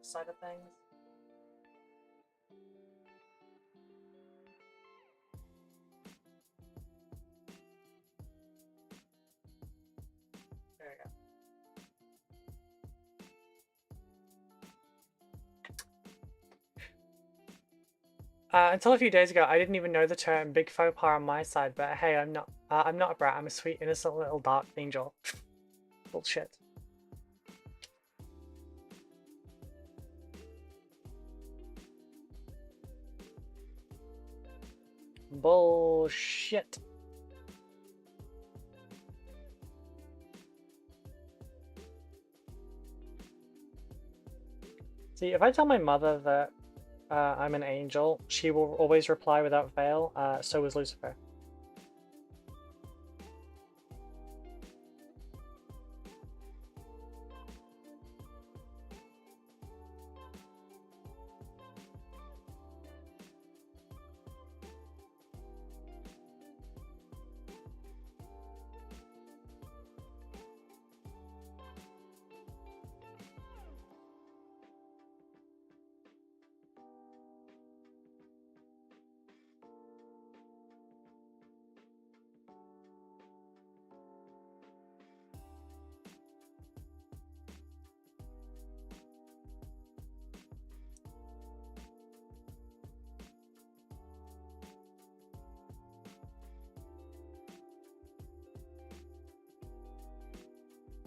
side of things. There we go. Until a few days ago, I didn't even know the term "big faux pas" on my side. But hey, I'm not a brat. I'm a sweet, innocent little dark angel. Bullshit. Bullshit. See, if I tell my mother that I'm an angel, she will always reply without fail, so is Lucifer.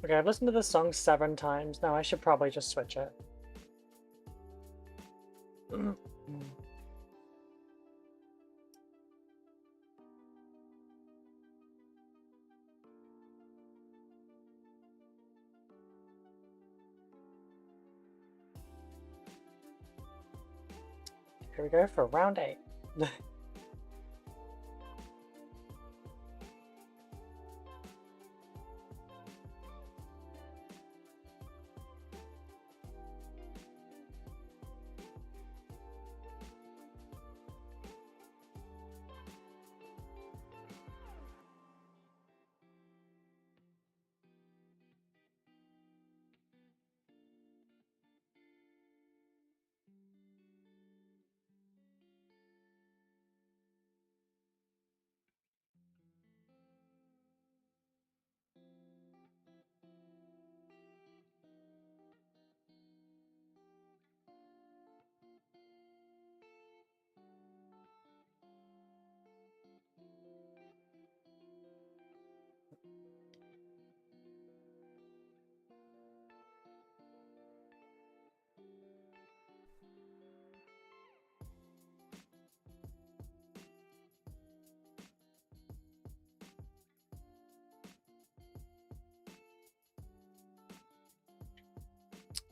Okay, I've listened to this song 7 times now. I should probably just switch it. Here we go for round 8.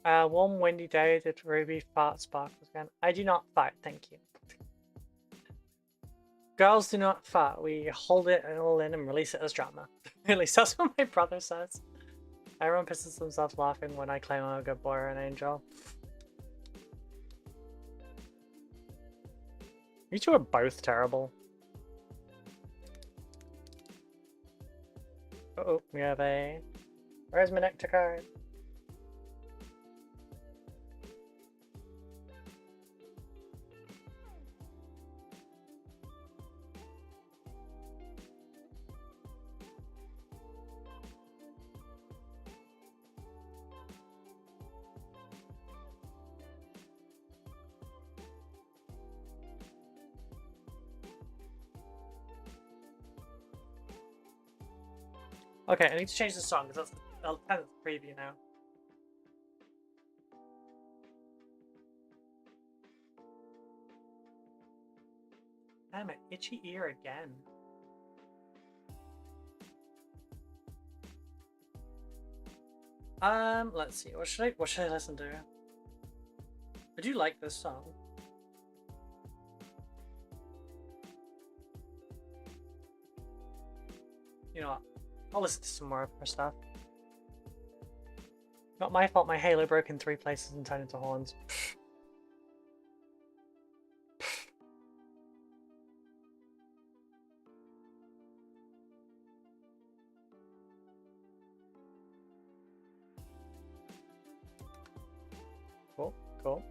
Warm windy day, did Ruby fart sparkles again? I do not fart, thank you. Girls do not fart, we hold it all in and release it as drama. At least that's what my brother says. Everyone pisses themselves laughing when I claim I'm a good boy or an angel. You two are both terrible. Uh-oh, we have a... Where's my nectar card? Okay, I need to change the song because that's the 10th preview now. Damn it, itchy ear again. Let's see. What should I listen to? I do like this song. You know what? I'll listen to some more of her stuff. Not my fault my halo broke in 3 places and turned into horns. Cool. Cool.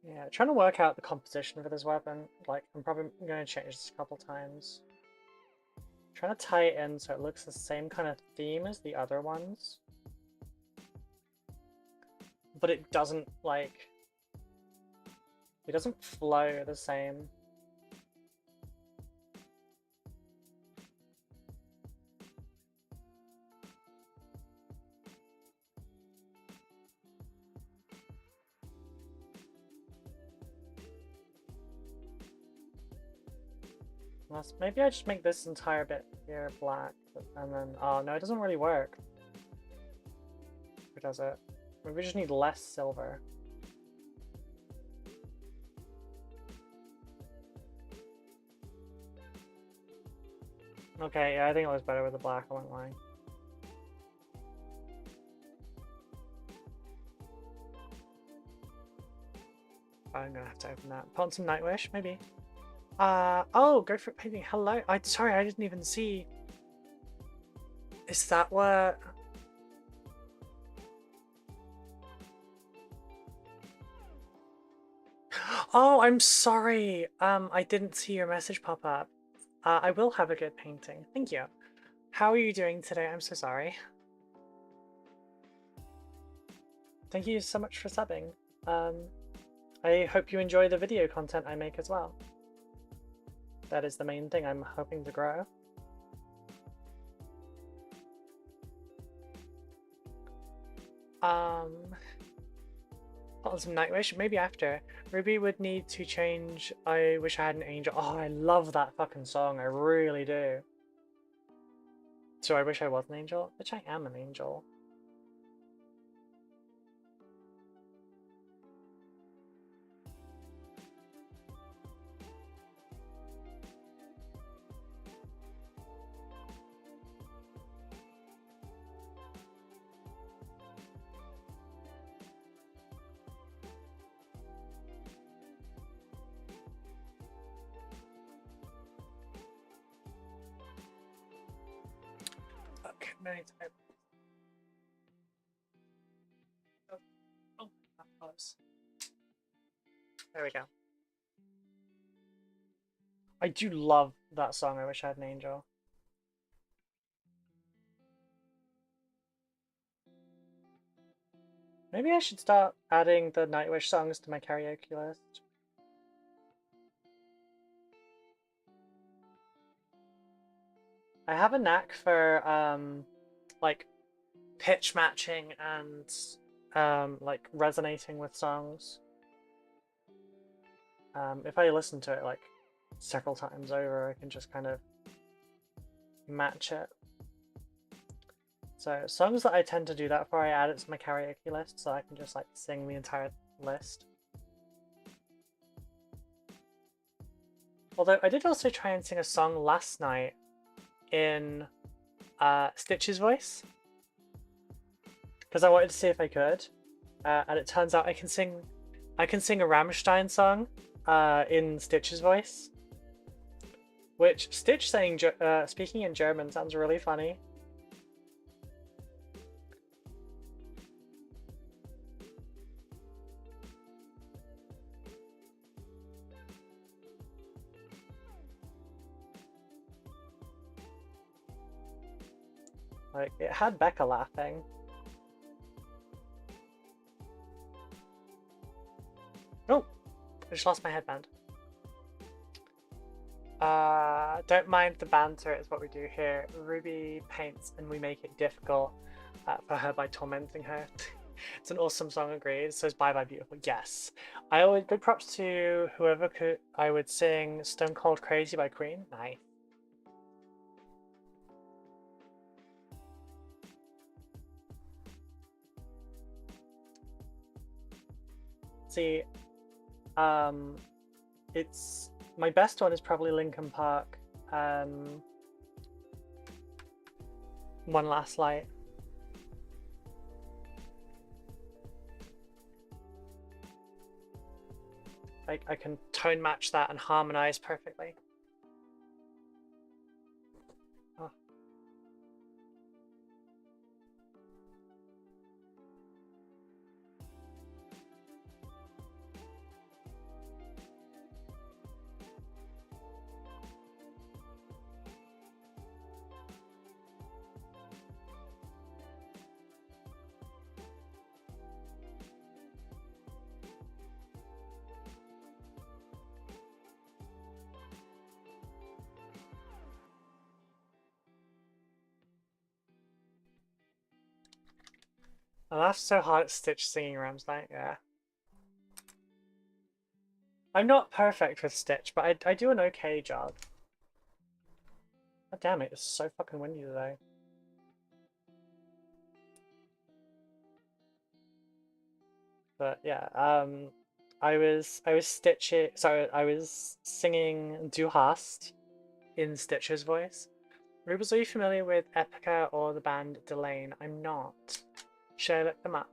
Yeah, trying to work out the composition for this weapon. Like, I'm probably going to change this a couple times. Trying to tie it in so it looks the same kind of theme as the other ones. But it doesn't, like... It doesn't flow the same. Maybe I just make this entire bit here black, and then... Oh, no, it doesn't really work. Or does it? Maybe we just need less silver. Okay, yeah, I think it was better with the black, I won't lie. I'm gonna have to open that. Put on some Nightwish, maybe. Oh, go for it, painting. Hello. Sorry, I didn't even see. Is that what? Oh, I'm sorry. I didn't see your message pop up. I will have a good painting. Thank you. How are you doing today? I'm so sorry. Thank you so much for subbing. I hope you enjoy the video content I make as well. That is the main thing I'm hoping to grow. Put on some Nightwish, maybe after. Ruby would need to change I Wish I Had an Angel. Oh, I love that fucking song, I really do. So I wish I was an angel? Which I am an angel. Many times. Oh, that close. There we go. I do love that song, I Wish I Had an Angel. Maybe I should start adding the Nightwish songs to my karaoke list. I have a knack for like pitch matching and like resonating with songs. If I listen to it like several times over, I can just kind of match it. So songs that I tend to do that for, I add it to my karaoke list so I can just like sing the entire list. Although I did also try and sing a song last night in Stitch's voice, because I wanted to see if I could, and it turns out I can sing a Ramstein song in Stitch's voice, which Stitch saying speaking in German sounds really funny. Like, it had Becca laughing. Oh, I just lost my headband. Don't mind the banter is what we do here. Ruby paints and we make it difficult for her by tormenting her. It's an awesome song, agreed. It says bye bye beautiful. Yes. I always big props to whoever could I would sing Stone Cold Crazy by Queen. Nice. See, it's my best one is probably Linkin Park. One Last Light. I can tone match that and harmonize perfectly. Oh. I laughed so hard at Stitch singing Ramstein, yeah. I'm not perfect with Stitch, but I do an okay job. God damn it, it's so fucking windy today. But yeah, I was Stitching, sorry, I was singing Du Hast in Stitch's voice. Rubens, are you familiar with Epica or the band Delane? I'm not. Should I look them up?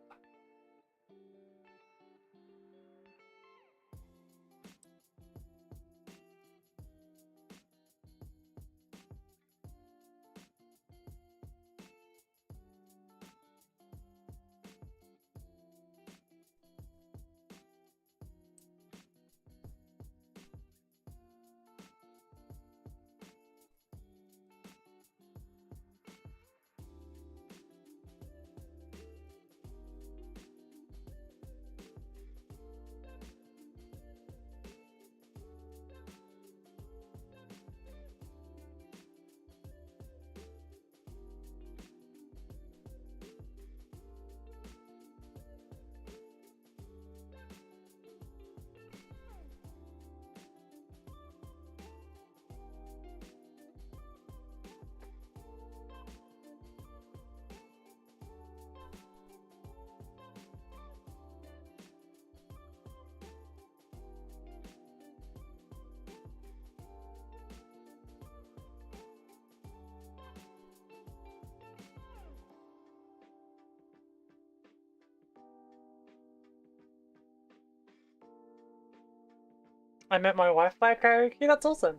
I met my wife by karaoke. That's awesome.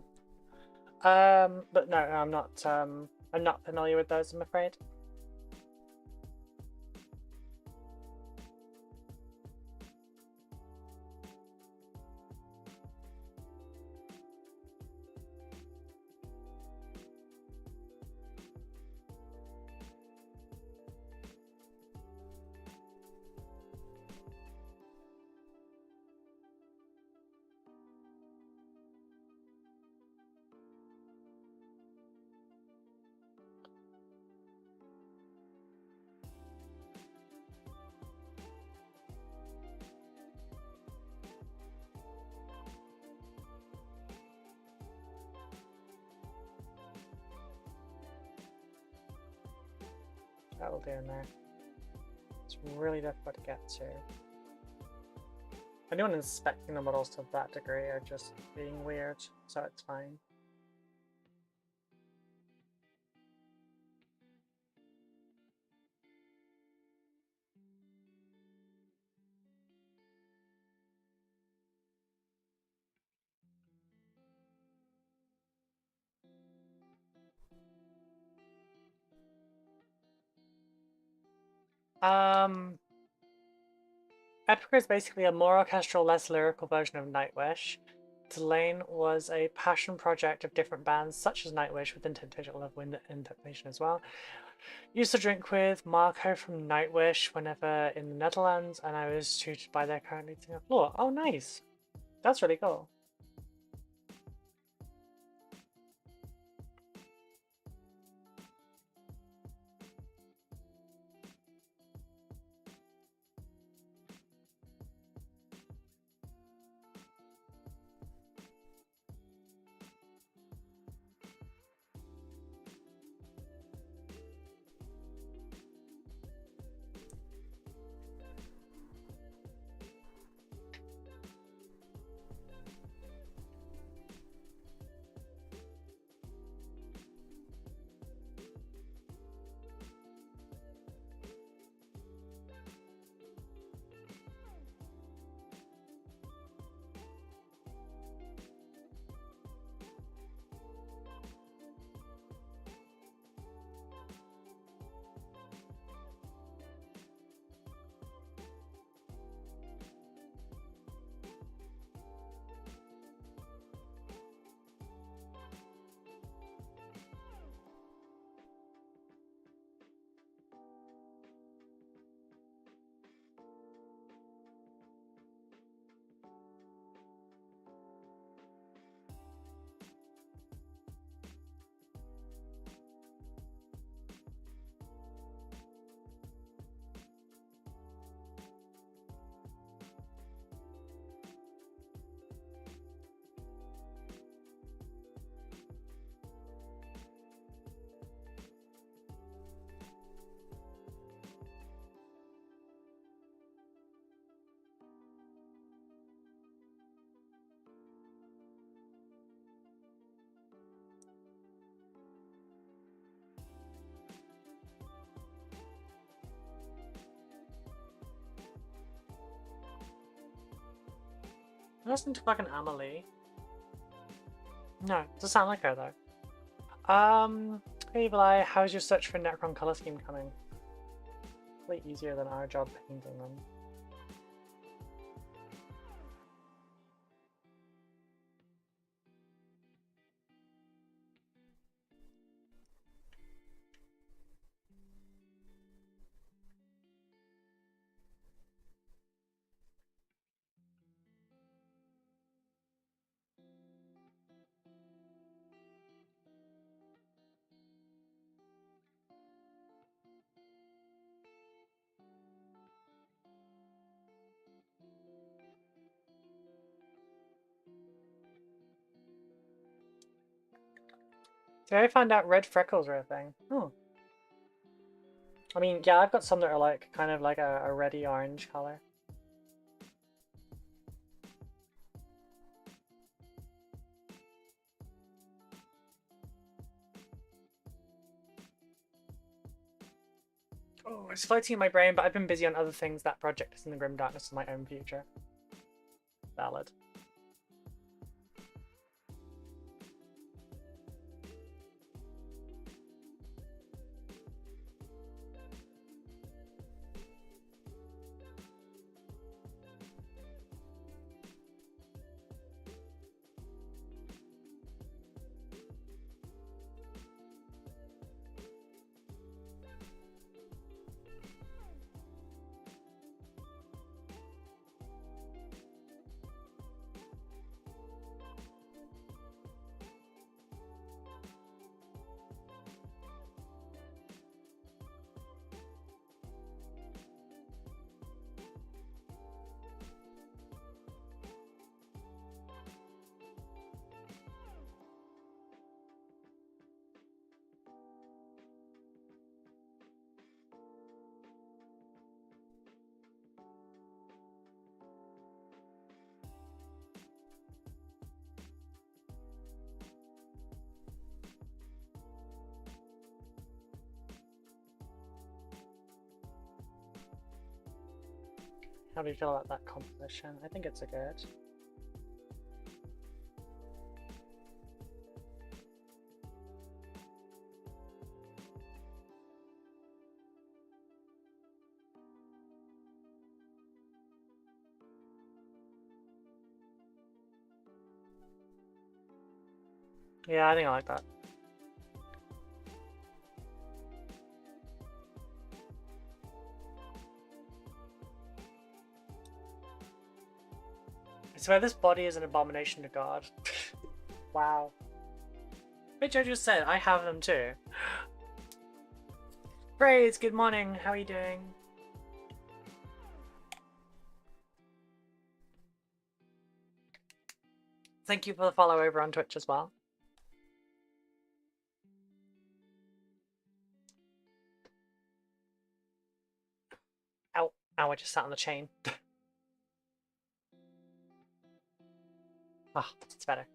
But no, I'm not. I'm not familiar with those. I'm afraid. That'll do in there. It's really difficult to get to. Anyone inspecting the models to that degree are just being weird, so it's fine. Epica is basically a more orchestral, less lyrical version of Nightwish. Delane was a passion project of different bands, such as Nightwish with Temptation Love Wind and Temptation as well. Used to drink with Marco from Nightwish whenever in the Netherlands, and I was tutored by their current lead singer Floor. Oh, nice! That's really cool. listening to fucking Amal. No, doesn't sound like her though. Hey Evil Eye, how's your search for Necron color scheme coming? Way easier than our job painting them. Did I find out red freckles are a thing? Oh. I mean, yeah, I've got some that are like kind of like a reddy orange color. Oh, it's floating in my brain, but I've been busy on other things. That project is in the grim darkness of my own future. Valid. How do you feel about that composition? I think it's a good. Yeah, I think I like that. So this body is an abomination to God. Wow. Which I just said, I have them too. Praise, good morning, how are you doing? Thank you for the follow over on Twitch as well. Ow, ow, I just sat on the chain. Ah, oh, it's better.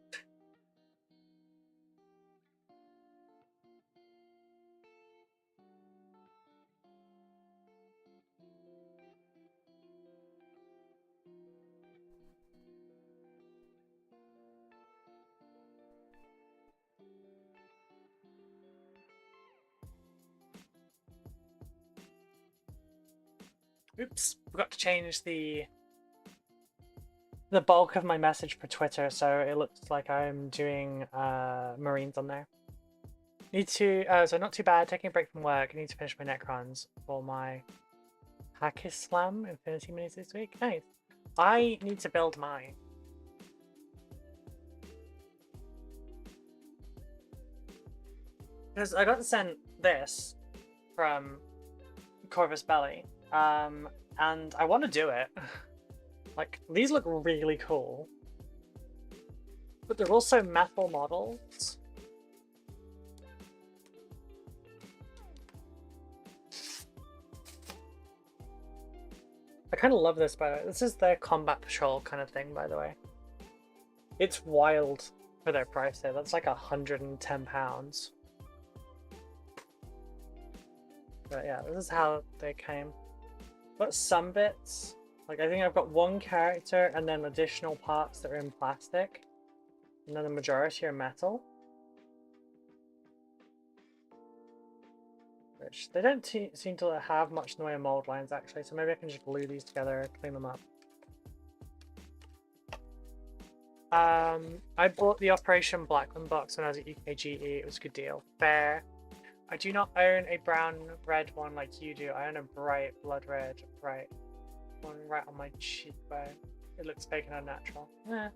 Oops, forgot to change the bulk of my message for Twitter, so it looks like I'm doing Marines on there. Need to, so not too bad, taking a break from work. I need to finish my Necrons for my Hackislam Infinity Minis this week. Nice. I need to build mine. Because I got sent this from Corvus Belli, and I want to do it. Like, these look really cool. But they're also metal models. I kind of love this, by the way. This is their combat patrol kind of thing, by the way. It's wild for their price there. That's like £110. But yeah, this is how they came. Got some bits Like, I think I've got one character and then additional parts that are in plastic. And then the majority are metal. Which they don't seem to have much in the way of mold lines, actually, so maybe I can just glue these together and clean them up. I bought the Operation Blackman box when I was at UKGE. It was a good deal. Fair. I do not own a brown-red one like you do. I own a bright blood red, right one right on my cheekbone. It looks fake and unnatural. Eh.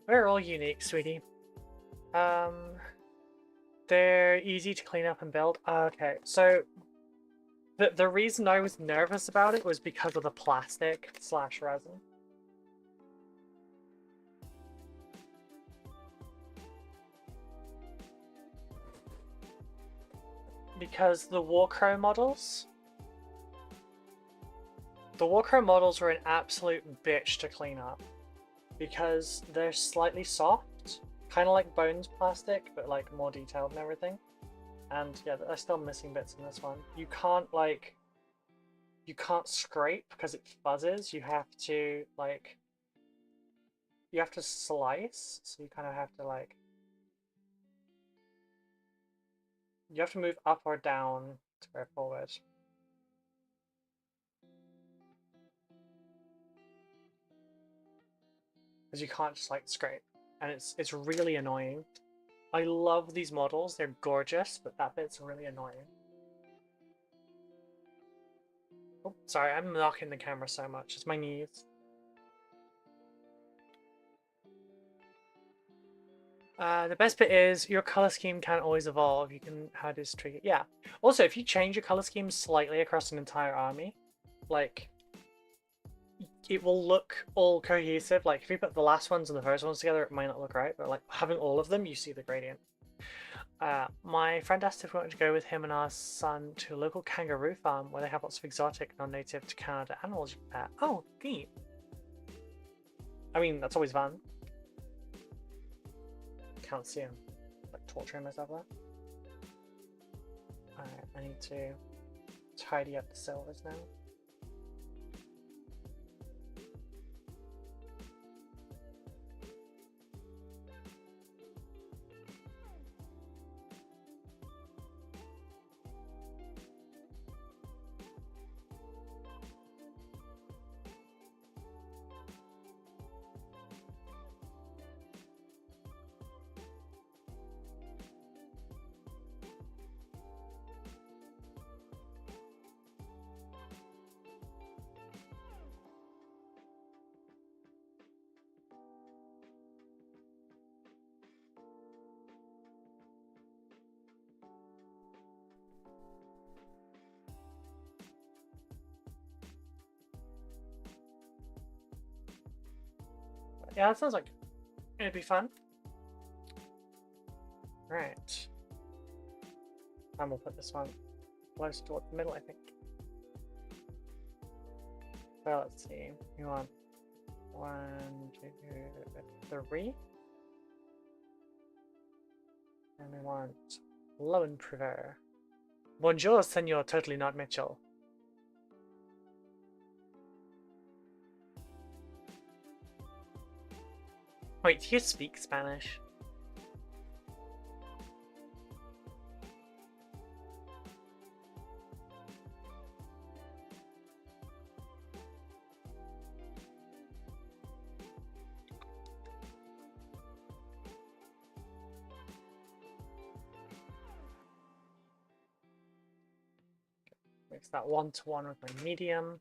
We're all unique, sweetie. They're easy to clean up and build. Okay, so the reason I was nervous about it was because of the plastic / resin. Because the Warcrow models were an absolute bitch to clean up. Because they're slightly soft, kind of like Bones plastic, but like more detailed and everything. And yeah, there's still missing bits in this one. You can't scrape because it fuzzes. You have to slice, so you kind of have to you have to move up or down to go forward. Because you can't just scrape, and it's really annoying. I love these models, they're gorgeous, but that bit's really annoying. Oh, sorry, I'm knocking the camera so much, it's my knees. The best bit is your color scheme can't always evolve. You can how does trigger. Yeah. Also, if you change your color scheme slightly across an entire army, it will look all cohesive. Like if you put the last ones and the first ones together, it might not look right, but like having all of them, you see the gradient. My friend asked if we wanted to go with him and our son to a local kangaroo farm where they have lots of exotic, non-native to Canada animals you can pet. Oh, neat. I mean, that's always fun. Can't see him. Like torturing myself there. Alright, I need to tidy up the silvers now. Yeah, that sounds like it'd be fun. Right. And we'll put this one close toward the middle, I think. So let's see. We want 1, 2, 3. And we want Low Improver. Bonjour, senor totally not Mitchell. Wait, do you speak Spanish? Mix that 1-to-1 with my medium.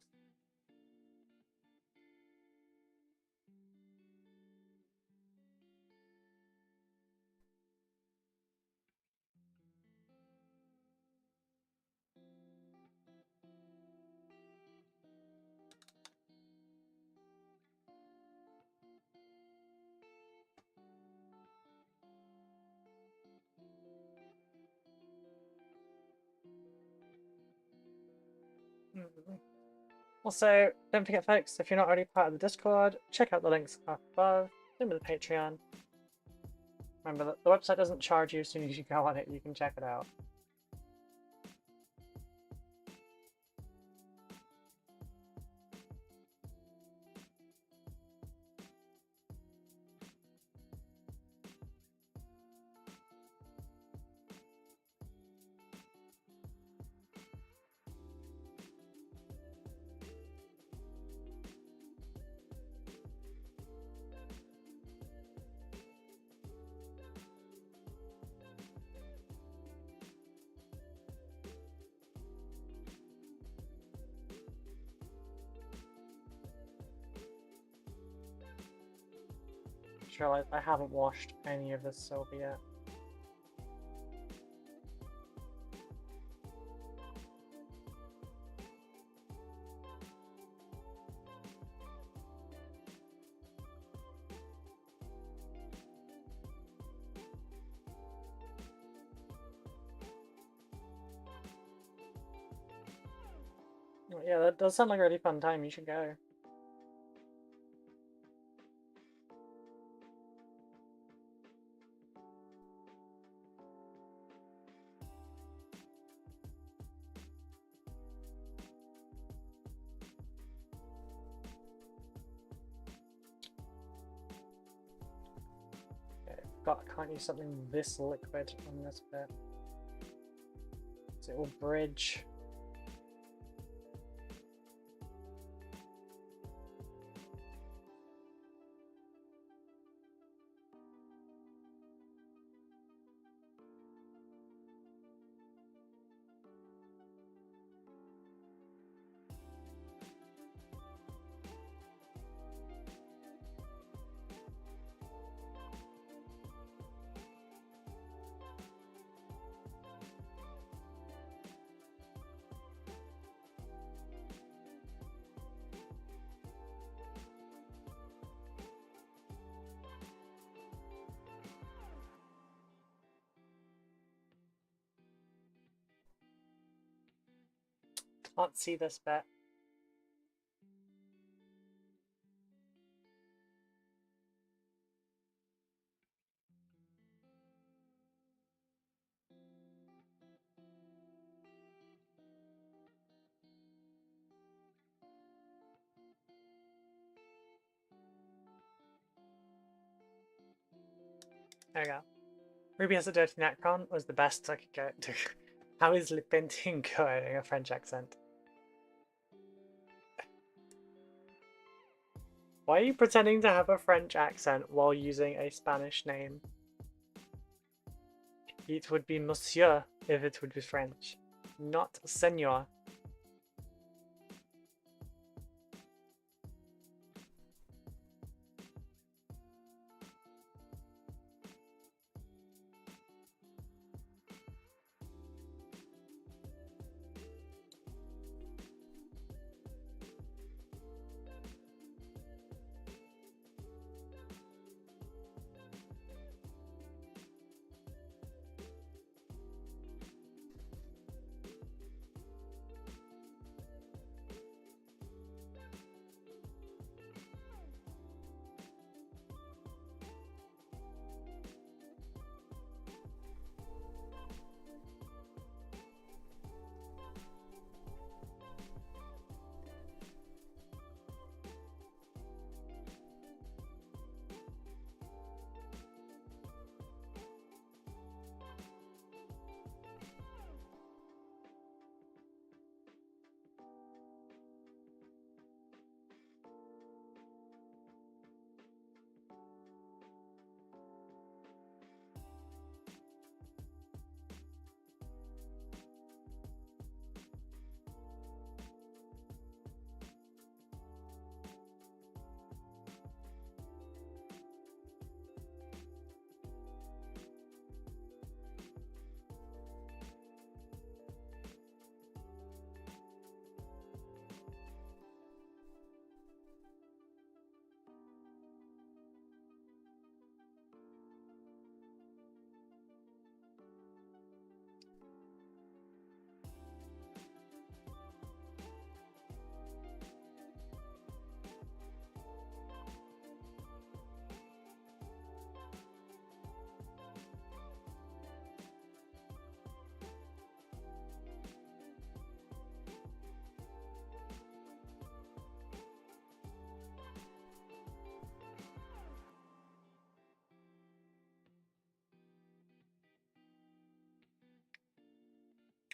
Also, don't forget folks, if you're not already part of the Discord, check out the links up above, same with the Patreon. Remember that the website doesn't charge you as soon as you go on it, you can check it out. just realized I haven't washed any of this silver yet. Yeah, that does sound like a really fun time. You should go. Okay, God, I can't use something this liquid on this bit. So it will bridge. Can't see this bit. There we go. Ruby has a dirty Necron was the best I could get to. How is lip painting going in a French accent? Why are you pretending to have a French accent while using a Spanish name? It would be Monsieur if it would be French, not Senor.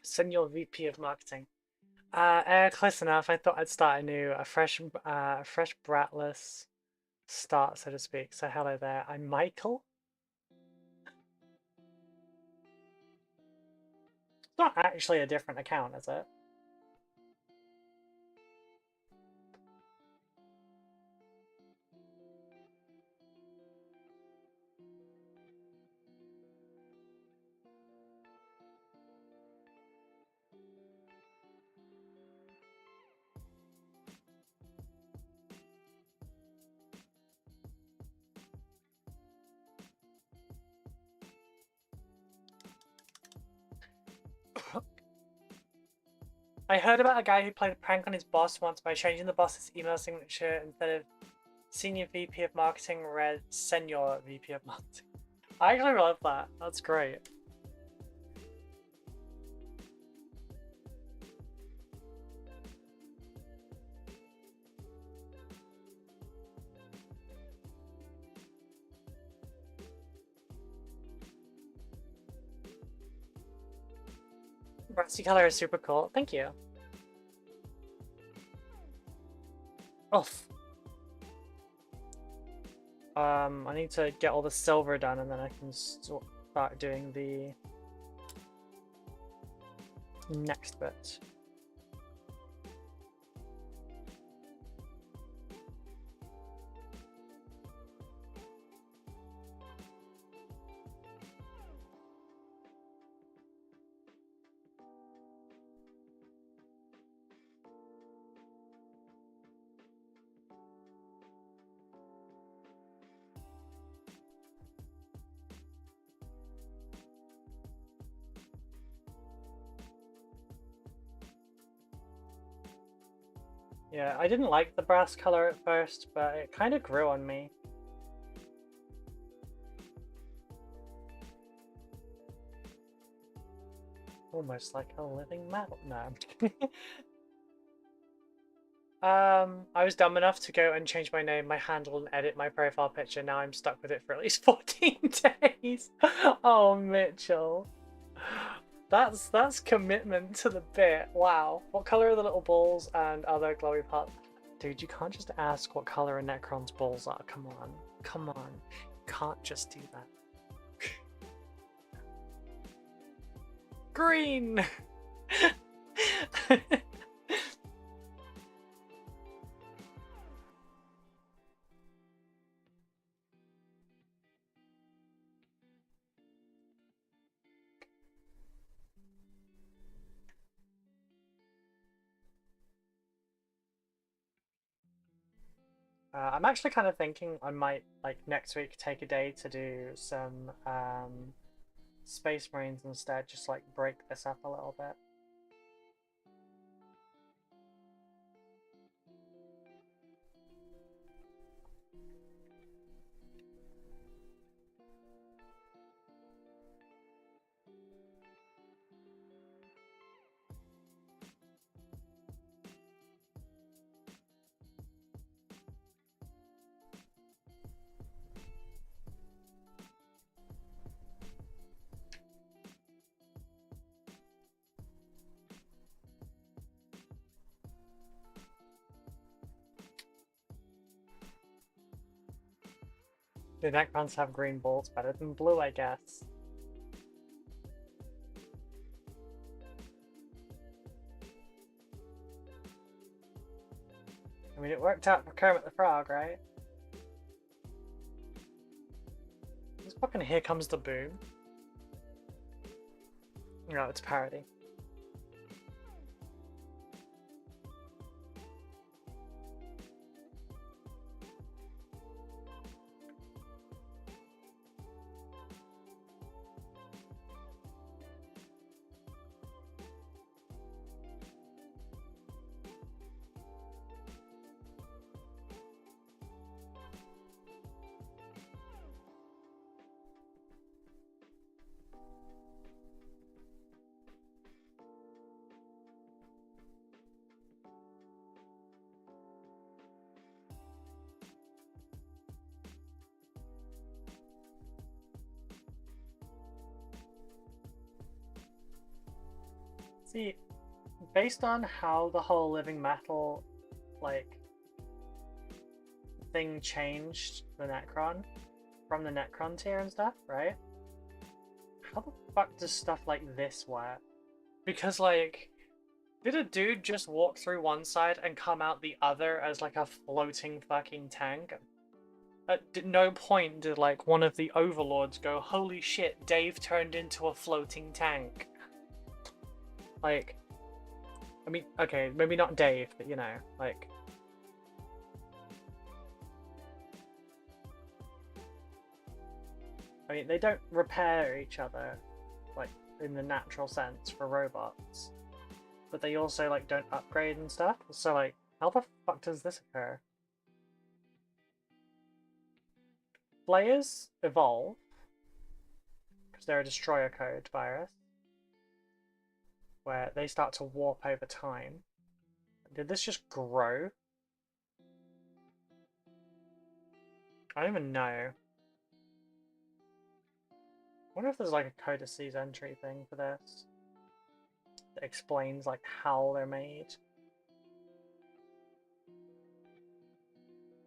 Senior VP of Marketing. Close enough. I thought I'd start a fresh bratless start, so to speak. So hello there. I'm Michael. It's not actually a different account, is it? I heard about a guy who played a prank on his boss once by changing the boss's email signature. Instead of Senior VP of Marketing, read Senior VP of Marketing. I actually love that. That's great. Brassy color is super cool. Thank you. Oof. I need to get all the silver done and then I can start doing the next bit. Yeah, I didn't like the brass color at first, but it kind of grew on me. Almost like a living metal. No, I'm kidding. I was dumb enough to go and change my name, my handle, and edit my profile picture. Now I'm stuck with it for at least 14 days. Oh, Mitchell. That's commitment to the bit. Wow. What color are the little balls and other glowy parts? Dude, you can't just ask what color a Necron's balls are. Come on. Come on. You can't just do that. Green! I'm actually kind of thinking I might, like, next week take a day to do some Space Marines instead, just like break this up a little bit. Do Necrons have green balls better than blue, I guess? I mean, it worked out for Kermit the Frog, right? This fucking Here Comes the Boom. No, it's parody. See, based on how the whole living metal, like, thing changed the Necron from the Necron tier and stuff, right? How the fuck does stuff like this work? Because, like, did a dude just walk through one side and come out the other as, like, a floating fucking tank? At no point did, like, one of the Overlords go, holy shit, Dave turned into a floating tank. Like, I mean, okay, maybe not Dave, but you know, like... I mean, they don't repair each other, like, in the natural sense for robots. but they also like don't upgrade and stuff. So like, how the fuck does this occur? Flayers evolve because they're a destroyer code virus, where they start to warp over time. Did this just grow? I don't even know. I wonder if there's like a codices entry thing for this that explains like how they're made.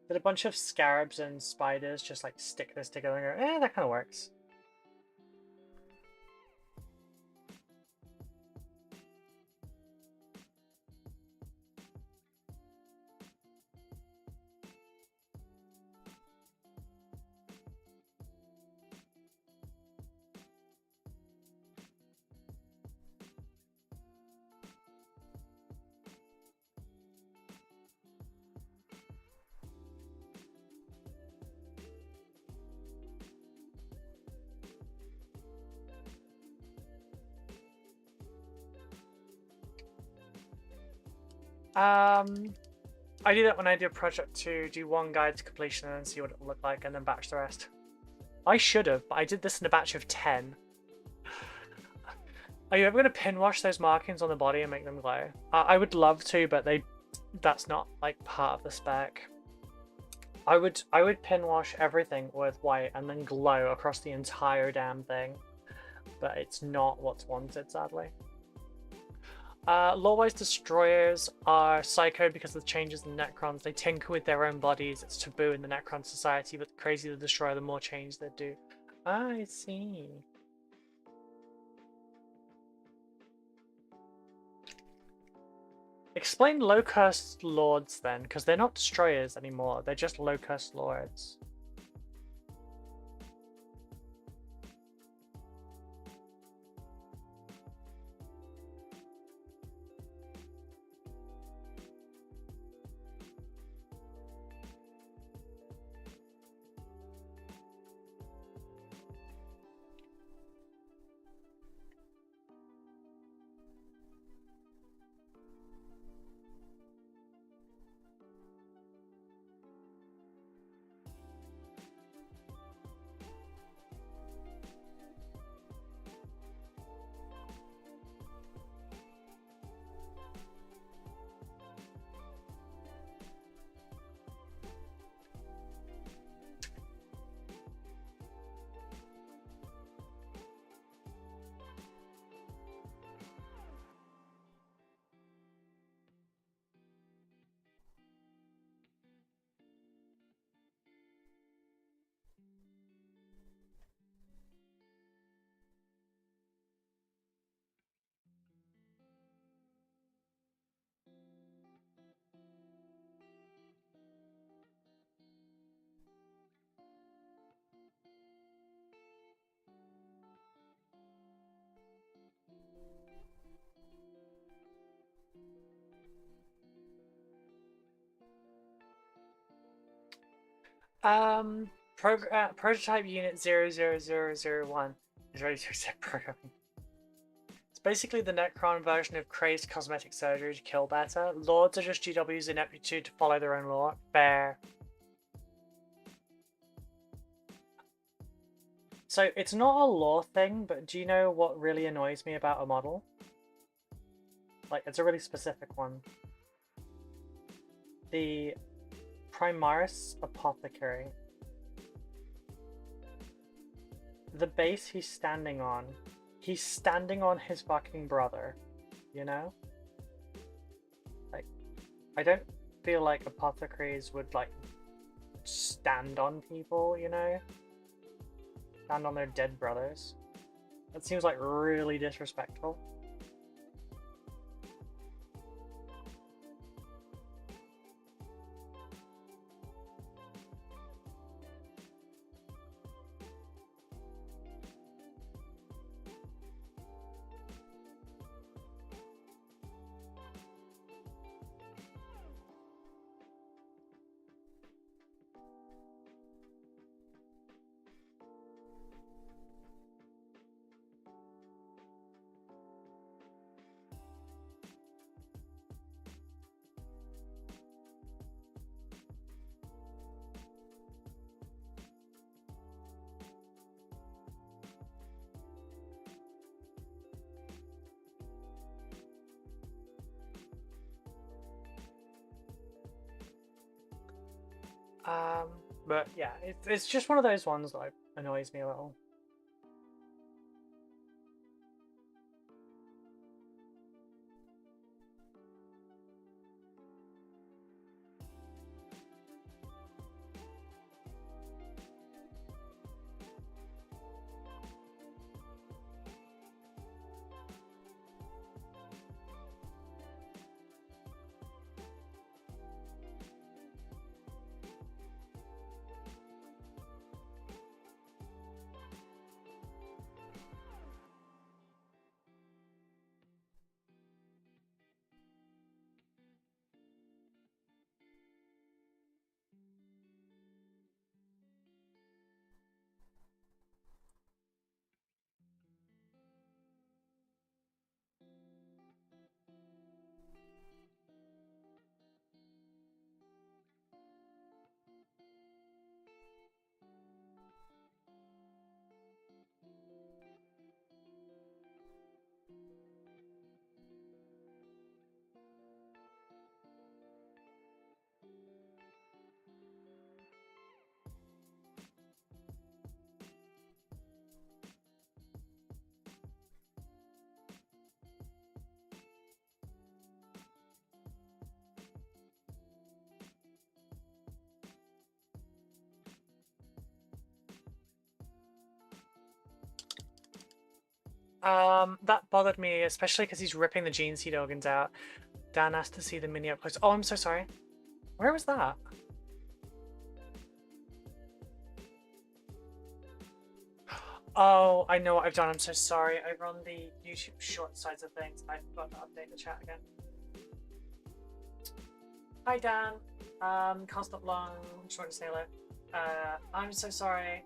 Did a bunch of scarabs and spiders just like stick this together and go, that kind of works. I do that when I do a project to do one guide to completion and then see what it will look like and then batch the rest. I should have, but I did this in a batch of 10. Are you ever going to pin wash those markings on the body and make them glow? I would love to, but that's not like part of the spec. I would pin wash everything with white and then glow across the entire damn thing, but it's not what's wanted, sadly. Lore-wise, destroyers are psycho because of the changes in Necrons. They tinker with their own bodies. It's taboo in the Necron society, but the crazier the destroyer, the more change they do. I see. Explain Locust Lords then, because they're not destroyers anymore. They're just Locust Lords. Prototype unit 00001 is ready to accept programming. It's basically the Necron version of crazed cosmetic surgery to kill better. Lords are just GW's ineptitude to follow their own law. Fair. So it's not a lore thing, but do you know what really annoys me about a model? Like, it's a really specific one. The Primaris Apothecary. The base he's standing on his fucking brother, you know? Like, I don't feel like apothecaries would, like, stand on people, you know? Stand on their dead brothers. That seems, like, really disrespectful. But yeah, it's just one of those ones that annoys me a little. That bothered me, especially because he's ripping the Gene Seed organs out. Dan asked to see the mini up close. Oh, I'm so sorry. Where was that? Oh, I know what I've done. I'm so sorry. Over on the YouTube short sides of things, I forgot to update the chat again. Hi, Dan. Can't stop long. Just want to say hello. I'm so sorry.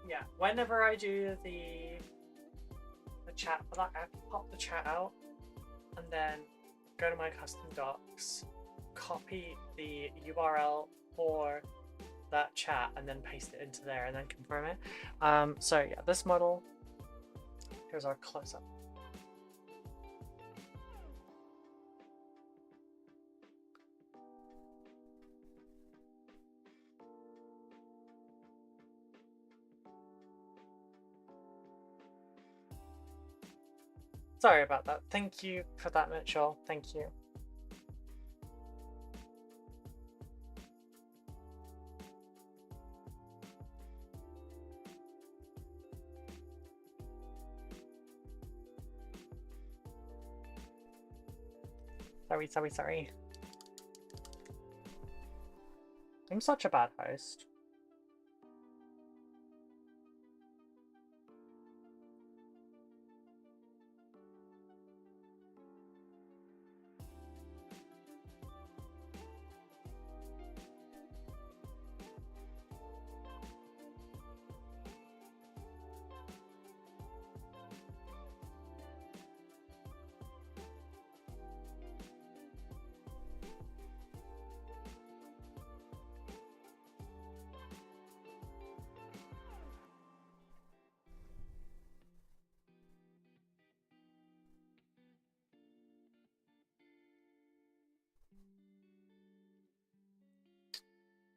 Yeah, whenever I do the chat for that, I have to pop the chat out and then go to my custom docs, copy the URL for that chat and then paste it into there and then confirm it. So yeah, this model, here's our close-up. Sorry about that. Thank you for that, Mitchell. Thank you. Sorry. I'm such a bad host.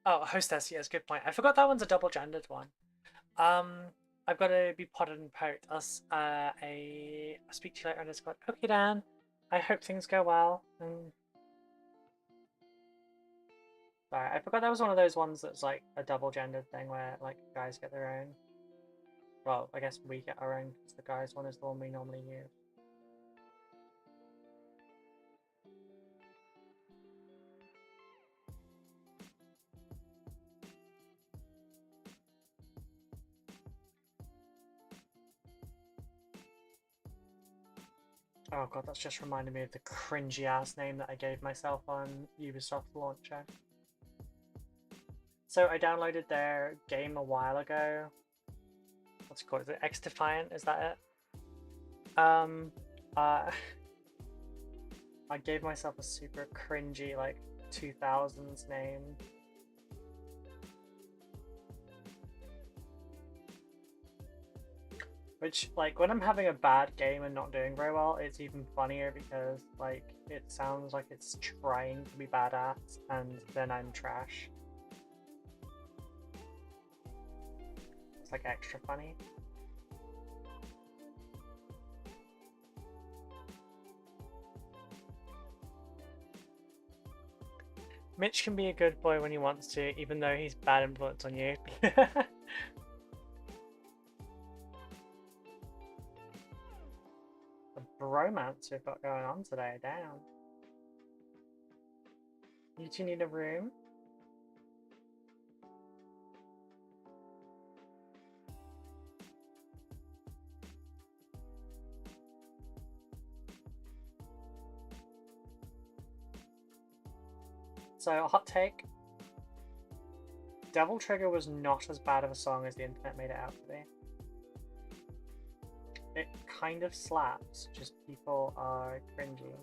Oh, hostess, yes, good point. I forgot that one's a double-gendered one. I've got to be potted and poked. I'll speak to you later on Discord. Okay, Dan. I hope things go well. Sorry, I forgot that was one of those ones that's like a double-gendered thing where like guys get their own. Well, I guess we get our own because the guys one is the one we normally use. Oh god, that's just reminded me of the cringy ass name that I gave myself on Ubisoft launcher. So I downloaded their game a while ago. What's it called? Is it X Defiant? Is that it? I gave myself a super cringy like 2000s name. Which, like, when I'm having a bad game and not doing very well, it's even funnier because, like, it sounds like it's trying to be badass and then I'm trash. like extra funny. Mitch can be a good boy when he wants to, even though he's bad influence on you. The bromance we've got going on today, damn. You two need a room? So, a hot take. Devil Trigger was not as bad of a song as the internet made it out to be. It kind of slaps, just people are cringy.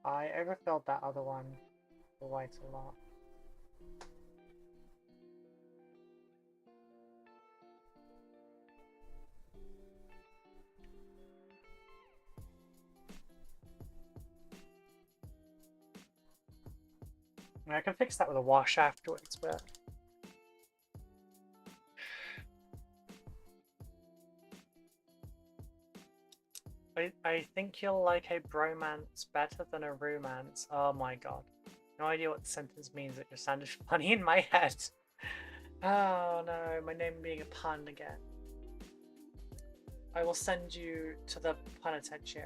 I overfilled that other one quite a lot. I mean, I can fix that with a wash afterwards, but I think you'll like a bromance better than a romance. Oh my god. No idea what the sentence means, it just sounded funny in my head. Oh no, my name being a pun again. I will send you to the penitentiary.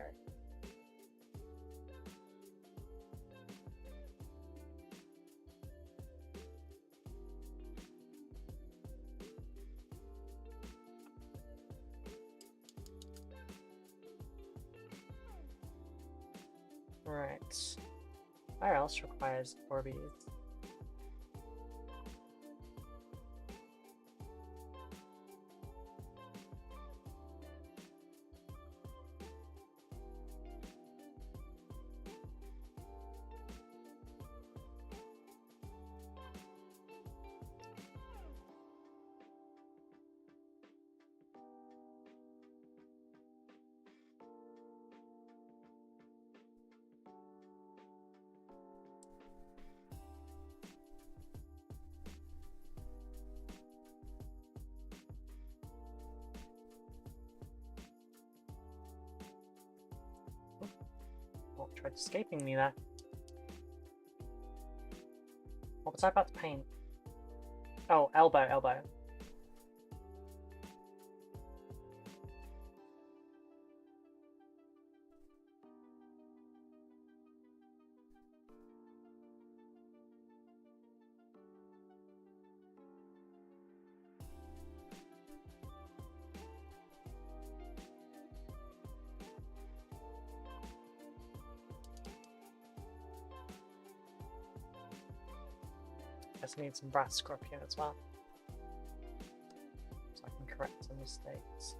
Right. Where else requires Orbeez? Oh, tried escaping me there. What was I about to paint? Oh, elbow, elbow. Just need some brass scorpion as well, so I can correct some mistakes.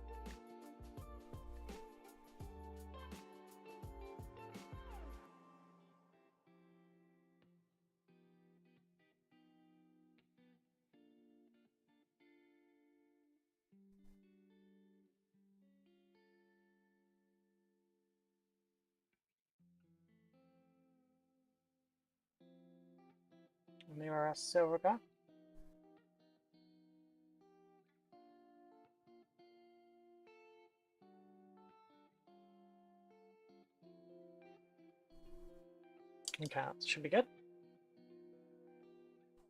Mirror silver go. Okay, that should be good.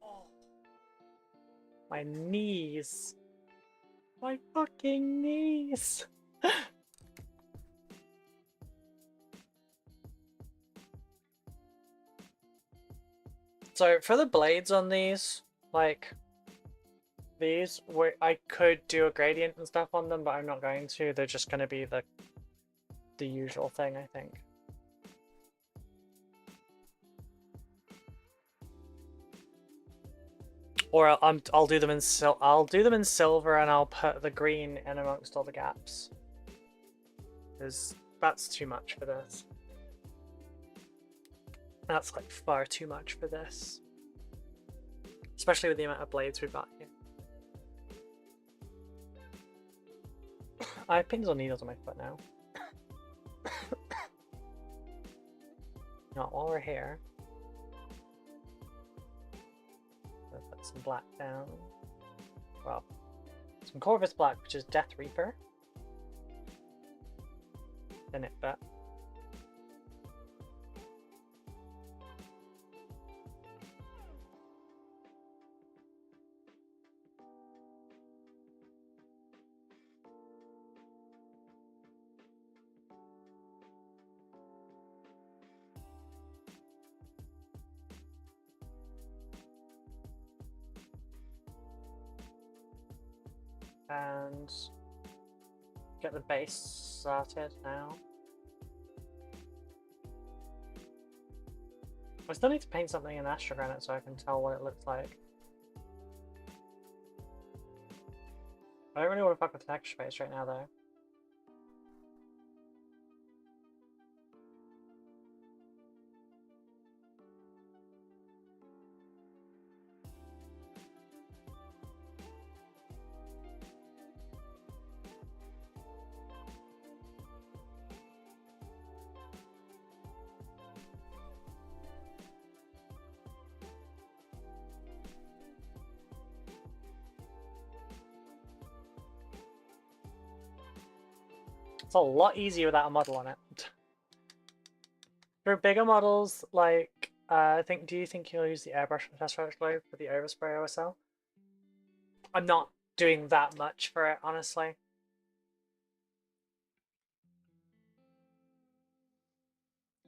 Oh. My knees. My fucking knees. So for the blades on these, like these, I could do a gradient and stuff on them, but I'm not going to. They're just going to be the usual thing, I think. Or I'll do them in silver, and I'll put the green in amongst all the gaps. Because that's too much for this. That's like far too much for this. Especially with the amount of blades we've got here. I have pins on needles on my foot now. Not while we're here. I'll put some black down. Well, some Corvus Black, which is Death Reaper. In it, but. And get the base started now. I still need to paint something in Astrogranite so I can tell what it looks like. I don't really want to fuck with the texture space right now though. It's a lot easier without a model on it. For bigger models, like, do you think you'll use the airbrush from Test Globe for the Overspray OSL? I'm not doing that much for it, honestly.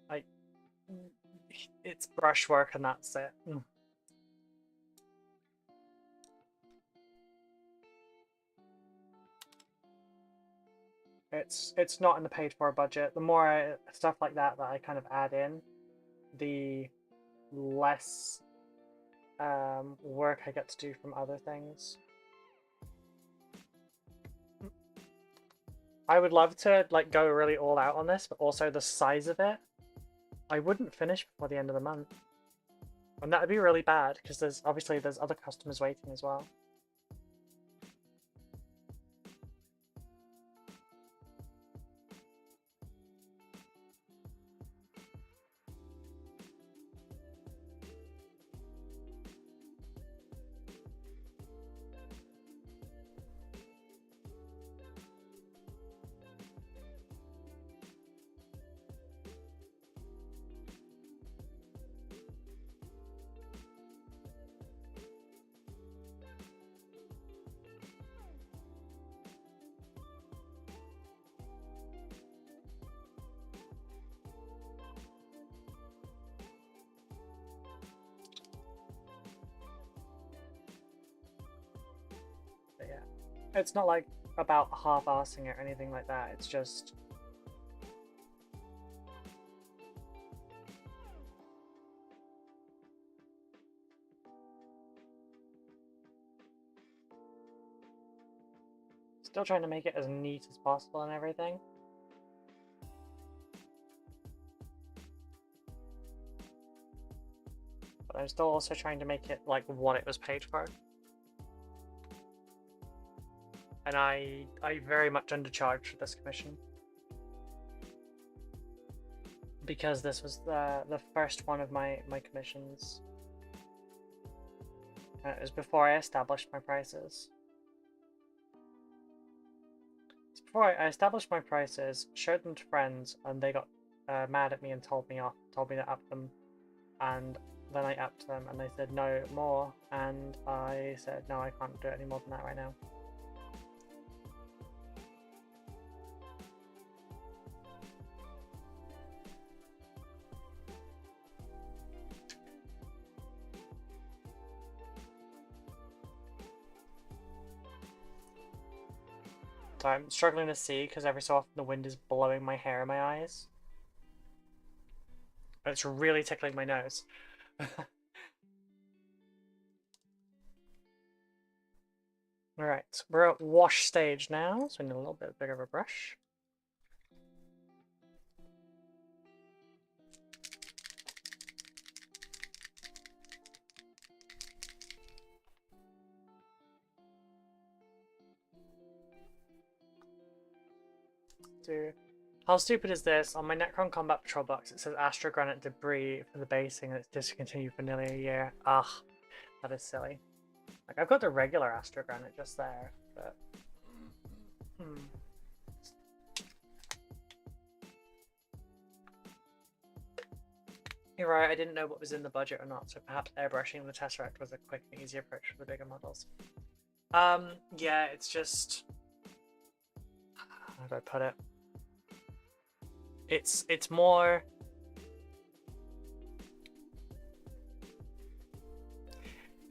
Like, it's brushwork and that's it. It's not in the paid for budget. The more stuff like that I kind of add in, the less work I get to do from other things. I would love to like go really all out on this, but also the size of it, I wouldn't finish before the end of the month. And that would be really bad because there's other customers waiting as well. It's not like about half-assing it or anything like that, it's just... Still trying to make it as neat as possible and everything. But I'm still also trying to make it like what it was paid for. And I very much undercharged for this commission. Because this was the first one of my commissions. And it was before I established my prices. So before I established my prices, showed them to friends, and they got mad at me and told me to up them. And then I upped them and they said no more, and I said no, I can't do it any more than that right now. So I'm struggling to see because every so often the wind is blowing my hair in my eyes. It's really tickling my nose. Alright, we're at wash stage now, so we need a little bit bigger of a brush. How stupid is this? On my Necron Combat Patrol box it says Astro Granite Debris for the basing and it's discontinued for nearly a year. Ugh, that is silly. Like, I've got the regular Astro Granite just there, but... You're right, I didn't know what was in the budget or not, so perhaps airbrushing the Tesseract was a quick and easy approach for the bigger models. Yeah, it's just... How do I put it? It's more...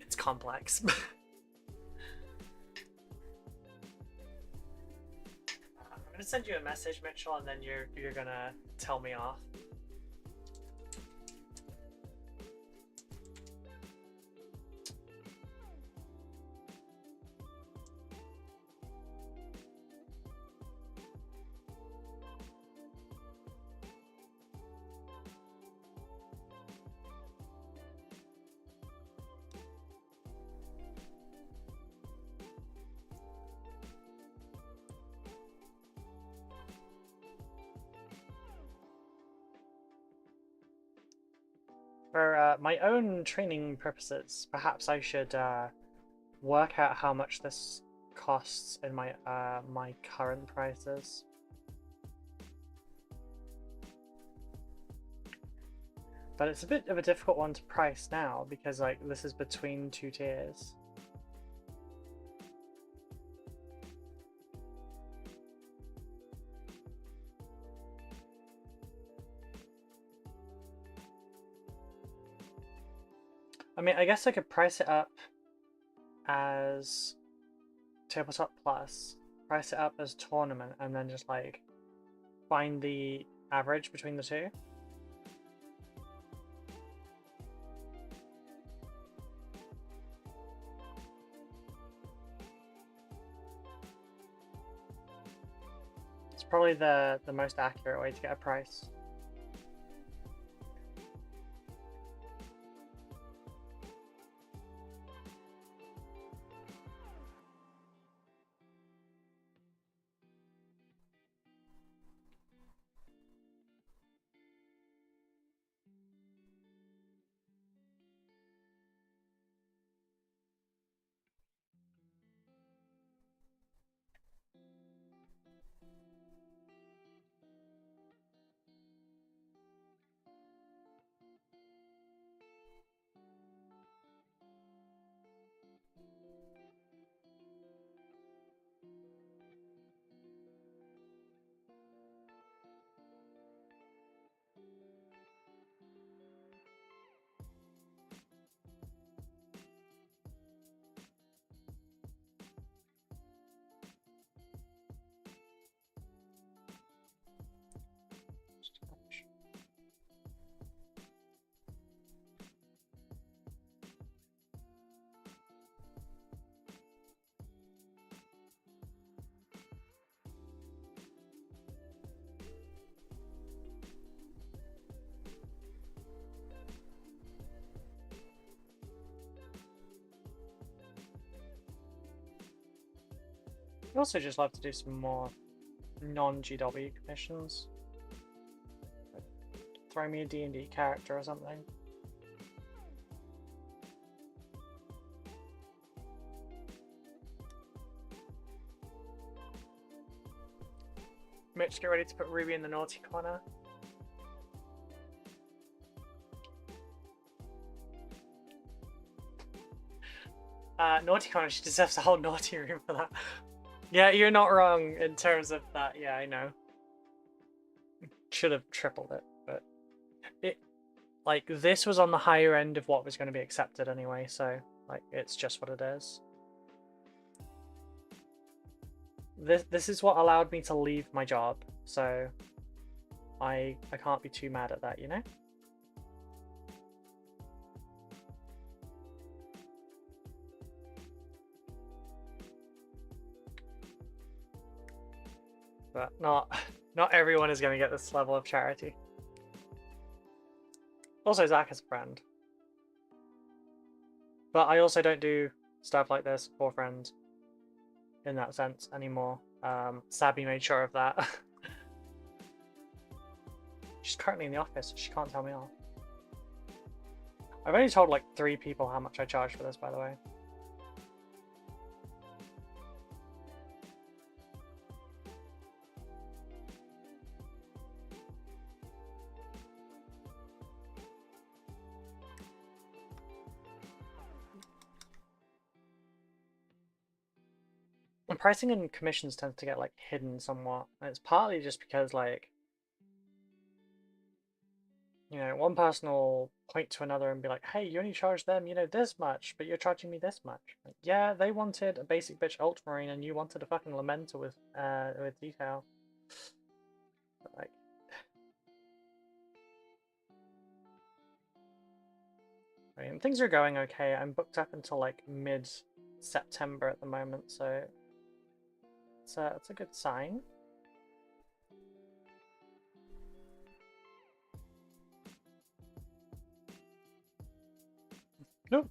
It's complex. I'm gonna send you a message, Mitchell, and then you're gonna tell me off. For my own training purposes, perhaps I should work out how much this costs in my my current prices. But it's a bit of a difficult one to price now because like this is between two tiers. I mean, I guess I could price it up as Tabletop Plus, price it up as Tournament, and then just like find the average between the two. It's probably the most accurate way to get a price. I'd also just love to do some more non-GW commissions. Like, throw me a D&D character or something. Mitch, get ready to put Ruby in the naughty corner. Naughty Corner, she deserves a whole naughty room for that. Yeah, you're not wrong in terms of that. Yeah, I know. Should have tripled it, but it, like, this was on the higher end of what was going to be accepted anyway, so, like, it's just what it is. This is what allowed me to leave my job, so I can't be too mad at that, you know? But not everyone is going to get this level of charity. Also, Zach is a friend. But I also don't do stuff like this for friends in that sense anymore. Sabby made sure of that. She's currently in the office, so she can't tell me off. I've only told like 3 people how much I charge for this, by the way. And pricing and commissions tends to get like hidden somewhat, and it's partly just because, like, you know, one person will point to another and be like, hey, you only charge them, you know, this much, but you're charging me this much. Like, yeah, they wanted a basic bitch ultramarine and you wanted a fucking Lamenter with detail. But, like, I mean, things are going okay. I'm booked up until like mid-September at the moment, so it's a good sign. Nope.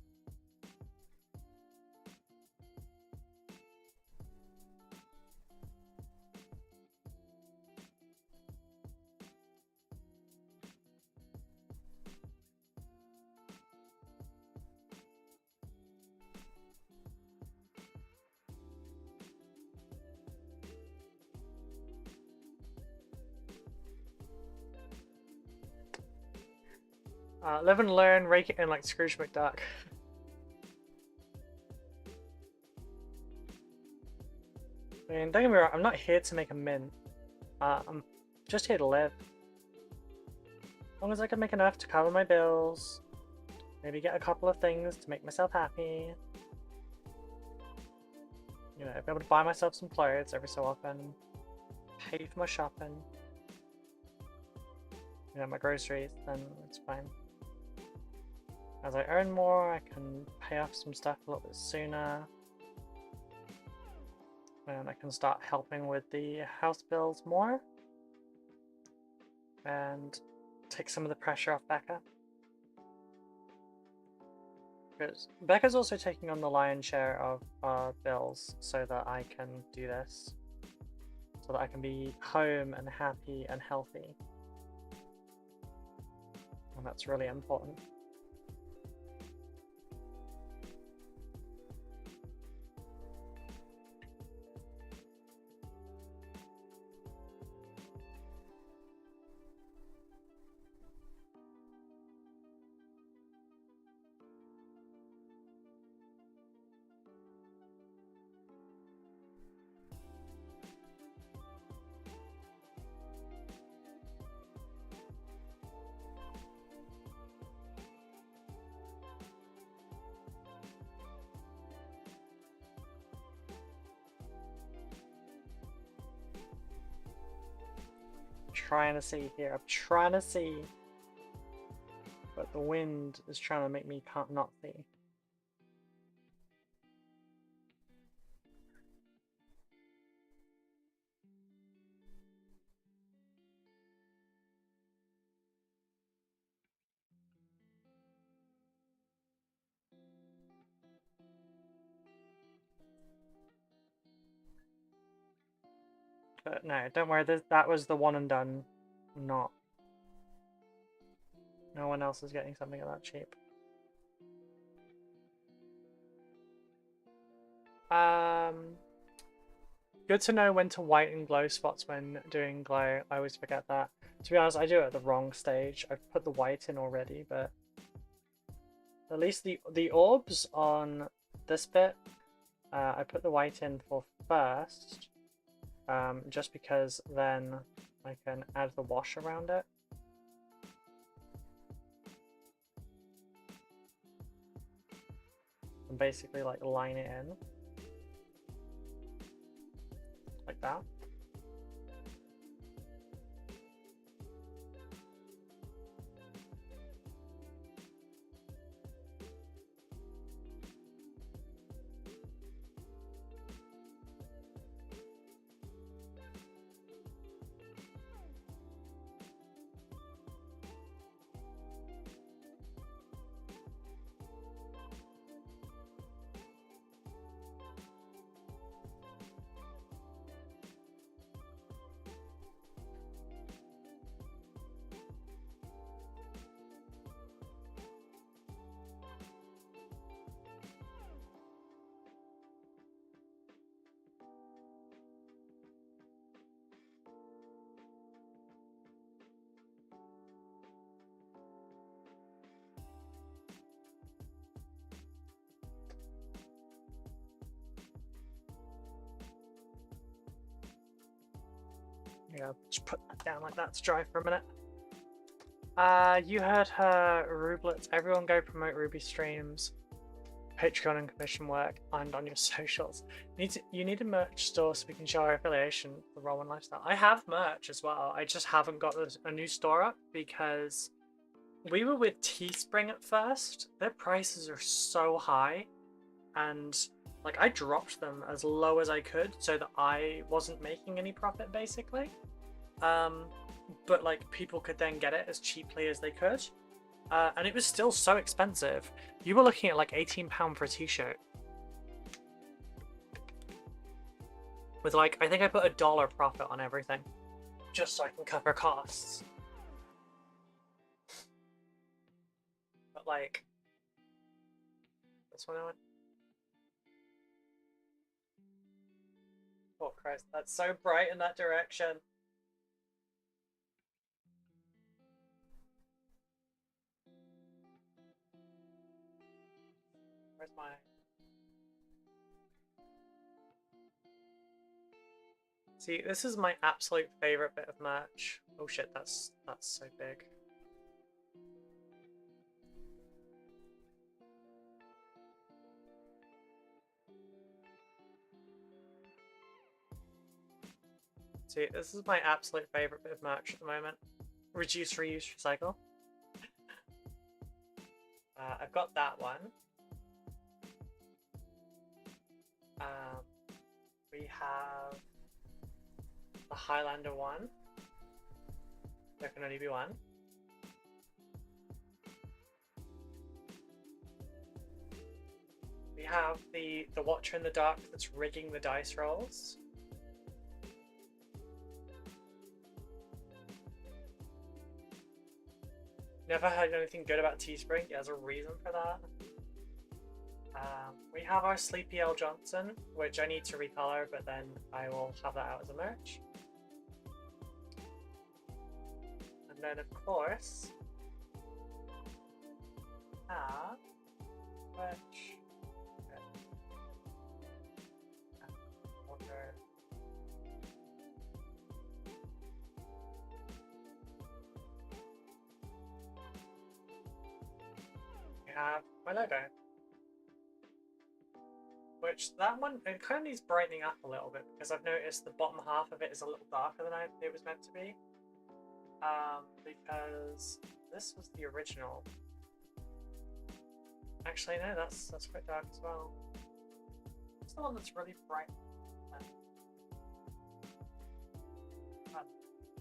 Live and learn, rake it in like Scrooge McDuck. I mean, don't get me wrong, I'm not here to make a mint. I'm just here to live. As long as I can make enough to cover my bills, maybe get a couple of things to make myself happy. You know, be able to buy myself some clothes every so often, pay for my shopping, you know, my groceries, then it's fine. As I earn more, I can pay off some stuff a little bit sooner. And I can start helping with the house bills more. And take some of the pressure off Becca. Because Becca's also taking on the lion's share of our bills so that I can do this. So that I can be home and happy and healthy. And that's really important. Trying to see here. I'm trying to see, but the wind is trying to make me can't not see. But no, don't worry. That was the one and done. Not. No one else is getting something that cheap. Good to know when to whiten glow spots when doing glow. I always forget that. To be honest, I do it at the wrong stage. I've put the white in already, but at least the orbs on this bit, I put the white in for first, just because then I can add the wash around it. And basically like line it in. Like that. Yeah, just put that down like that to dry for a minute. You heard her, Rublets. Everyone go promote Ruby streams, Patreon and commission work, and on your socials. You need a merch store so we can show our affiliation with Roll One Lifestyle. I have merch as well. I just haven't got a new store up because we were with Teespring at first. Their prices are so high, and like I dropped them as low as I could so that I wasn't making any profit basically. But like people could then get it as cheaply as they could. And it was still so expensive. You were looking at like £18 for a t-shirt. With like, I think I put $1 profit on everything. Just so I can cover costs. But like, this one I went. Oh Christ, that's so bright in that direction. Where's my... See, this is my absolute favorite bit of merch. Oh shit, that's so big. See, this is my absolute favorite bit of merch at the moment. Reduce, reuse, recycle. I've got that one. We have the Highlander one. There can only be one. We have the Watcher in the Dark that's rigging the dice rolls. Never heard anything good about Teespring. There's a reason for that. We have our Sleepy L Johnson, which I need to recolor, but then I will have that out as a merch. And then, of course, which we have my logo. Which, that one, it kind of needs brightening up a little bit because I've noticed the bottom half of it is a little darker than it was meant to be. Because this was the original. Actually, no, that's quite dark as well. It's the one that's really bright.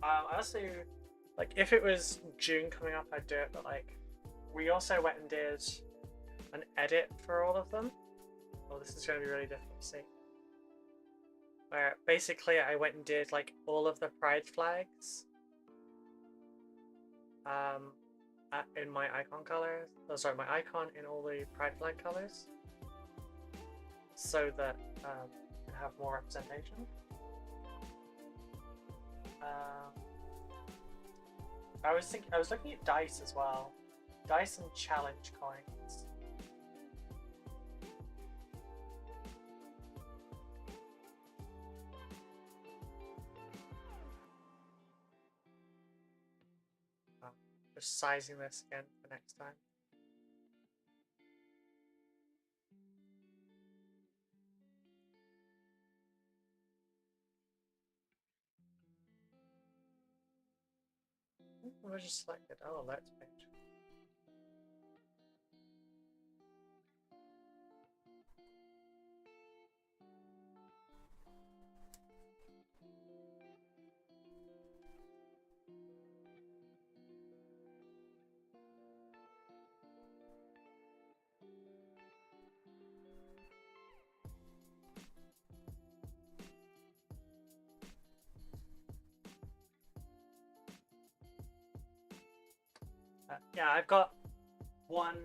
I also, like, if it was June coming up, I'd do it, but like, we also went and did an edit for all of them. Oh, this is going to be really difficult to see. Where basically I went and did like all of the pride flags in my icon colors. Oh, sorry, my icon in all the pride flag colors, so that you can have more representation. I was looking at dice as well, dice and challenge coins. Just sizing this again for next time. We'll just select it. Oh, alerts page. Yeah, I've got one.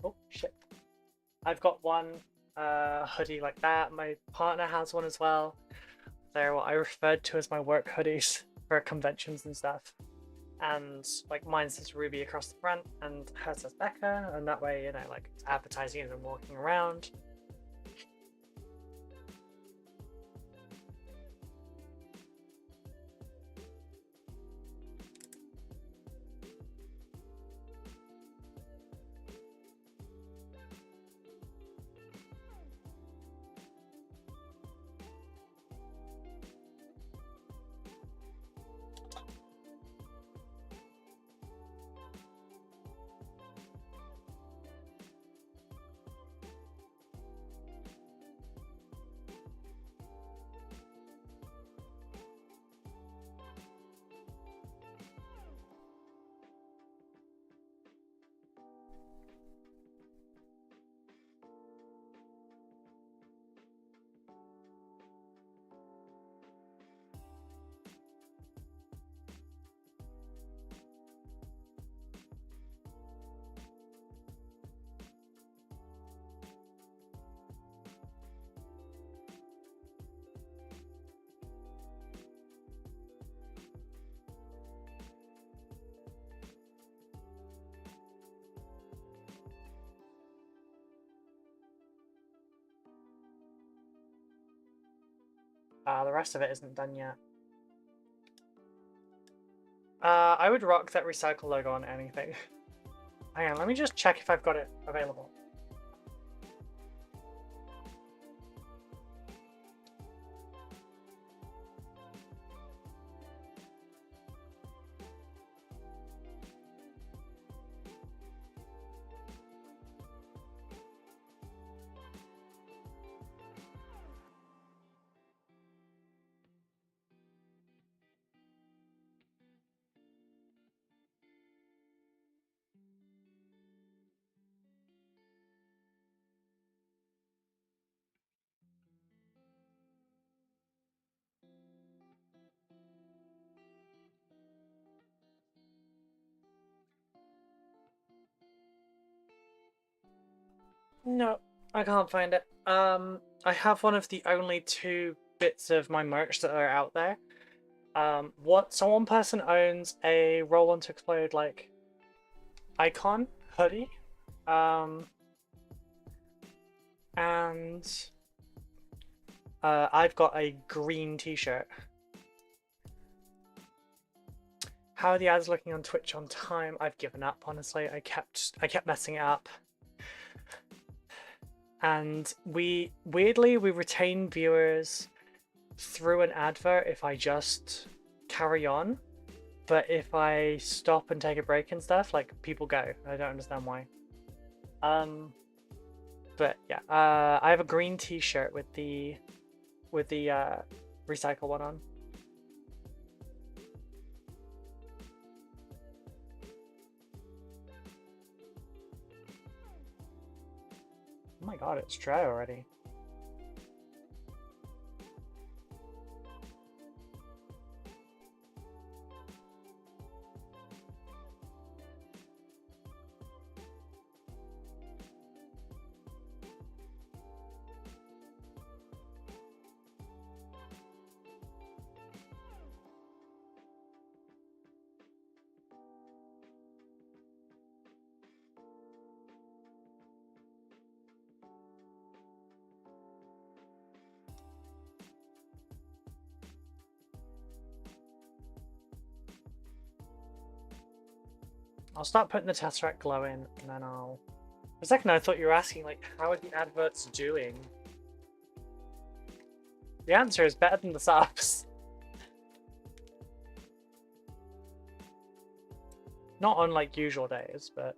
Oh shit! I've got one hoodie like that. My partner has one as well. They're what I referred to as my work hoodies for conventions and stuff. And like mine says Ruby across the front, and hers says Becca, and that way, you know, like it's advertising as I'm walking around. The rest of it isn't done yet. I would rock that recycle logo on anything. Hang on, let me just check if I've got it available. No, I can't find it. I have one of the only two bits of my merch that are out there. One person owns a Roll On to Explode like icon hoodie, and I've got a green t-shirt. How are the ads looking on Twitch on time? I've given up, honestly. I kept messing it up. And we retain viewers through an advert if I just carry on, but if I stop and take a break and stuff, like people go. I don't understand why. But yeah, I have a green t-shirt with the recycle one on. Oh my god, it's dry already. I'll start putting the Tesseract glow in, and then I'll... For a second I thought you were asking, like, how are the adverts doing? The answer is better than the subs. Not on, like, usual days, but...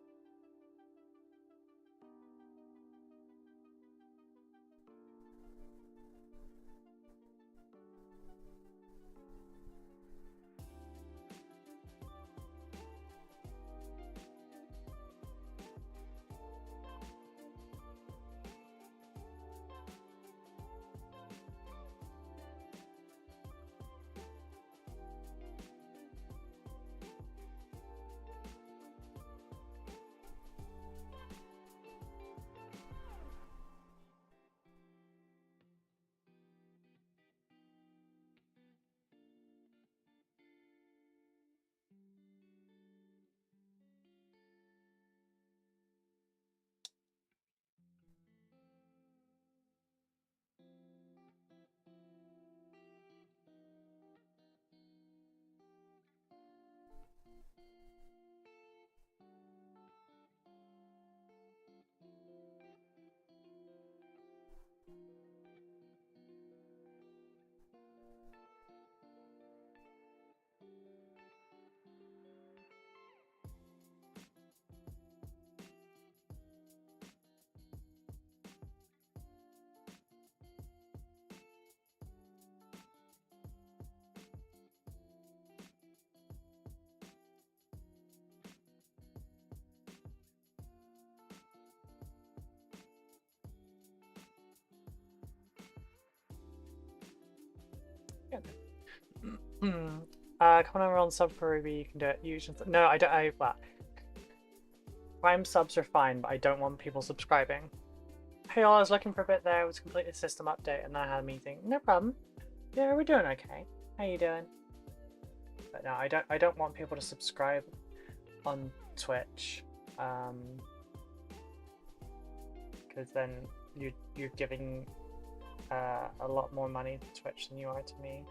Come over on sub for Ruby, you can do it. No, I don't. Well, Prime subs are fine, but I don't want people subscribing. Hey all, I was looking for a bit there. It was a complete system update, and I had a meeting. No problem. Yeah, we're doing okay. How you doing? But no, I don't want people to subscribe on Twitch, because then you're giving a lot more money to Twitch than you are to me.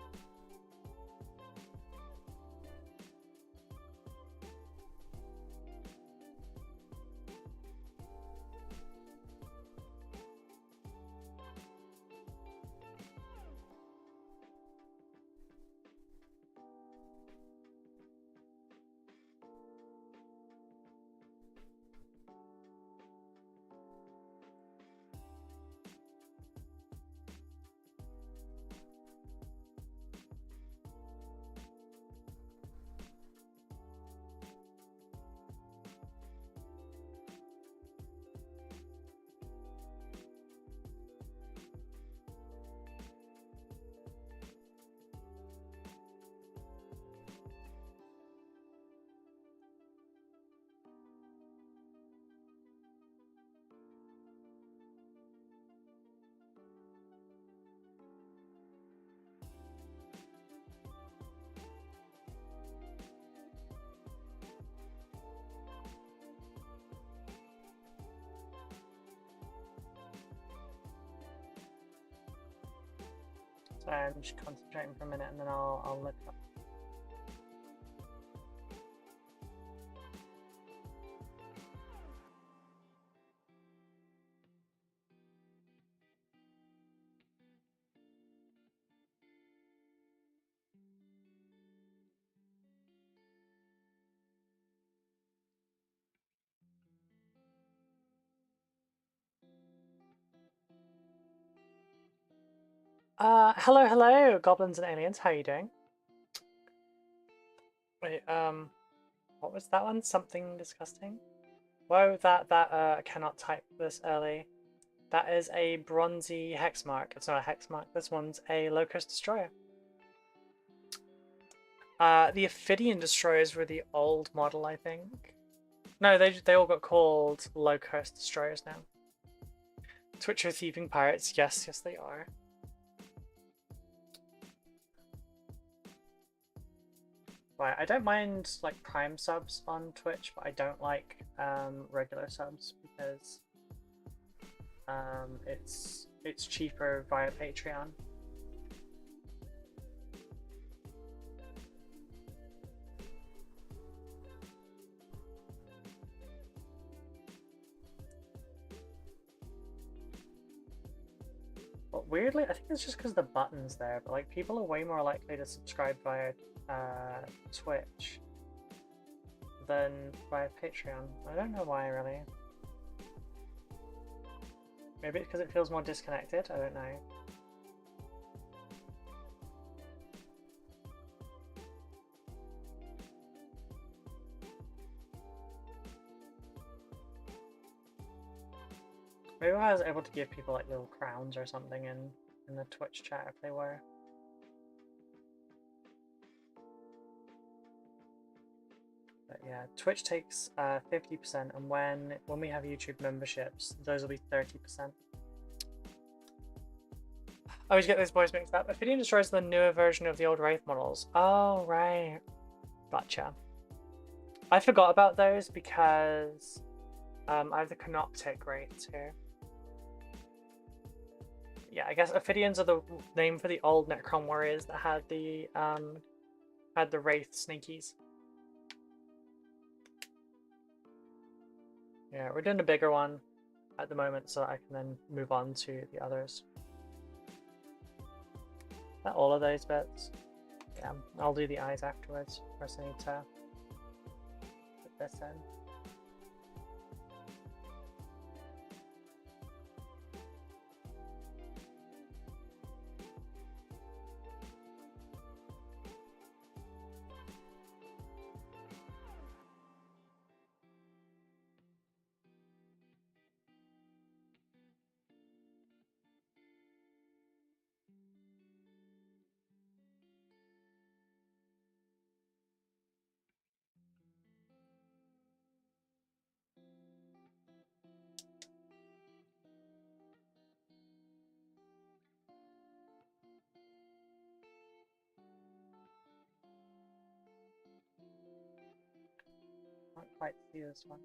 So I'm just concentrating for a minute and then I'll look up. Hello, goblins and aliens. How are you doing? Wait, what was that one? Something disgusting? Whoa, I cannot type this early. That is a bronzy hex mark. It's not a hex mark. This one's a Locust Destroyer. The Ophidian Destroyers were the old model, I think. No, they all got called Locust Destroyers now. Twitch are thieving pirates. Yes, they are. Right, I don't mind like Prime subs on Twitch, but I don't like regular subs because it's cheaper via Patreon. weirdly, I think it's just because the button's there, but like people are way more likely to subscribe via Twitch than via Patreon. I don't know why, really. Maybe it's because it feels more disconnected, I don't know. Maybe I was able to give people like little crowns or something in the Twitch chat if they were. But yeah, Twitch takes 50%, and when we have YouTube memberships, those will be 30%. I always get those boys mixed up. Ophidian Destroys the newer version of the old Wraith models. Oh, right. Gotcha. I forgot about those because I have the Canoptic Wraiths here. Yeah, I guess Ophidians are the name for the old Necron warriors that had the Wraith sneakies. Yeah, we're doing a bigger one at the moment so I can then move on to the others. Is that all of those bits? Yeah, I'll do the eyes afterwards. First I need to put this in. Can't quite see this one.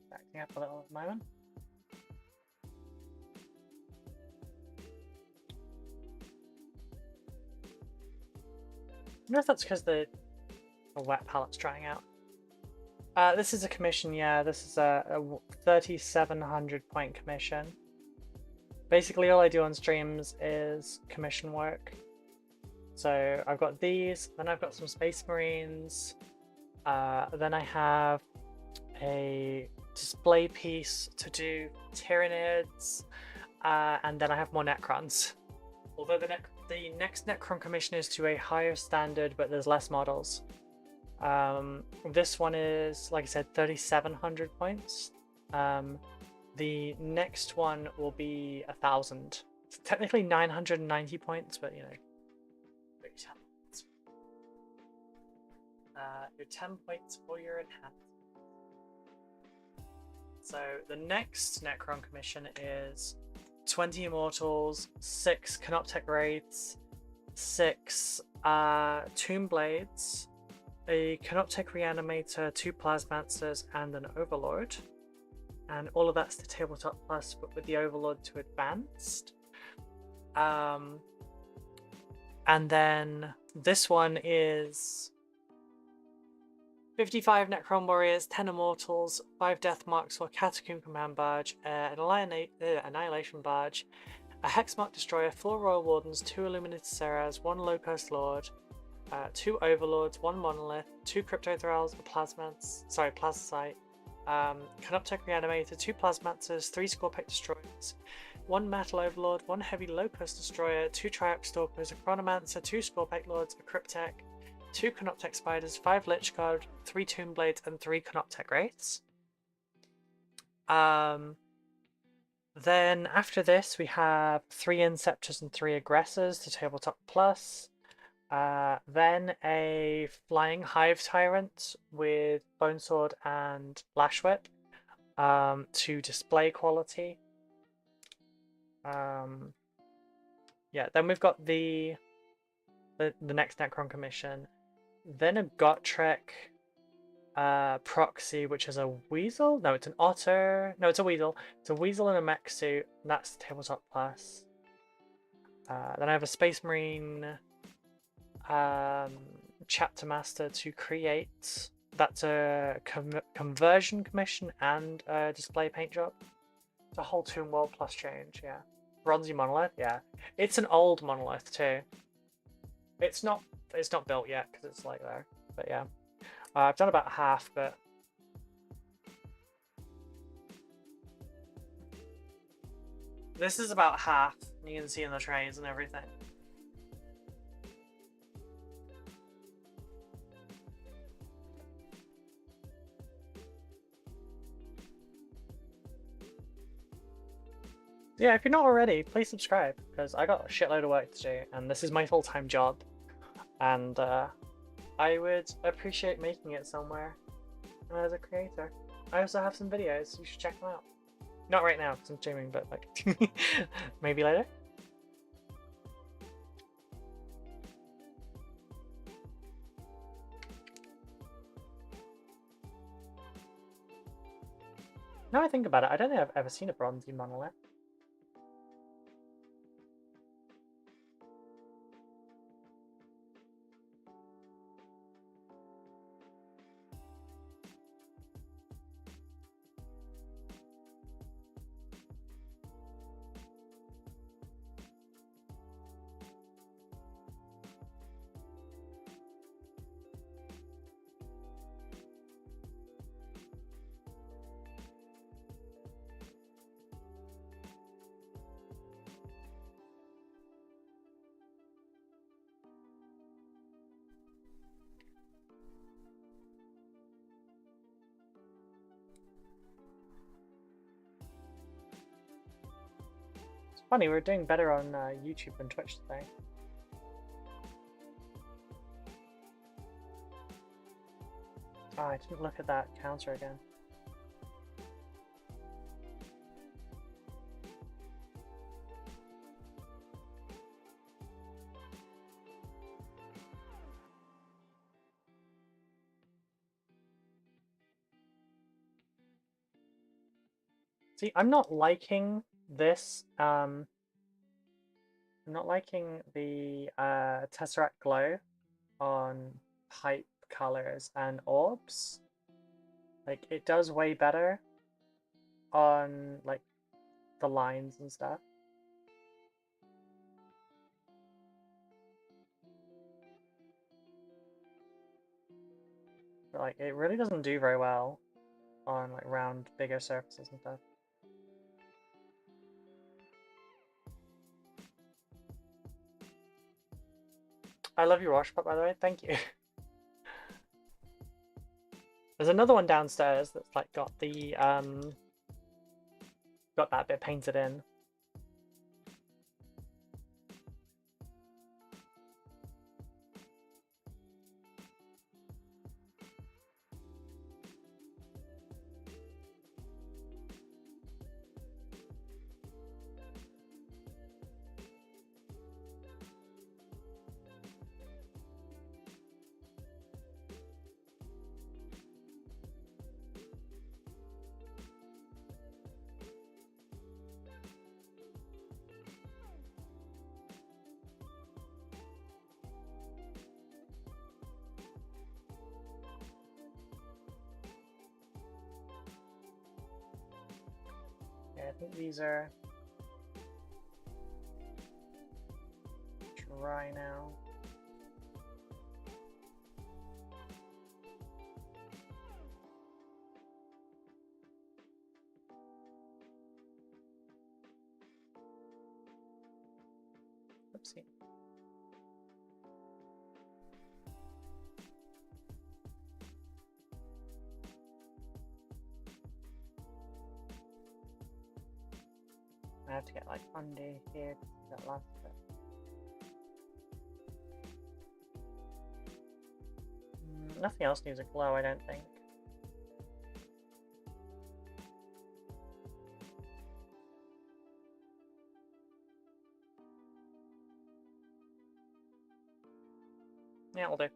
Backing up a little at the moment. I wonder if that's because the wet palette's drying out. This is a commission, yeah. This is a 3,700 point commission. Basically, all I do on streams is commission work. So I've got these, then I've got some Space Marines, then I have a display piece to do Tyranids, and then I have more Necrons. Although the next Necron commission is to a higher standard, but there's less models. This one is, like I said, 3,700 points. The next one will be 1,000. It's technically 990 points, but you know. Your 10 points for your enhancement. So the next Necron commission is 20 Immortals, 6 Canoptech Wraiths, 6 Tomb Blades, a Canoptech Reanimator, 2 Plasmancers, and an Overlord. And all of that's to Tabletop Plus, but with the Overlord to Advanced. And then this one is 55 Necron Warriors, 10 Immortals, 5 Death Marks for Catacomb Command Barge, an Annihilation Barge, a Hexmark Destroyer, 4 Royal Wardens, 2 Illuminated Serras, 1 Locust Lord, 2 Overlords, 1 Monolith, 2 Crypto Thralls, a Plasmacite, Canoptech Reanimator, 2 Plasmancers, 3 Scorpec Destroyers, 1 Metal Overlord, 1 Heavy Locust Destroyer, 2 Triarch Stalkers, a Chronomancer, 2 Scorpec Lords, a Cryptech, 2 Canoptech Spiders, 5 Lich Guard, 3 Tomb Blades, and 3 Canoptech Wraiths. Then after this we have 3 Inceptors and 3 Aggressors to Tabletop Plus. Then a Flying Hive Tyrant with Bone Sword and Lash Whip to display quality. Yeah, then we've got the the next Necron commission. Then a Gotrek proxy, which is a weasel. No, it's an otter. No, it's a weasel. It's a weasel in a mech suit. And that's tabletop plus. Then I have a Space Marine chapter master to create. That's a conversion commission and a display paint job. It's a whole Tomb World plus change, yeah. Bronzy monolith, yeah. It's an old monolith too. It's not built yet because it's like there, but yeah. I've done about half, but this is about half. You can see in the trays and everything. Yeah, if you're not already, please subscribe, because I got a shitload of work to do, and this is my full-time job, and I would appreciate making it somewhere as a creator. I also have some videos, you should check them out. Not right now, because I'm streaming, but like, maybe later? Now I think about it, I don't think I've ever seen a bronzy monolith. Funny, we're doing better on YouTube and Twitch today. Oh, I didn't look at that counter again. See, I'm not liking this. I'm not liking the Tesseract Glow on pipe colors and orbs. Like, it does way better on like the lines and stuff. But like, it really doesn't do very well on like round, bigger surfaces and stuff. I love your wash pot, by the way. Thank you. There's another one downstairs that's like got the got that bit painted in. I think these are dry now. Oopsie. I have to get like under here to see that last bit. Nothing else needs a glow, I don't think. Yeah, I'll do.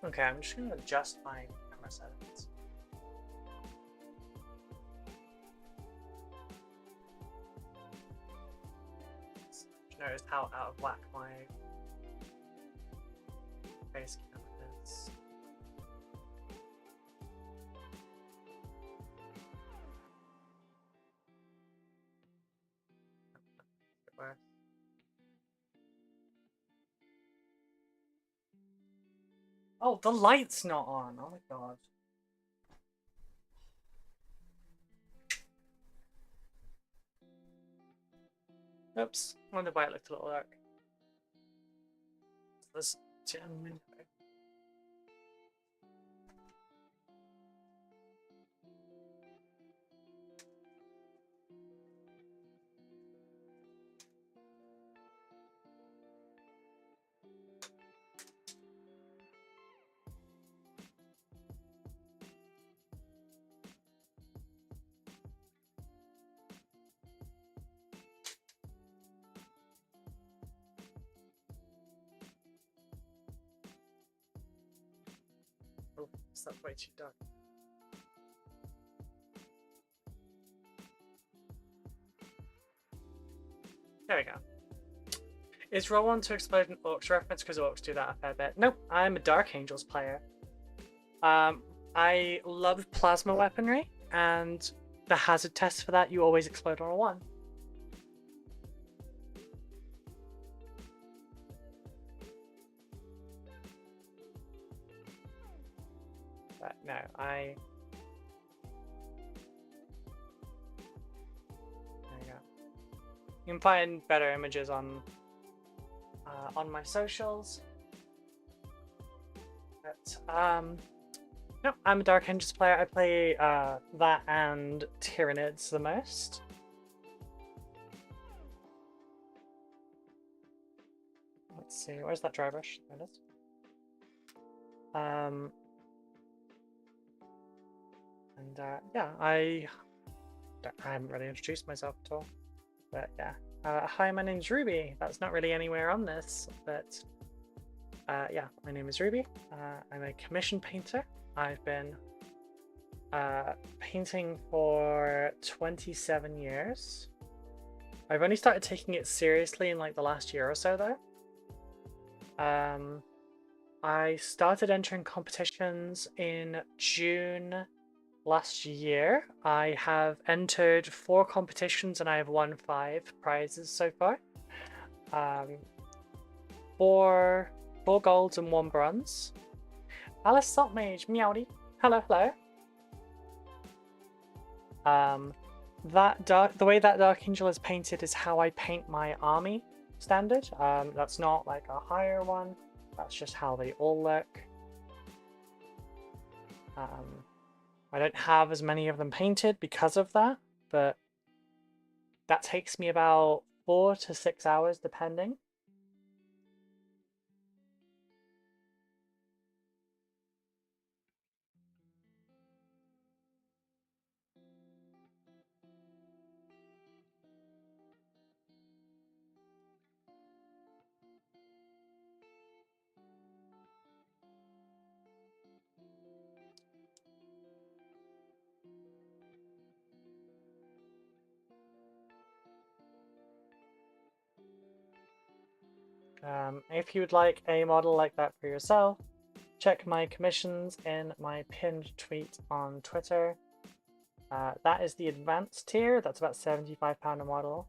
Okay, I'm just going to adjust my camera settings. Notice how out of whack my face cam is. Oh, the light's not on. Oh my god. Oops. I wonder why it looked a little dark. Let's turn the window. Oh, that's way too dark. There we go. Is roll on to explode an Orcs reference because Orcs do that a fair bit? Nope, I'm a Dark Angels player. I love plasma weaponry, and the hazard test for that, you always explode on a 1. But no, there you go. You can find better images on my socials. But no, I'm a Dark Angels player. I play that and Tyranids the most. Let's see, where's that dry brush? There it is. And yeah, I haven't really introduced myself at all. But yeah, hi, my name's Ruby. That's not really anywhere on this, but yeah, my name is Ruby. I'm a commission painter. I've been painting for 27 years. I've only started taking it seriously in like the last year or so though. I started entering competitions in June last year. I have entered 4 competitions and I have won 5 prizes so far. 4 golds and 1 bronze. Alice Saltmage, meowdy. Hello, hello. The way that Dark Angel is painted is how I paint my army standard. That's not like a higher one. That's just how they all look. I don't have as many of them painted because of that, but that takes me about 4 to 6 hours depending. If you would like a model like that for yourself, check my commissions in my pinned tweet on Twitter. That is the advanced tier. That's about £75 a model.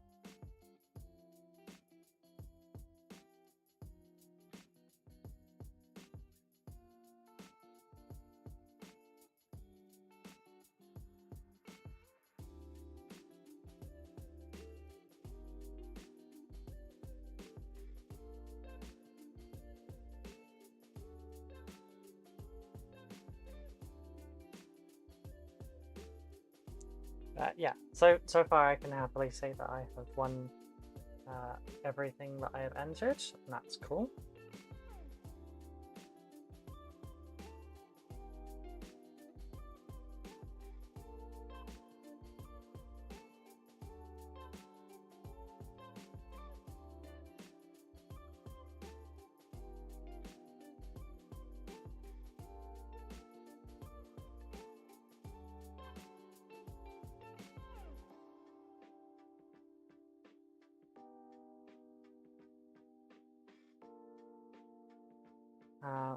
Yeah, so far I can happily say that I have won everything that I have entered, and that's cool.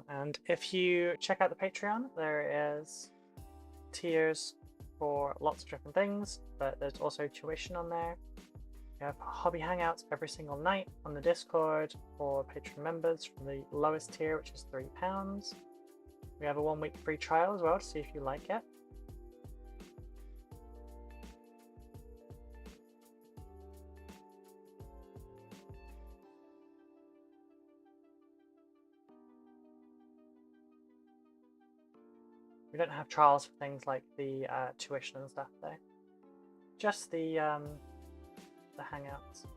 And if you check out the Patreon, there is tiers for lots of different things, but there's also tuition on there. We have hobby hangouts every single night on the Discord for Patreon members from the lowest tier, which is £3. We have a 1-week free trial as well to see if you like it. We don't have trials for things like the tuition and stuff though. Just the hangouts.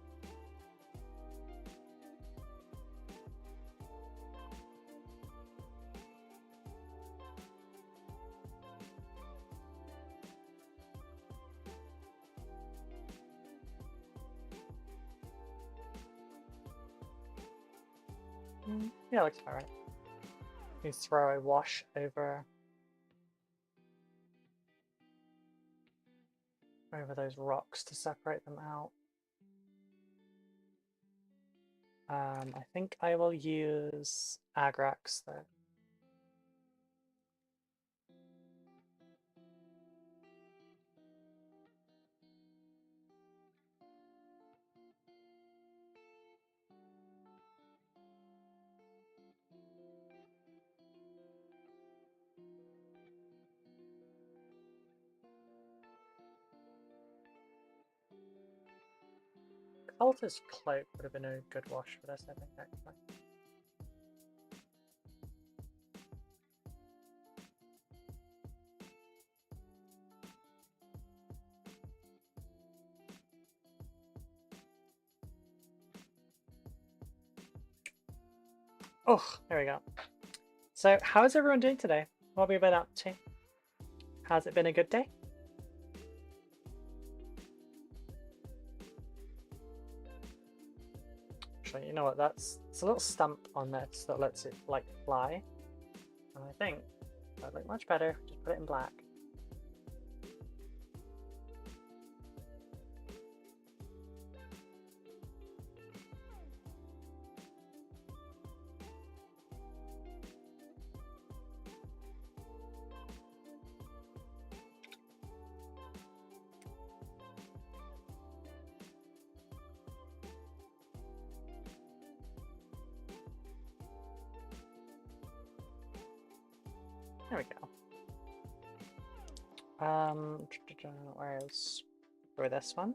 Yeah, looks about right. You throw a wash over those rocks to separate them out. I think I will use Agrax though. Cultist Cloak would have been a good wash for this, I think, actually. Oh, there we go. So, how's everyone doing today? What have you been up to? Has it been a good day? Actually, you know what? It's a little stump on this that lets it like fly. And I think that'd look much better if we just put it in black. There we go. Where's for this one?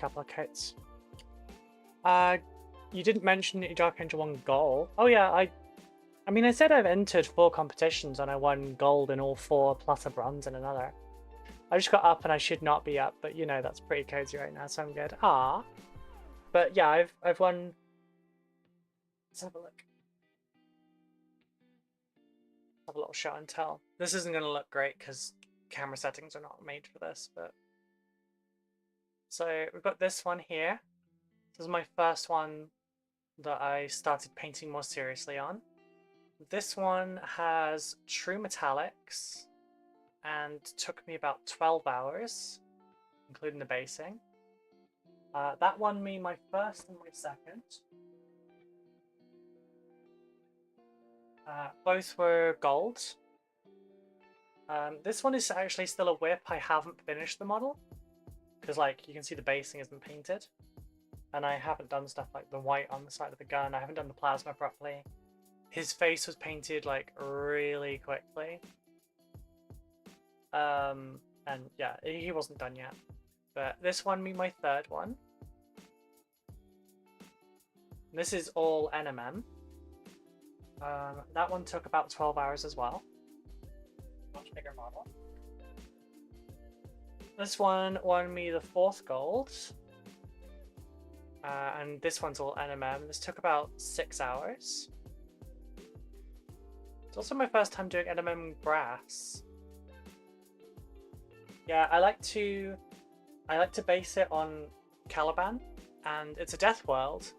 Couple of coats. You didn't mention that your Archangel won gold. Oh yeah, I mean I said I've entered 4 competitions and I won gold in all 4 plus a bronze in another. I just got up and I should not be up, but you know that's pretty cozy right now, so I'm good. Ah, but yeah, I've won. Let's have a look. Have a little show and tell. This isn't going to look great because camera settings are not made for this, but. So we've got this one here. This is my first one that I started painting more seriously on. This one has true metallics and took me about 12 hours, including the basing. That won me my first and my second. Both were gold. This one is actually still a whip. I haven't finished the model. Because like you can see the basing isn't painted, and I haven't done stuff like the white on the side of the gun. I haven't done the plasma properly. His face was painted like really quickly, and yeah, he wasn't done yet. But this won me my third one. This is all NMM. That one took about 12 hours as well. Much bigger model. This one won me the 4th gold. And this one's all NMM. This took about 6 hours. It's also my first time doing NMM brass. Yeah, I like to base it on Caliban, and it's a death world,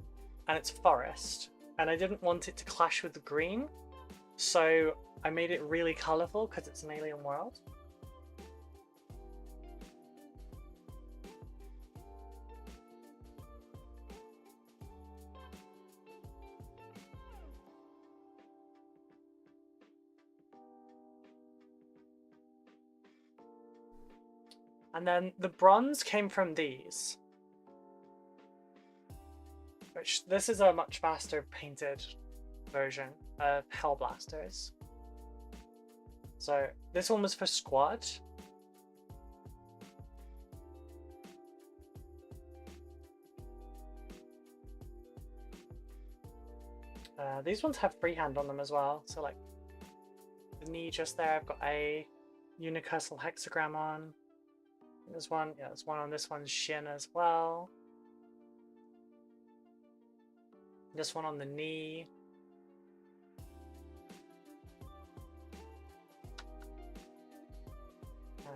and it's a forest, and I didn't want it to clash with the green, so I made it really colourful because it's an alien world. And then the bronze came from these. Which, this is a much faster painted version of Hellblasters. So this one was for squad. These ones have freehand on them as well. So like the knee just there, I've got a unicursal hexagram on. There's one, yeah, there's one on this one's shin as well. This one on the knee.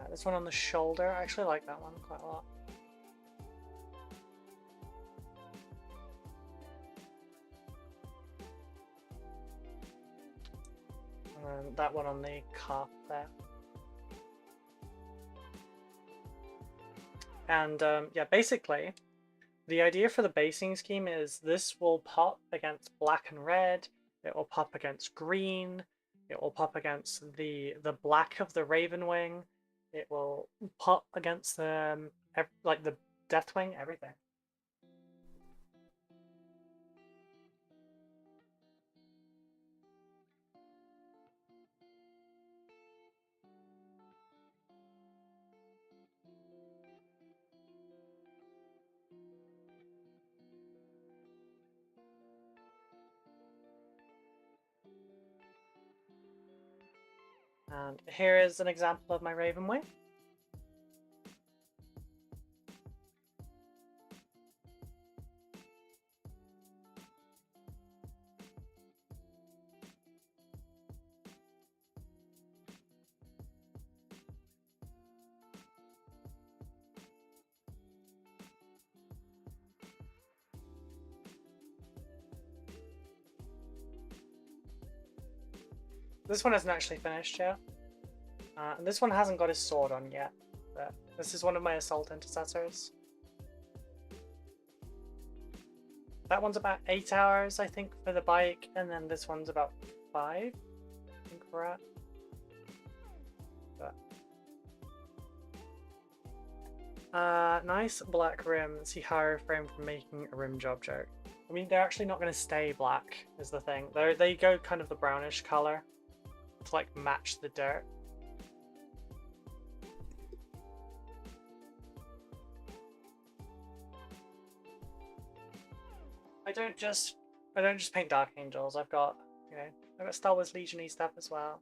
This one on the shoulder. I actually like that one quite a lot. And then that one on the calf there. And yeah, basically, the idea for the basing scheme is this will pop against black and red, it will pop against green, it will pop against the black of the Raven Wing, it will pop against the, like the Deathwing, everything. And here is an example of my Raven Wing. This one isn't actually finished yet. And this one hasn't got his sword on yet. But this is one of my assault intercessors. That one's about 8 hours, I think, for the bike, and then this one's about 5. I think we're at. But nice black rim. See how I refrain from making a rim job joke. I mean, they're actually not going to stay black, is the thing. They go kind of the brownish color to like match the dirt. I don't just paint Dark Angels. I've got, you know, I've got Star Wars Legion-y stuff as well.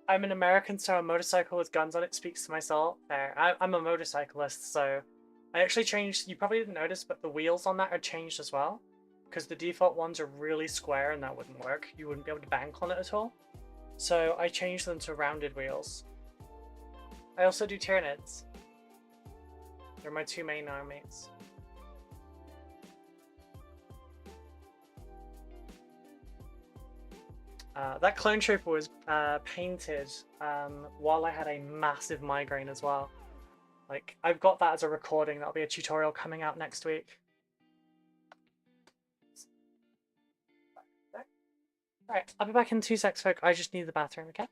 I'm an American, so a motorcycle with guns on it speaks to my soul. Fair. I'm a motorcyclist, so I actually changed. You probably didn't notice, but the wheels on that are changed as well, because the default ones are really square, and that wouldn't work. You wouldn't be able to bank on it at all. So I changed them to rounded wheels. I also do Tyranids. They're my two main armmates. That clone trooper was painted while I had a massive migraine as well. Like, I've got that as a recording. That'll be a tutorial coming out next week. Right, I'll be back in 2 secs, folk. I just need the bathroom, okay?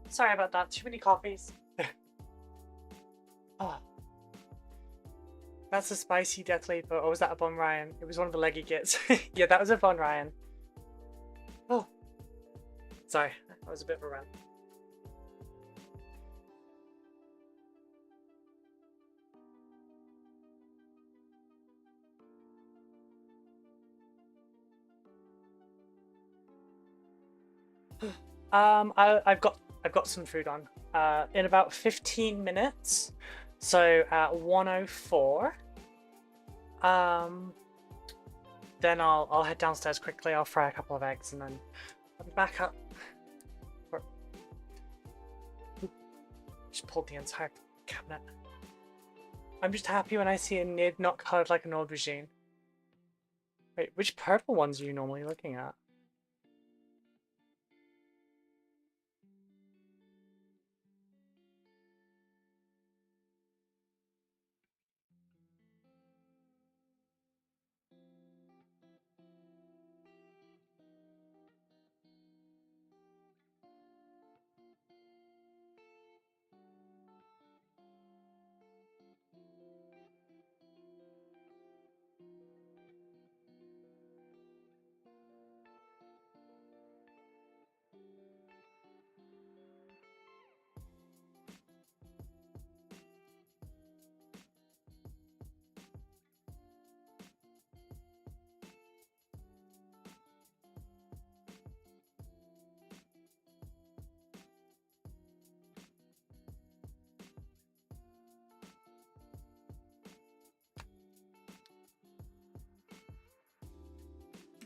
Sorry about that. Too many coffees. Oh. That's a spicy Death Leaper, or was that a Von Ryan? It was one of the leggy gits. Yeah, that was a Von Ryan. Oh. Sorry, that was a bit of a rant. I've got some food on. In about 15 minutes. So at 1:04. Then I'll head downstairs quickly. I'll fry a couple of eggs and then I'll be back up. Just pulled the entire cabinet. I'm just happy when I see a Nid not coloured like an aubergine. Wait, which purple ones are you normally looking at?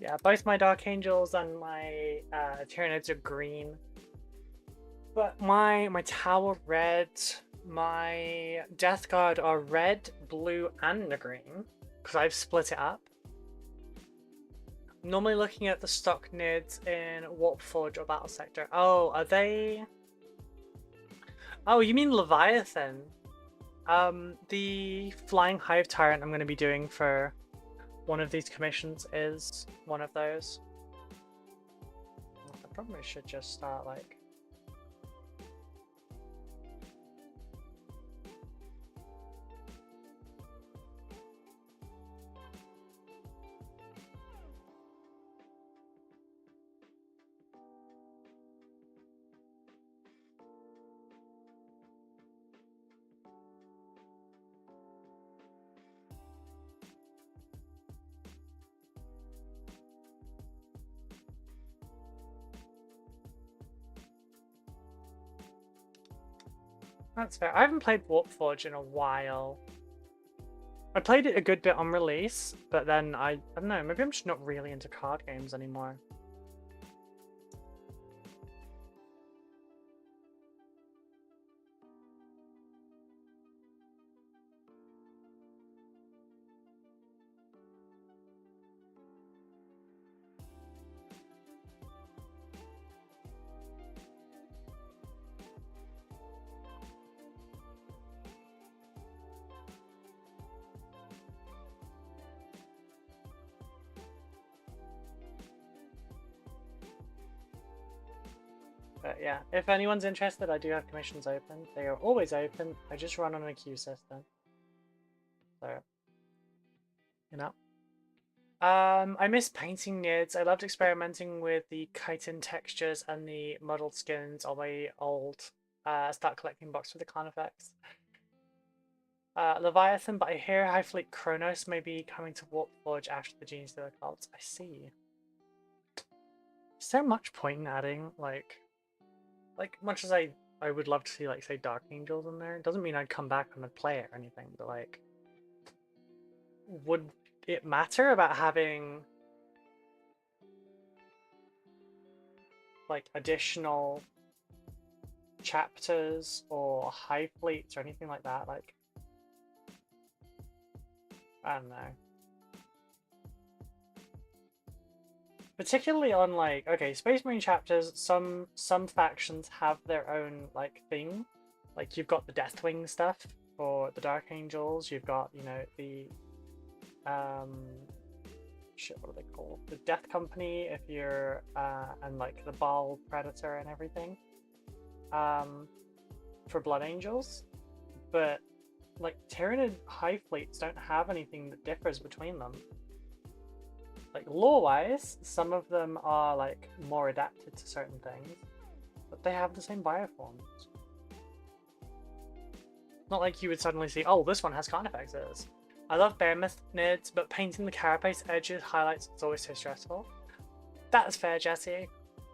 Yeah, both my Dark Angels and my Tyranids are green. But my Tower red, my Death Guard are red, blue, and a green. Because I've split it up. I'm normally looking at the stock Nids in Warp Forge or Battle Sector. Oh, are they... Oh, you mean Leviathan? The Flying Hive Tyrant I'm going to be doing for one of these commissions is one of those. I probably should just start like... That's fair. I haven't played Warpforge in a while. I played it a good bit on release, but then I don't know, maybe I'm just not really into card games anymore. But yeah, if anyone's interested, I do have commissions open. They are always open. I just run on a queue system. So, you know. I miss painting nids. I loved experimenting with the chitin textures and the muddled skins on my old start collecting box for the clan effects. Leviathan, but I hear Highfleet Kronos may be coming to Warpforge after the Genies of the Cults. I see. Is there much point in adding, like much as I would love to see, like, say, Dark Angels in there, it doesn't mean I'd come back and I'd play it or anything, but, like, would it matter about having, like, additional chapters or high fleets or anything like that? Like, I don't know. Particularly on, like, okay, Space Marine chapters, some factions have their own, like, thing. Like, you've got the Deathwing stuff for the Dark Angels, you've got, you know, the shit, what are they called? The Death Company, if you're and like the Baal Predator and everything. For Blood Angels. But like Tyranid High Fleets don't have anything that differs between them. Like lore-wise, some of them are like more adapted to certain things, but they have the same bioforms. Not like you would suddenly see, oh, this one has card effects. I love Behemoth nids, but painting the carapace edges highlights is always so stressful. That's fair, Jesse.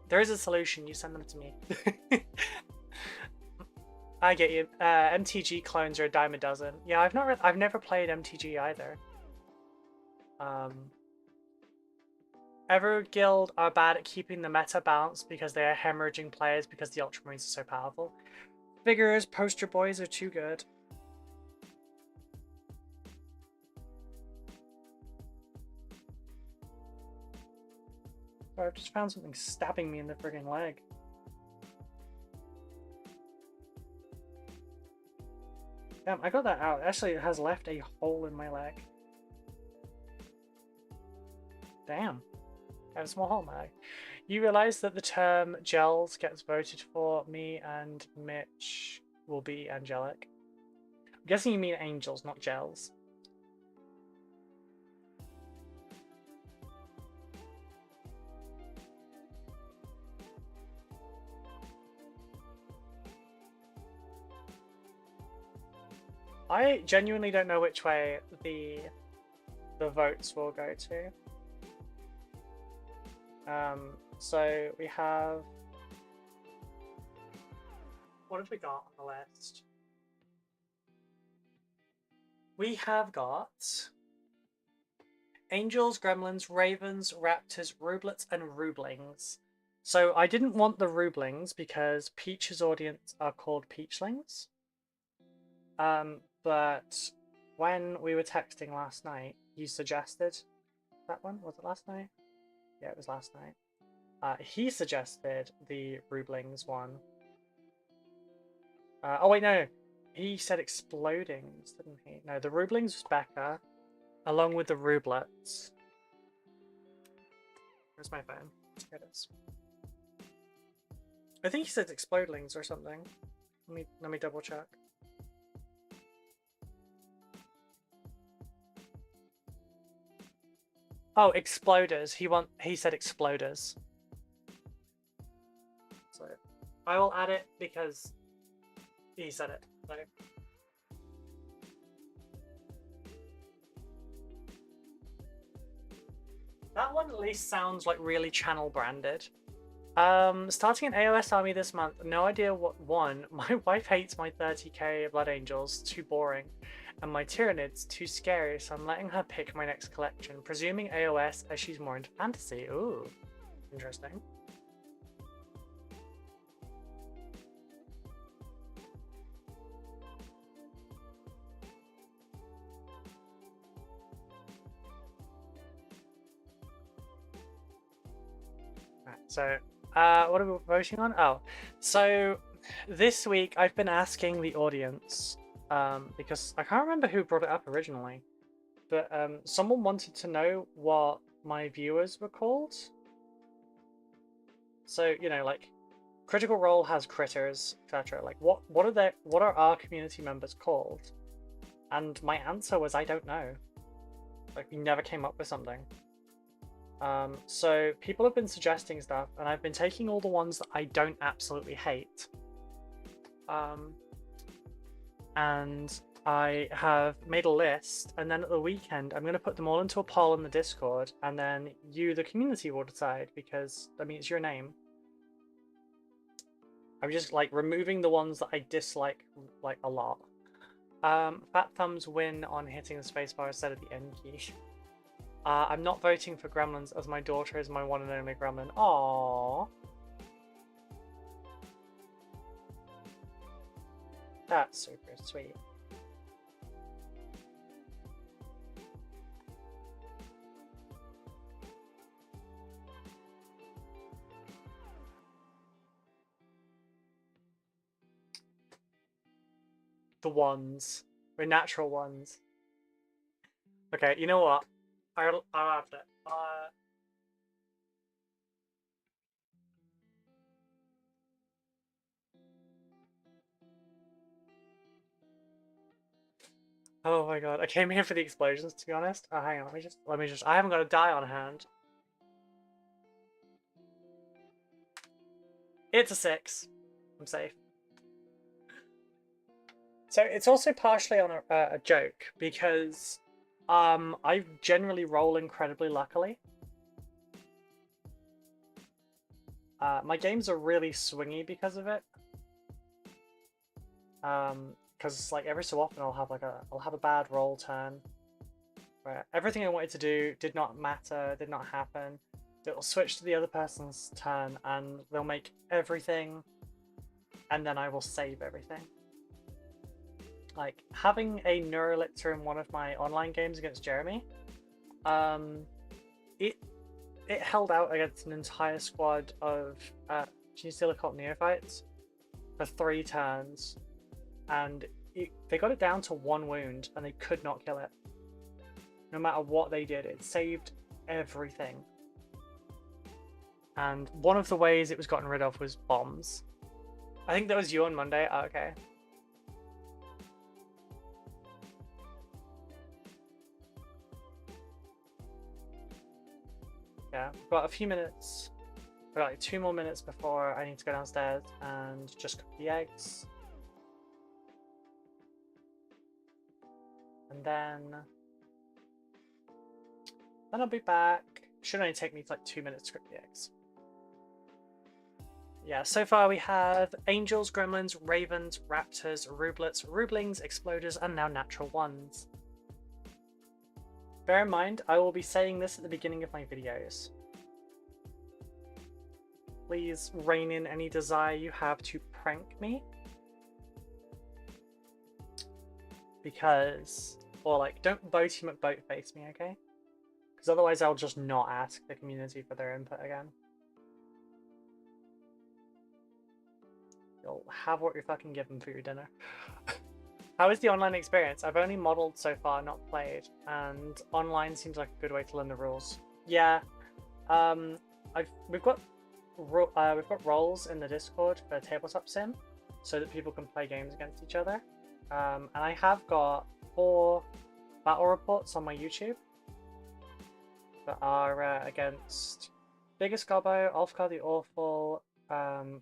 There is a solution. You send them to me. I get you. MTG clones are a dime a dozen. Yeah, I've never played MTG either. Everguild are bad at keeping the meta balanced because they are hemorrhaging players because the Ultramarines are so powerful. Figures, poster boys are too good. Oh, I've just found something stabbing me in the friggin' leg. Damn, I got that out. Actually, it has left a hole in my leg. Damn. I have a small hole in my leg. You realise that the term gels gets voted for. Me and Mitch will be angelic. I'm guessing you mean angels, not gels. I genuinely don't know which way the votes will go to. So we have, what have we got on the list? We have got Angels, Gremlins, Ravens, Raptors, Rublets, and Rublings. So I didn't want the Rublings because Peach's audience are called Peachlings. But when we were texting last night, you suggested that one. Was it last night? Yeah, it was last night. He suggested the Rublings one. Oh wait, no. He said Explodings, didn't he? No, the Rublings was Becca, along with the Rublets. Where's my phone? Here it is. I think he said Explodlings or something. Let me double check. Oh, Exploders. He said Exploders. So I will add it because he said it. So. That one at least sounds like really channel branded. Starting an AOS army this month. No idea what one. My wife hates my 30k Blood Angels, too boring, and my Tyranids, too scary, so I'm letting her pick my next collection, presuming AOS as she's more into fantasy. Ooh, interesting. Right, so what are we voting on? Oh, so this week I've been asking the audience, because I can't remember who brought it up originally, but someone wanted to know what my viewers were called. So, you know, like Critical Role has critters, etc. Like what are our community members called? And my answer was I don't know. Like we never came up with something. So people have been suggesting stuff, and I've been taking all the ones that I don't absolutely hate. And I have made a list, and then at the weekend I'm going to put them all into a poll in the Discord, and then you, the community, will decide, because, I mean, it's your name. I'm just, like, removing the ones that I dislike, like, a lot. Fat thumbs win on hitting the spacebar instead of the N key. I'm not voting for Gremlins, as my daughter is my one and only Gremlin. Aww. That's super sweet. The ones. We're natural ones. Okay, you know what? I'll have that. Oh my god, I came here for the explosions, to be honest. Oh, hang on, let me just, I haven't got a die on hand. It's a 6. I'm safe. So it's also partially on a joke, because I generally roll incredibly luckily. My games are really swingy because of it. Because like every so often I'll have a bad roll turn where everything I wanted to do did not matter, did not happen. It'll switch to the other person's turn and they'll make everything, and then I will save everything. Like having a Neuraliptor in one of my online games against Jeremy, it held out against an entire squad of Genestealer Cult Neophytes for 3 turns, and they got it down to 1 wound and they could not kill it. No matter what they did, it saved everything. And one of the ways it was gotten rid of was bombs. I think that was you on Monday. Oh, okay. Yeah, we've got a few minutes. We've got like 2 more minutes before I need to go downstairs and just cook the eggs. And then I'll be back. Should only take me like 2 minutes to cook the eggs. Yeah, so far we have Angels, Gremlins, Ravens, Raptors, Rublets, Rublings, Exploders, and now Natural Ones. Bear in mind, I will be saying this at the beginning of my videos. Please rein in any desire you have to prank me. Because, or like, don't Boaty McBoatface me, okay? Because otherwise I'll just not ask the community for their input again. You'll have what you're fucking given for your dinner. How is the online experience? I've only modeled so far, not played, and online seems like a good way to learn the rules. Yeah, we've got roles in the Discord for Tabletop Sim, so that people can play games against each other. And I have got 4 battle reports on my YouTube that are against Biggest Gobbo, Ulfgar the Awful,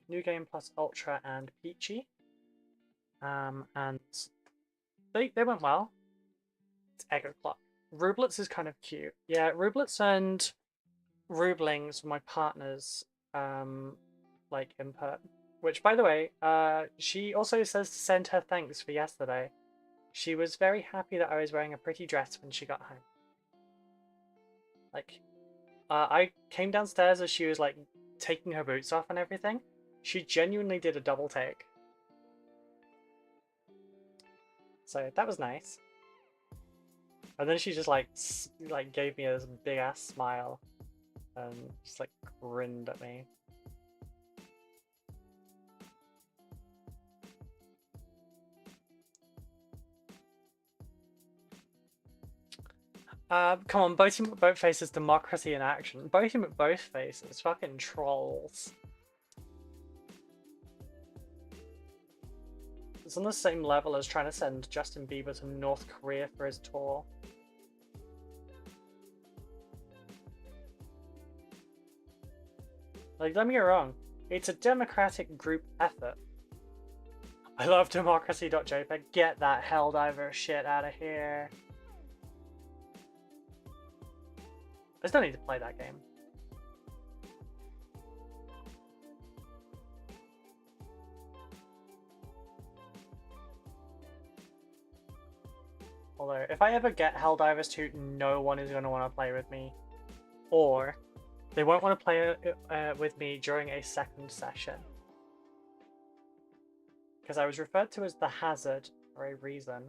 New Game Plus Ultra, and Peachy. And they went well. It's Egg O'Clock. Rublets is kind of cute. Yeah, Rublets and Rublings were my partners like input. Which, by the way, she also says to send her thanks for yesterday. She was very happy that I was wearing a pretty dress when she got home. Like, I came downstairs as she was like taking her boots off and everything. She genuinely did a double take. So that was nice. And then she just like gave me this big ass smile and just like grinned at me. Come on, voting with both faces, democracy in action. Voting with both faces, fucking trolls. It's on the same level as trying to send Justin Bieber to North Korea for his tour. Like, don't get me wrong, it's a democratic group effort. I love democracy.jpg. Get that Helldiver shit out of here. I still need to play that game. Although, if I ever get Helldivers 2, no one is going to want to play with me. Or, they won't want to play with me during a second session. Because I was referred to as the Hazard for a reason.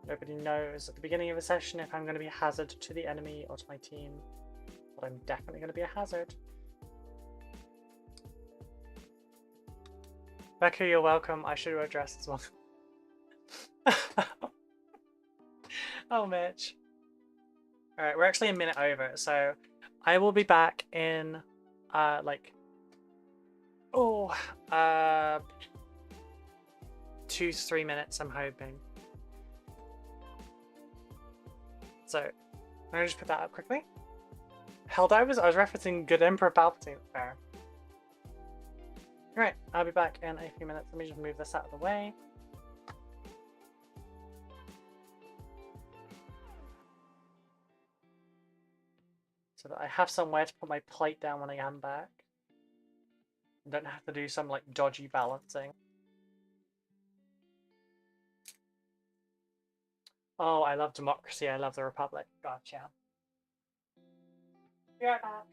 Nobody knows at the beginning of a session if I'm going to be a hazard to the enemy or to my team. But I'm definitely going to be a hazard. Becca, you're welcome. I should wear a dress as well. Oh, Mitch. Alright, we're actually a minute over, so I will be back in, 2 to 3 minutes, I'm hoping. So, I'm gonna just put that up quickly. Helldivers? I was referencing Good Emperor Palpatine there. Alright, I'll be back in a few minutes. Let me just move this out of the way. So that I have somewhere to put my plate down when I am back. I don't have to do some like dodgy balancing. Oh, I love democracy. I love the Republic. Gotcha. Be right back.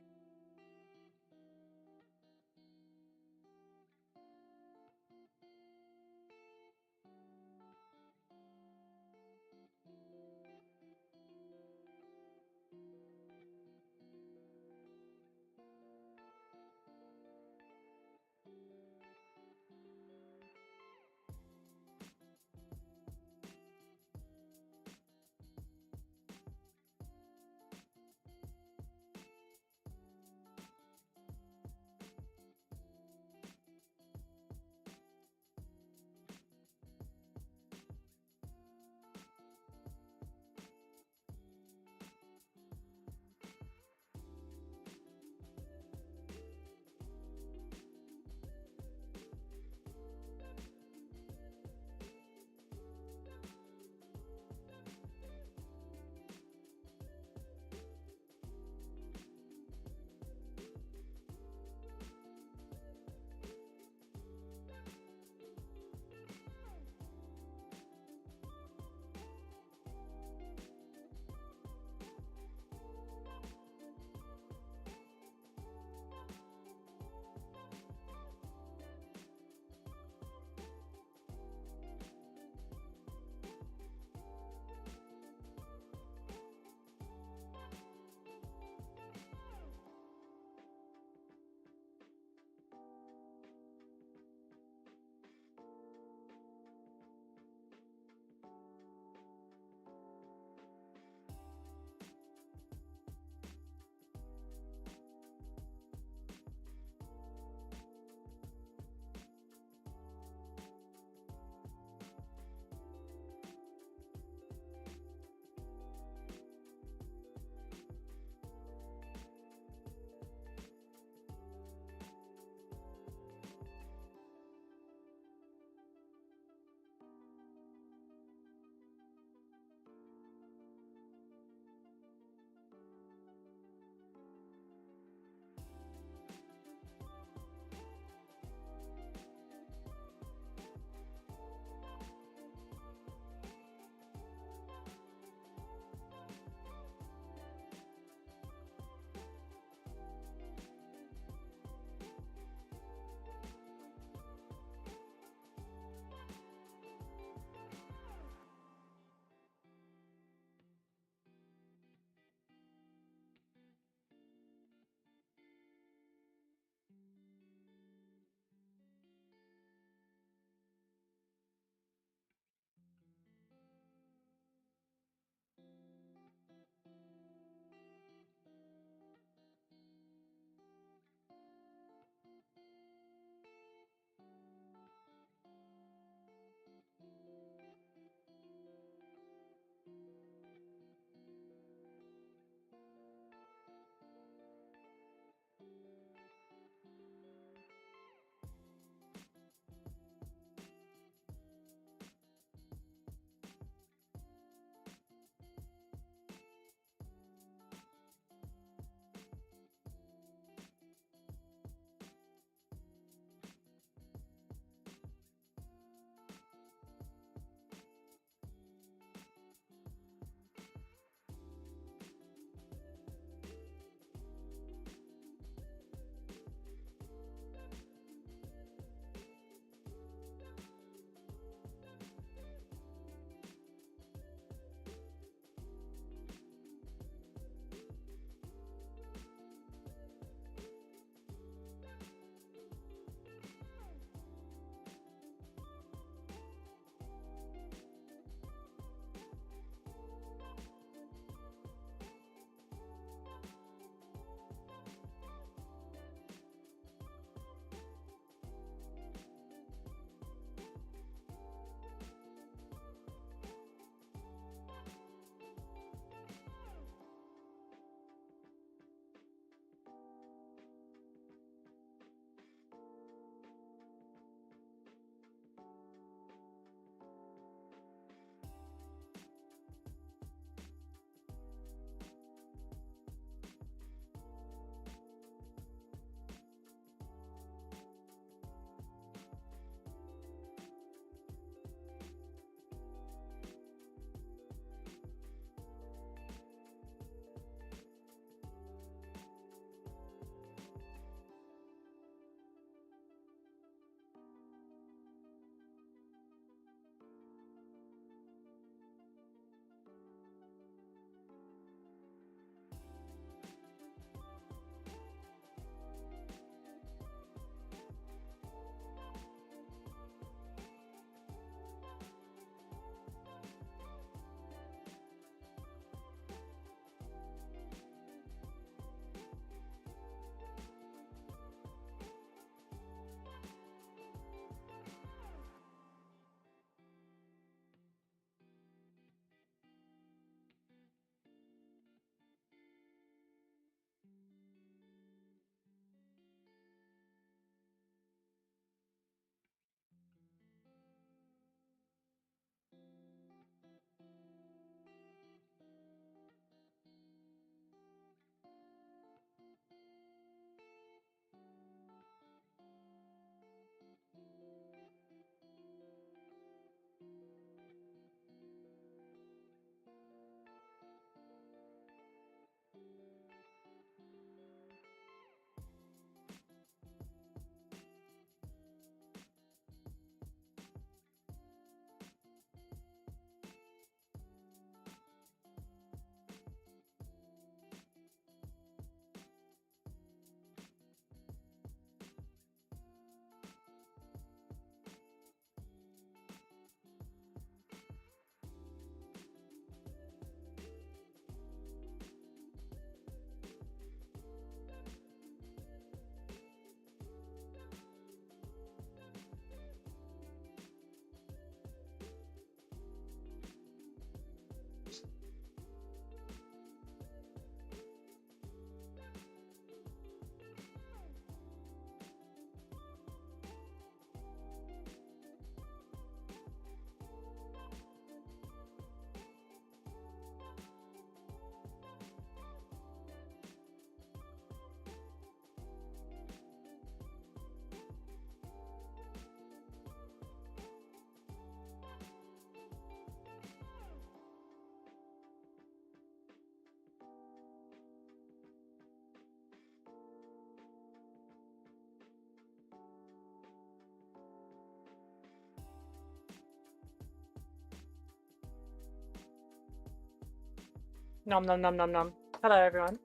Nom nom nom nom nom. Hello everyone.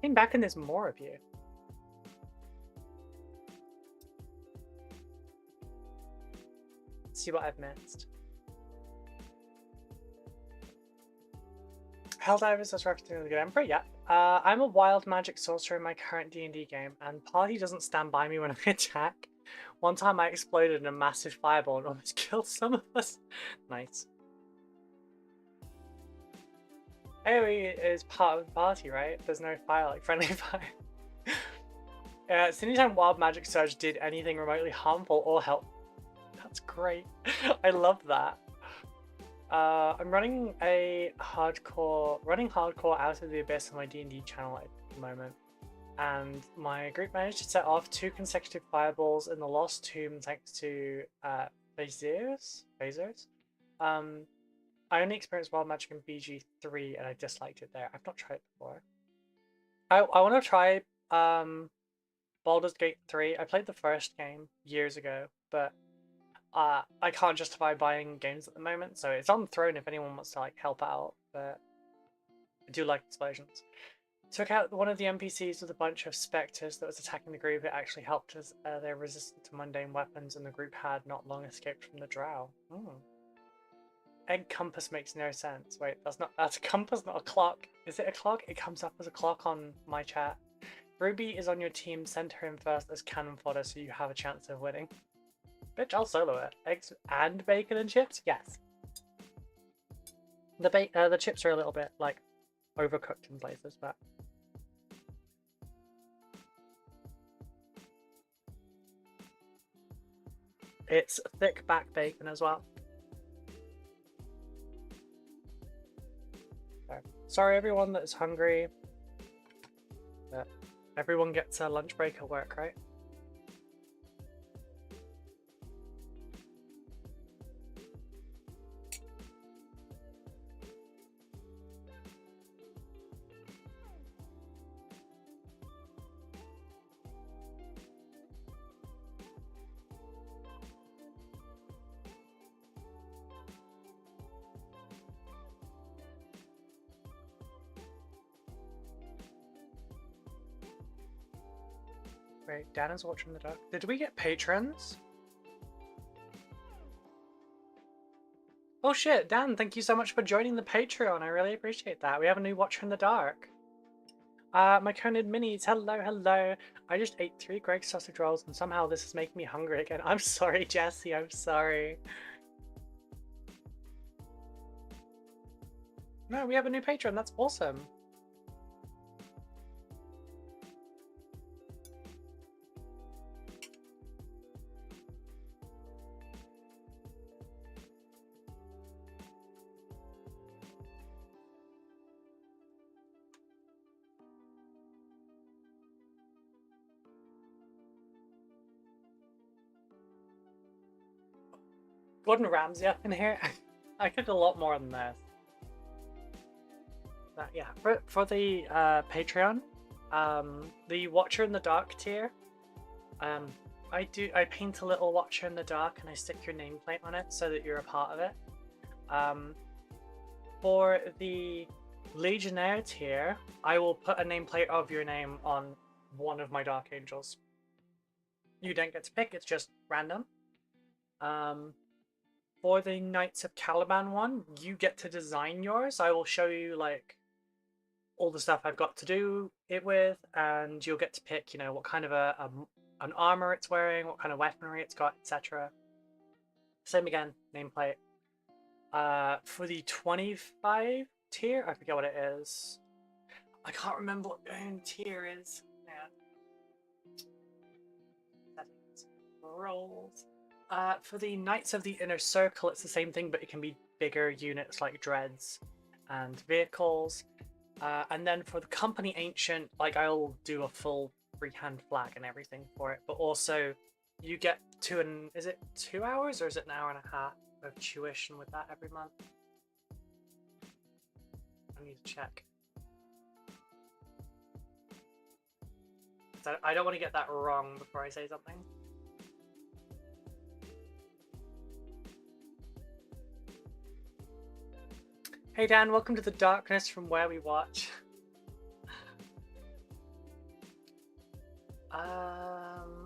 Came back and there's more of you. Let's see what I've missed. Helldivers is referencing the Good Emperor, yeah. I'm a wild magic sorcerer in my current D&D game, and Party doesn't stand by me when I attack. One time I exploded in a massive fireball and almost killed some of us. Nice. AoE is part of the party, right? There's no fire, like friendly fire. It's anytime Wild Magic Surge did anything remotely harmful or help. That's great. I love that. I'm running hardcore out of the abyss on my D&D channel at the moment, and my group managed to set off 2 consecutive fireballs in the Lost Tomb thanks to phasers. I only experienced Wild Magic in BG3 and I disliked it there. I've not tried it before. I want to try Baldur's Gate 3. I played the first game years ago, but I can't justify buying games at the moment, so it's on the throne if anyone wants to like help out, but I do like explosions. Took out one of the NPCs with a bunch of specters that was attacking the group. It actually helped as they're resistant to mundane weapons and the group had not long escaped from the drow. Egg compass makes no sense. Wait, that's a compass, not a clock. Is it a clock? It comes up as a clock on my chat. Ruby is on your team, send her in first as cannon fodder so you have a chance of winning. Bitch, I'll solo it. Eggs and bacon and chips? Yes. The chips are a little bit, like, overcooked in places, but... It's thick back bacon as well. So, sorry everyone that is hungry. But everyone gets a lunch break at work, right? Wait, Dan is watching the duck. Did we get patrons? Oh shit, Dan, thank you so much for joining the Patreon. I really appreciate that. We have a new Watcher in the Dark. My Conid Minis, hello, hello. I just ate 3 Greg sausage rolls and somehow this is making me hungry again. I'm sorry, Jesse, I'm sorry. No, we have a new patron, that's awesome. Gordon Ramsay up in here. I could do a lot more than this. Yeah, for the Patreon, the Watcher in the Dark tier, I paint a little Watcher in the Dark and I stick your nameplate on it so that you're a part of it. For the Legionnaire tier, I will put a nameplate of your name on one of my Dark Angels. You don't get to pick, it's just random. For the Knights of Caliban one, you get to design yours. I will show you like all the stuff I've got to do it with, and you'll get to pick, you know, what kind of an armor it's wearing, what kind of weaponry it's got, etc. Same again, nameplate. For the 25 tier, I forget what it is. I can't remember what the own tier is. Yeah. Settings, roles. For the Knights of the Inner Circle, it's the same thing, but it can be bigger units like dreads and vehicles. And then for the Company Ancient, like I'll do a full freehand flag and everything for it, but also you get is it 2 hours or is it an hour and a half of tuition with that every month? I need to check. So I don't want to get that wrong before I say something. Hey Dan, welcome to the darkness from where we watch.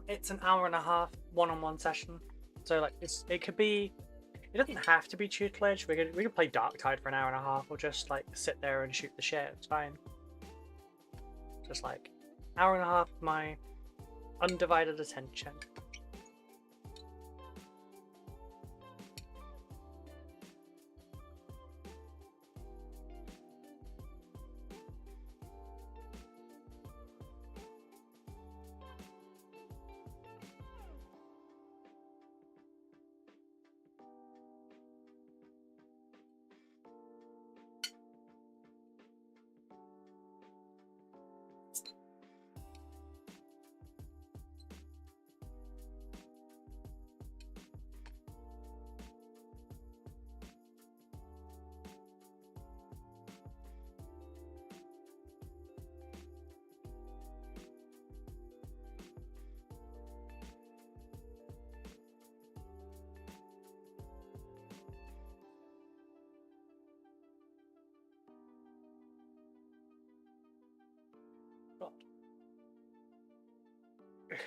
It's an hour and a half one-on-one session, so like it could be. It doesn't have to be tutelage. We could play Darktide for an hour and a half, or just like sit there and shoot the shit. It's fine. Just like hour and a half of my undivided attention.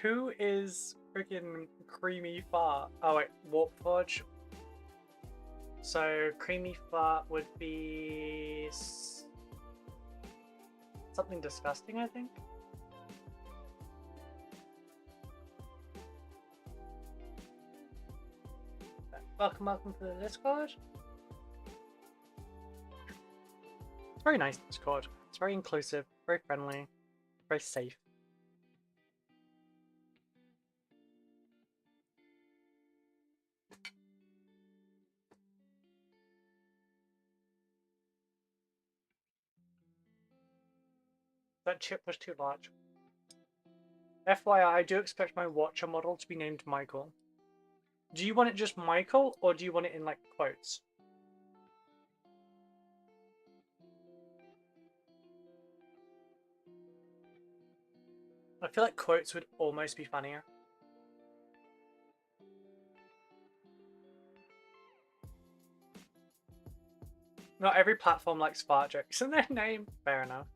Who is freaking Creamy Fart? Oh wait, Warpforge. So Creamy Fart would be something disgusting, I think. Welcome to the Discord. It's very nice Discord. It's very inclusive, very friendly, very safe. That chip was too large. FYI, I do expect my Watcher model to be named Michael. Do you want it just Michael, or do you want it in like quotes? I feel like quotes would almost be funnier. Not every platform likes fart jokes in their name. Fair enough.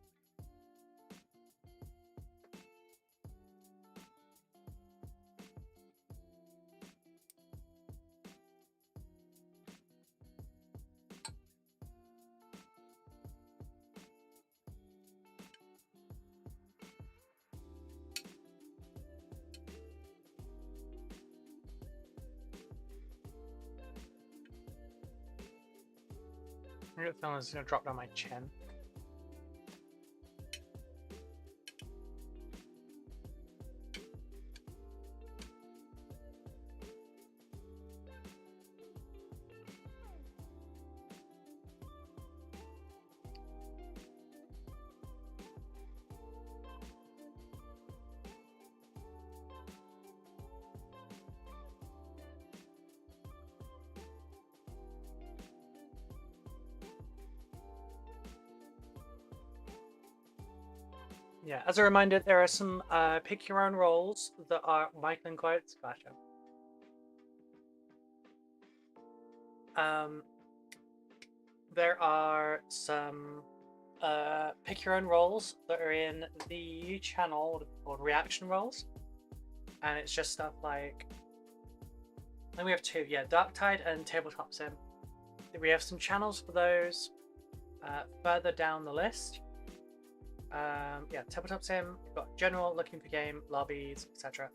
I think it's gonna drop down my chin. Yeah, as a reminder, there are some pick your own roles that are Michael in quotes. Gotcha. There are some pick your own roles that are in the channel called reaction roles, and it's just stuff like. Then we have two, yeah, Darktide and Tabletop Sim. We have some channels for those further down the list. Yeah, Tabletop Sim, you've got general, looking for game, lobbies, etc.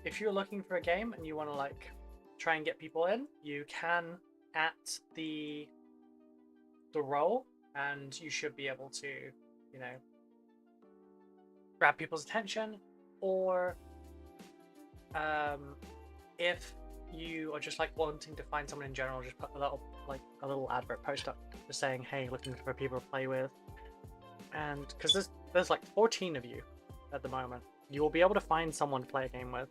If you're looking for a game and you want to like try and get people in, you can at the role, and you should be able to, you know, grab people's attention. Or if you are just like wanting to find someone in general, just put a little advert post up just saying, hey, looking for people to play with. And because there's like 14 of you at the moment, you will be able to find someone to play a game with.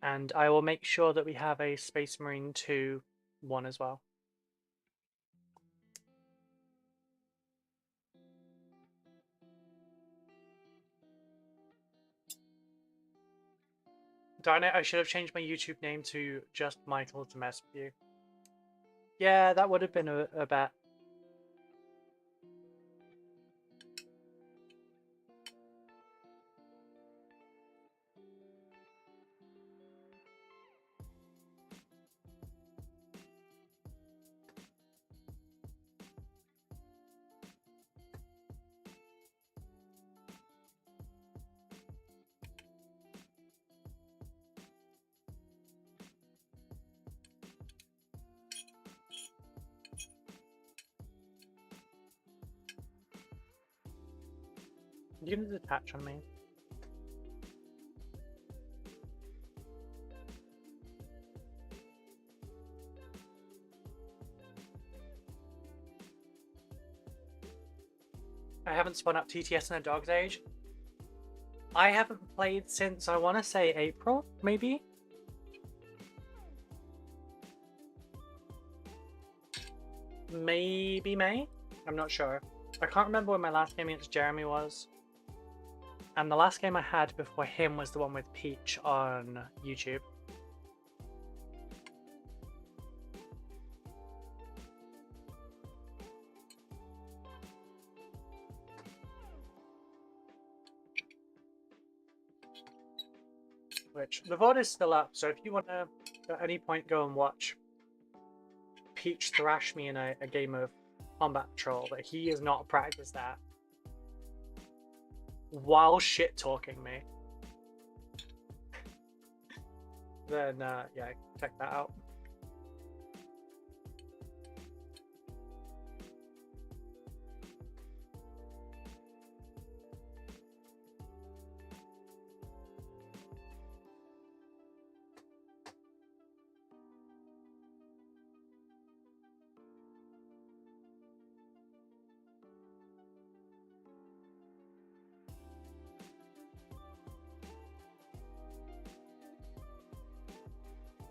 And I will make sure that we have a Space Marine 2 one as well. Darn it, I should have changed my YouTube name to just Michael to mess with you. Yeah, that would have been a bet. You can detach on me. I haven't spun up TTS in a dog's age. I haven't played since, I want to say April, maybe? Maybe May? I'm not sure. I can't remember when my last game against Jeremy was. And the last game I had before him was the one with Peach on YouTube. Which, the VOD is still up, so if you want to at any point go and watch Peach thrash me in a game of Combat Patrol, but he has not practiced that while shit talking me, then yeah, check that out.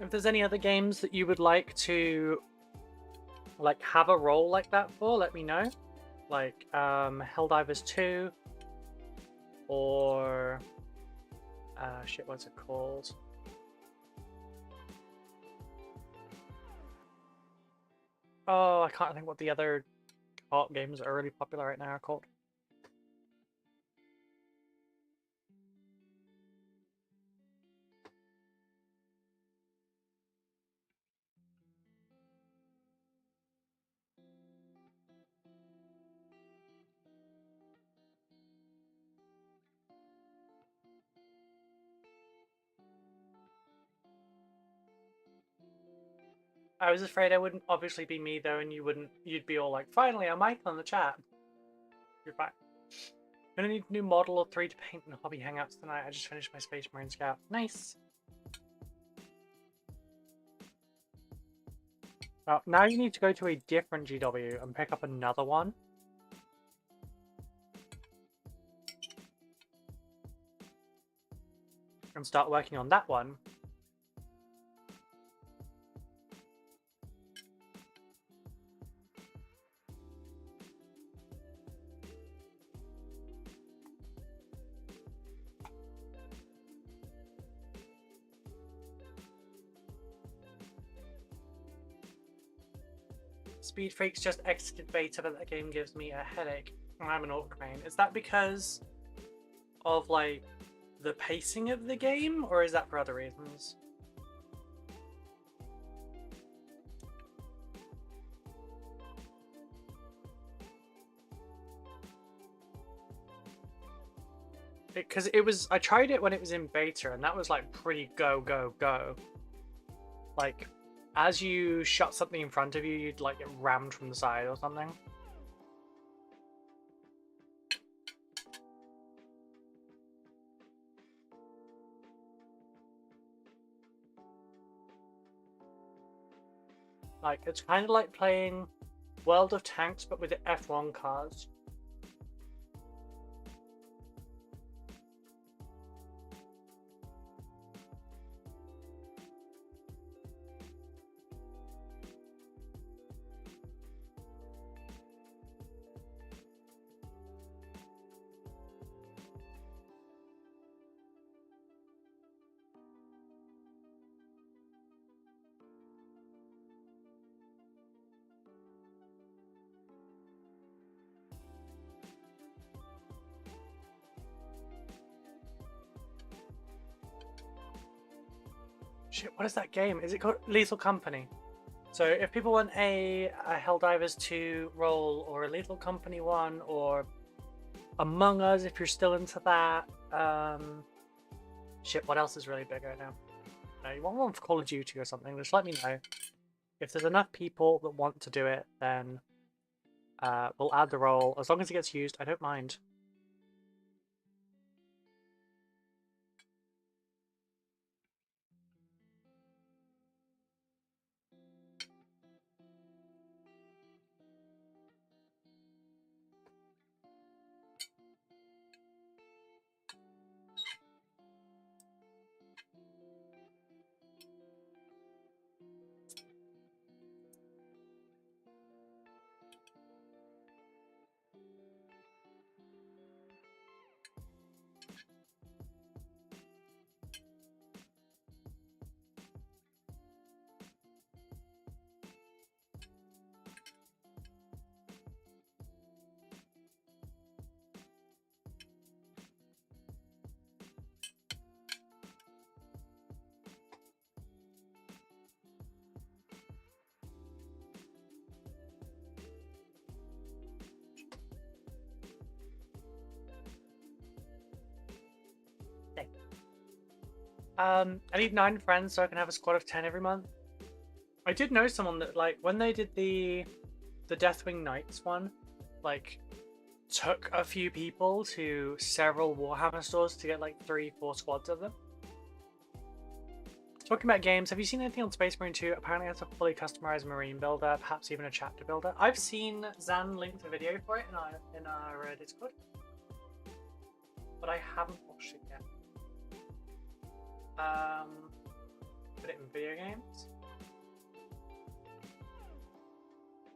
If there's any other games that you would like to have a role like that for, let me know. Like Helldivers 2 or shit, what's it called? Oh, I can't think what the other co-op games that are really popular right now are called. I was afraid I wouldn't obviously be me though, and you'd be all like, finally, I'm Michael in the chat. You're fine. I'm gonna need a new model or 3 to paint in hobby hangouts tonight. I just finished my Space Marine Scout. Nice. Well, now you need to go to a different GW and pick up another one. And start working on that one. Speed Freaks just exited beta, but that game gives me a headache. I'm an Orc Crane. Is that because of like the pacing of the game, or is that for other reasons? Because I tried it when it was in beta, and that was like pretty go, go, go. Like, as you shot something in front of you, you'd like get rammed from the side or something. Like, it's kind of like playing World of Tanks, but with the F1 cars. Shit, what is that game? Is it called Lethal Company? So if people want a Helldivers 2 roll, or a Lethal Company one, or Among Us if you're still into that. Shit, what else is really big right now? No, you want one for Call of Duty or something, just let me know. If there's enough people that want to do it, then we'll add the roll. As long as it gets used, I don't mind. I need 9 friends so I can have a squad of 10 every month. I did know someone that, like, when they did the Deathwing Knights one, like, took a few people to several Warhammer stores to get like 3-4 squads of them. Talking about games, have you seen anything on Space Marine 2? Apparently it's a fully customized marine builder, perhaps even a chapter builder. I've seen Zan link the video for it in our Discord, but I haven't watched it yet. Put it in video games.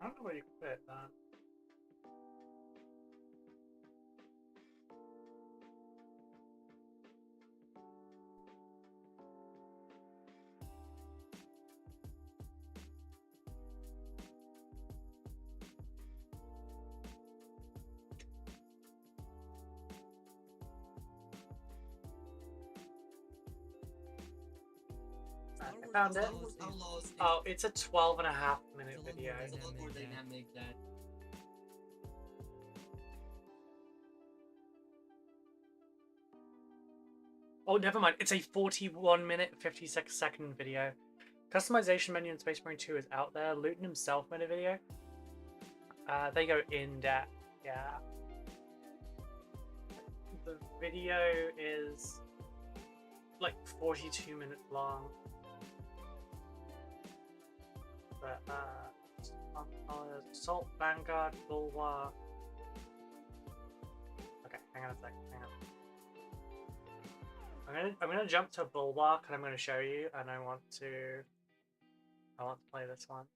I don't know where you can put it, man. I found it. Oh, it's a 12.5-minute video. Oh, never mind. It's a 41-minute, 56-second video. Customization menu in Space Marine 2 is out there. Luton himself made a video. They go in depth. Yeah. The video is like 42 minutes long. But Assault, Vanguard, Bulwark. Okay, hang on a second. Hang on. I'm gonna jump to Bulwark and I'm gonna show you, and I want to play this one.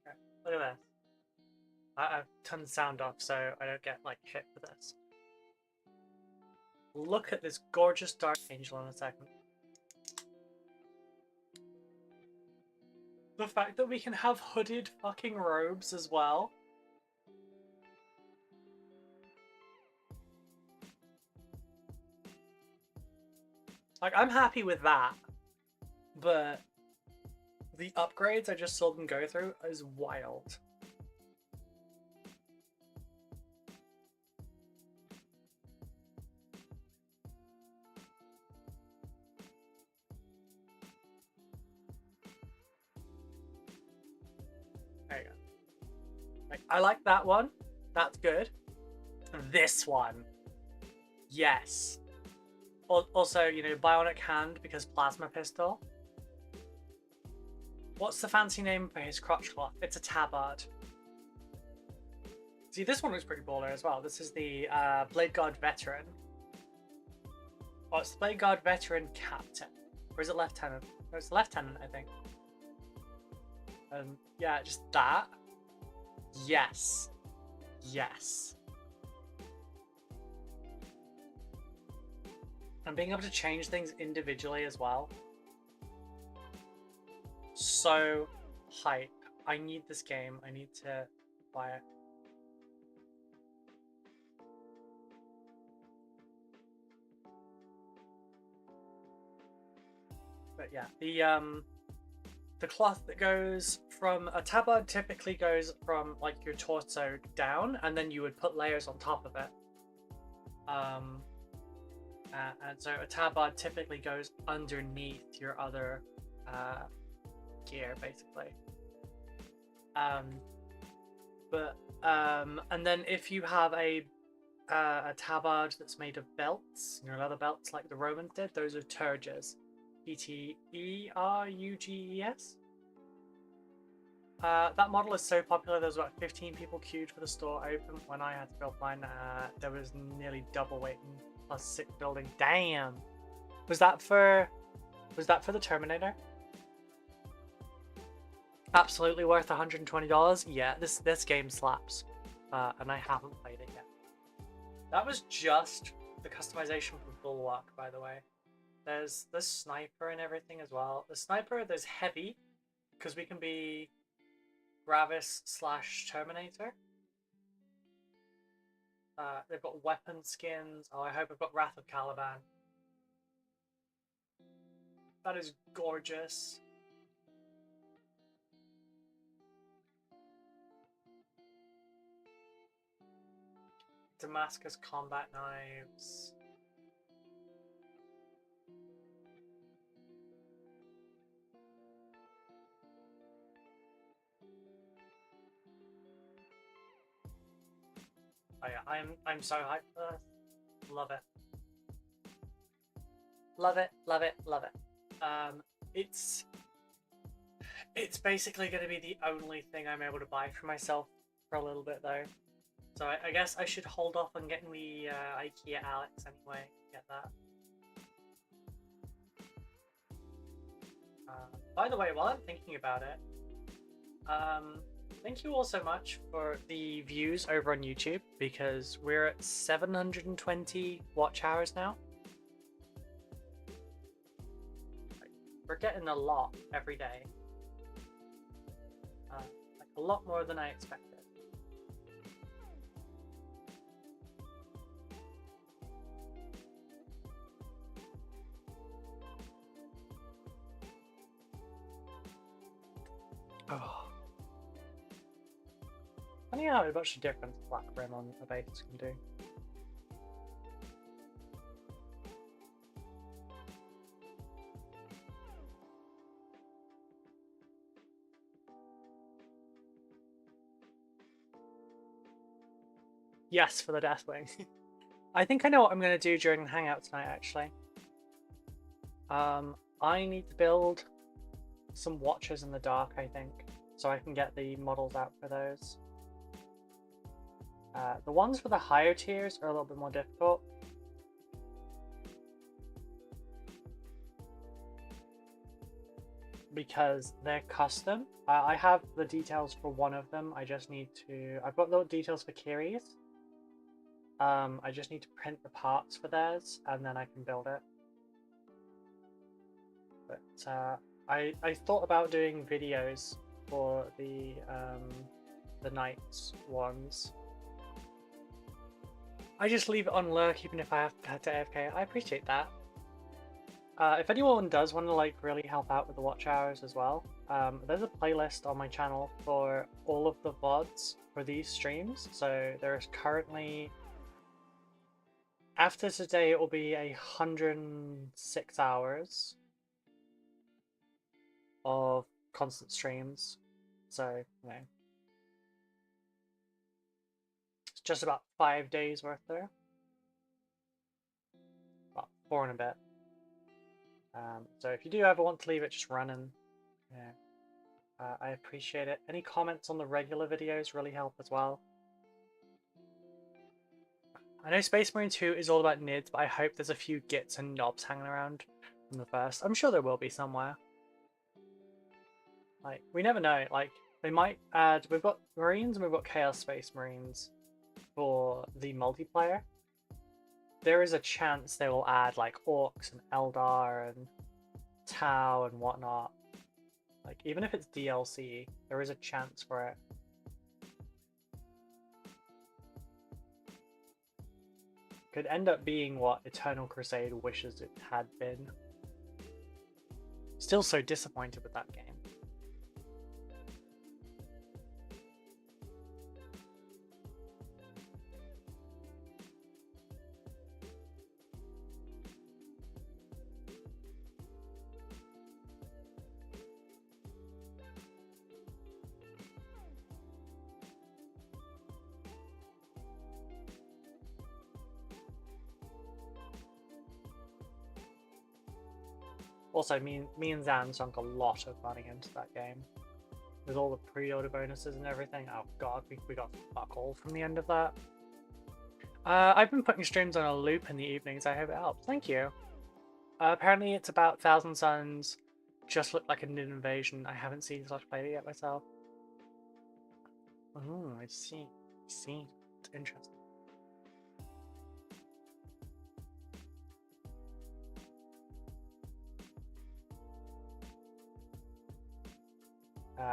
Okay, look at this. I've turned the sound off so I don't get like hit with this. Look at this gorgeous Dark Angel in a second. The fact that we can have hooded fucking robes as well. Like, I'm happy with that. But the upgrades I just saw them go through is wild. There you go. Like, I like that one. That's good. This one. Yes. Also, you know, bionic hand because plasma pistol. What's the fancy name for his crotch cloth? It's a tabard. See, this one looks pretty baller as well. This is the Blade Guard Veteran. Oh, it's the Blade Guard Veteran Captain. Or is it Lieutenant? No, it's Lieutenant, I think. Yeah, just that. Yes. Yes. And being able to change things individually as well. so hype. I need this game. I need to buy it. But yeah, the cloth that goes from a tabard typically goes from like your torso down, and then you would put layers on top of it. And so a tabard typically goes underneath your other gear, basically. And then if you have a tabard that's made of belts, leather belts like the Romans did, those are terges. P-T-E-R-U-G-E-S. That model is so popular, there's about 15 people queued for the store open. When I had to build mine, there was nearly double waiting plus 6 building. Damn! Was that for the Terminator? Absolutely worth $120. Yeah, this game slaps. And I haven't played it yet. That was just the customization for Bulwark, by the way. There's the sniper and everything as well. The sniper, there's heavy, because we can be Gravis / Terminator. They've got weapon skins. Oh, I hope I've got Wrath of Caliban. That is gorgeous. Damascus combat knives. Oh yeah, I'm so hyped for this. Love it. Love it, love it, love it. It's basically going to be the only thing I'm able to buy for myself for a little bit though. So I guess I should hold off on getting the IKEA Alex anyway. Get that. By the way, while I'm thinking about it, thank you all so much for the views over on YouTube, because we're at 720 watch hours now. We're getting a lot every day. Like a lot more than I expected. Oh. Funny how much a difference Black Rim on a base can do. Yes, for the Deathwing. I think I know what I'm going to do during the hangout tonight, actually. I need to build some Watchers in the Dark, I think, so I can get the models out for those. The ones for the higher tiers are a little bit more difficult. Because they're custom. I have the details for one of them. I just need to... I've got the details for Kiri's. I just need to print the parts for theirs, and then I can build it. But I thought about doing videos for the Knights ones. I just leave it on lurk even if I have to AFK. I appreciate that. If anyone does want to like really help out with the watch hours as well, there's a playlist on my channel for all of the VODs for these streams. So there's currently, after today, it will be 106 hours of constant streams. So, you know, it's just about 5 days worth there. About 4 and a bit. So if you do ever want to leave it just running, yeah, I appreciate it. Any comments on the regular videos really help as well. I know Space Marine 2 is all about NIDs, but I hope there's a few gits and knobs hanging around from the first. I'm sure there will be somewhere. Like, we never know. Like, they might add... We've got Marines and we've got Chaos Space Marines for the multiplayer. There is a chance they will add, like, Orcs and Eldar and Tau and whatnot. Like, even if it's DLC, there is a chance for it. Could end up being what Eternal Crusade wishes it had been. Still so disappointed with that game. Also, me and Zan sunk a lot of money into that game. With all the pre-order bonuses and everything. Oh god, we got fuck all from the end of that. I've been putting streams on a loop in the evenings. I hope it helps. Thank you. Apparently it's about Thousand Suns. Just looked like an invasion. I haven't seen slash played it yet myself. Oh, I see. I see. It's interesting.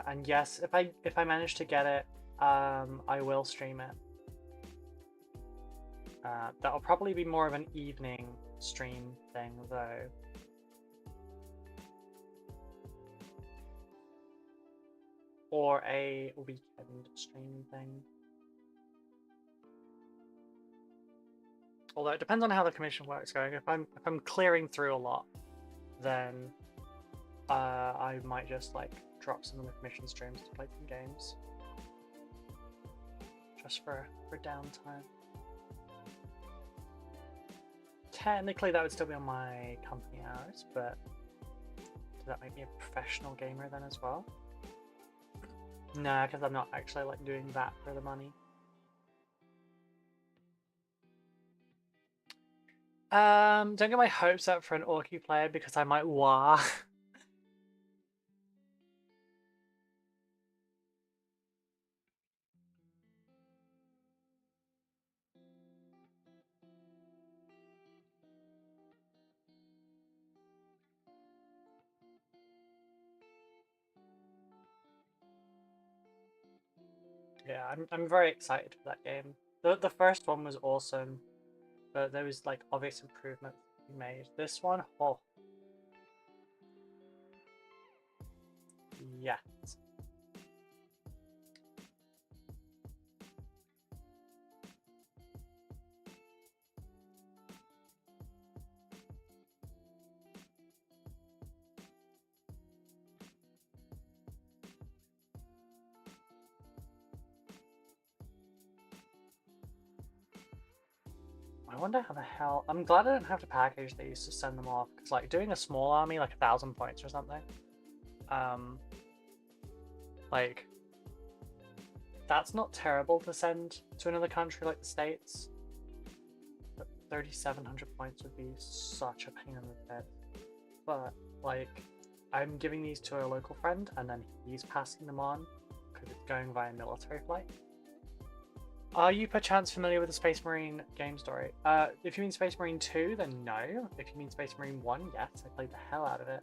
And yes, if I manage to get it, I will stream it. That'll probably be more of an evening stream thing, though. Or a weekend stream thing. Although it depends on how the commission work's going. If I'm clearing through a lot, then I might just like drop some of the commission streams to play some games. Just for downtime. Technically that would still be on my company hours, but does that make me a professional gamer then as well? No, because I'm not actually like doing that for the money. Don't get my hopes up for an Orky player because I might wah. Yeah, I'm very excited for that game. The first one was awesome, but there was like obvious improvements we made. This one, oh. Yeah. I wonder how the hell... I'm glad I don't have to package these to send them off, because like doing a small army, like 1,000 points or something, like, that's not terrible to send to another country like the States, but 3,700 points would be such a pain in the head. But like, I'm giving these to a local friend and then he's passing them on because it's going via military flight. Are you perchance familiar with the Space Marine game story? If you mean Space Marine 2, then no. If you mean Space Marine 1, yes, I played the hell out of it.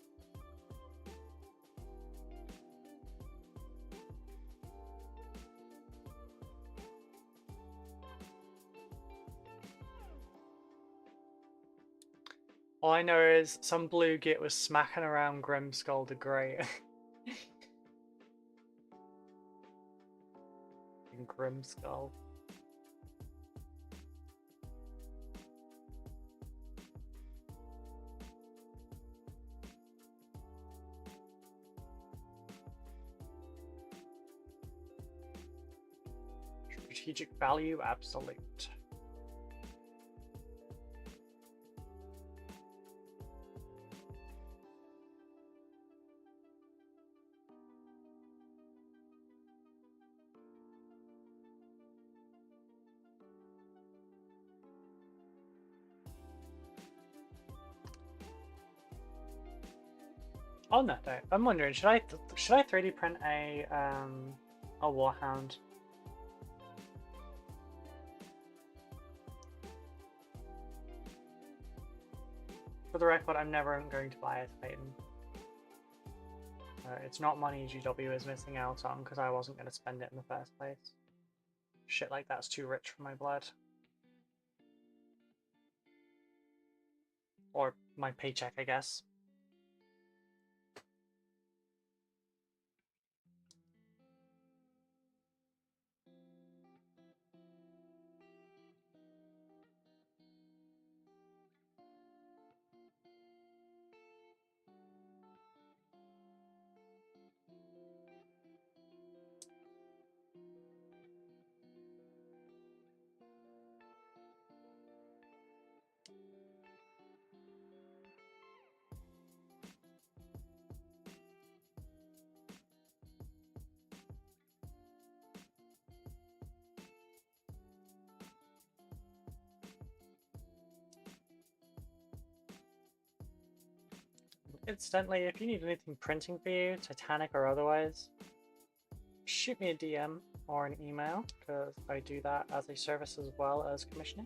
All I know is some blue git was smacking around Grimskull the Great. Grimskull. Strategic value, absolute. On that note, I'm wondering, should I 3D print a Warhound? For the record, I'm never going to buy a Titan. It's not money GW is missing out on because I wasn't going to spend it in the first place. Shit like that's too rich for my blood. Or my paycheck, I guess. Incidentally, if you need anything printing for you, Titanic or otherwise, shoot me a DM or an email, because I do that as a service as well as commissioning.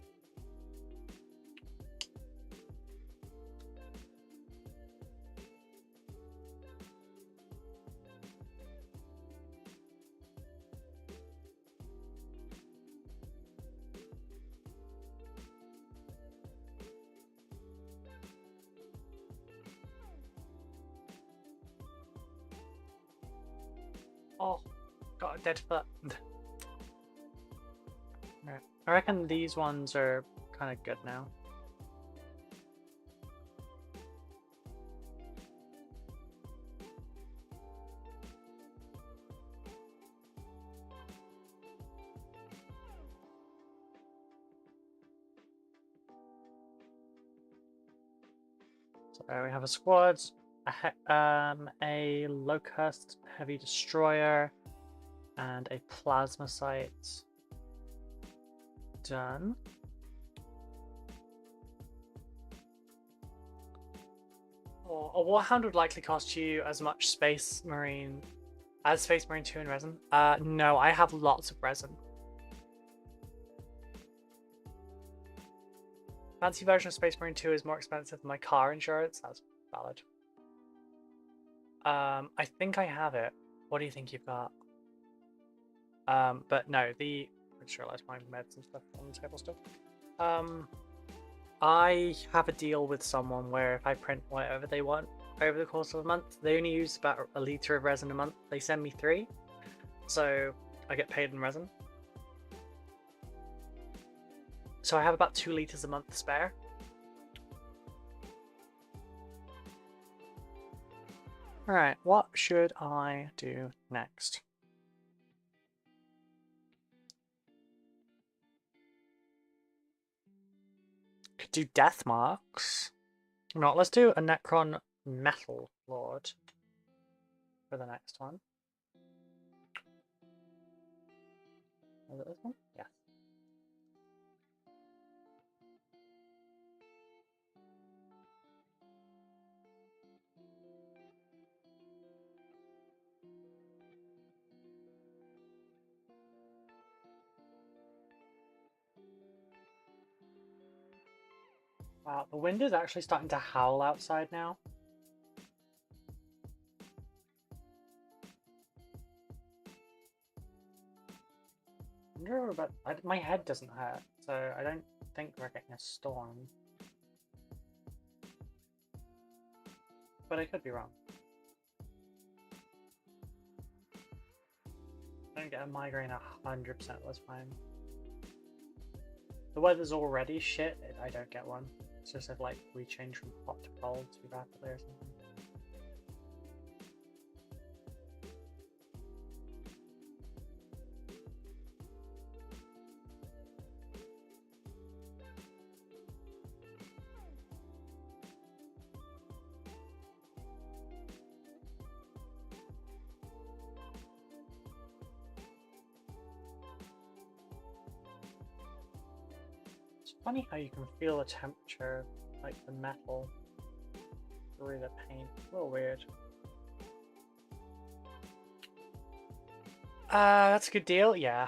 Oh, got a dead foot. Right. I reckon these ones are kind of good now. So we have a squad, a Locust Heavy Destroyer, and a Plasma Site. Done. Oh, a Warhound would likely cost you as much Space Marine as Space Marine 2 in resin. No, I have lots of resin. Fancy version of Space Marine 2 is more expensive than my car insurance. That's valid. I think I have it. What do you think you've got? But no, I just realized my meds and stuff on the table still. I have a deal with someone where if I print whatever they want over the course of a month, they only use about a litre of resin a month. They send me 3, so I get paid in resin. So I have about 2 litres a month spare. Alright, what should I do next? Could do death marks. No, let's do a Necron Metal Lord for the next one. Is it this one? Yeah. Wow, the wind is actually starting to howl outside now. I wonder about, my head doesn't hurt, so I don't think we're getting a storm. But I could be wrong. I don't get a migraine 100%, that's fine. The weather's already shit, I don't get one. It's just if like we change from hot to cold too rapidly or something. Funny how you can feel the temperature, like the metal, through the paint. A little weird. That's a good deal, yeah.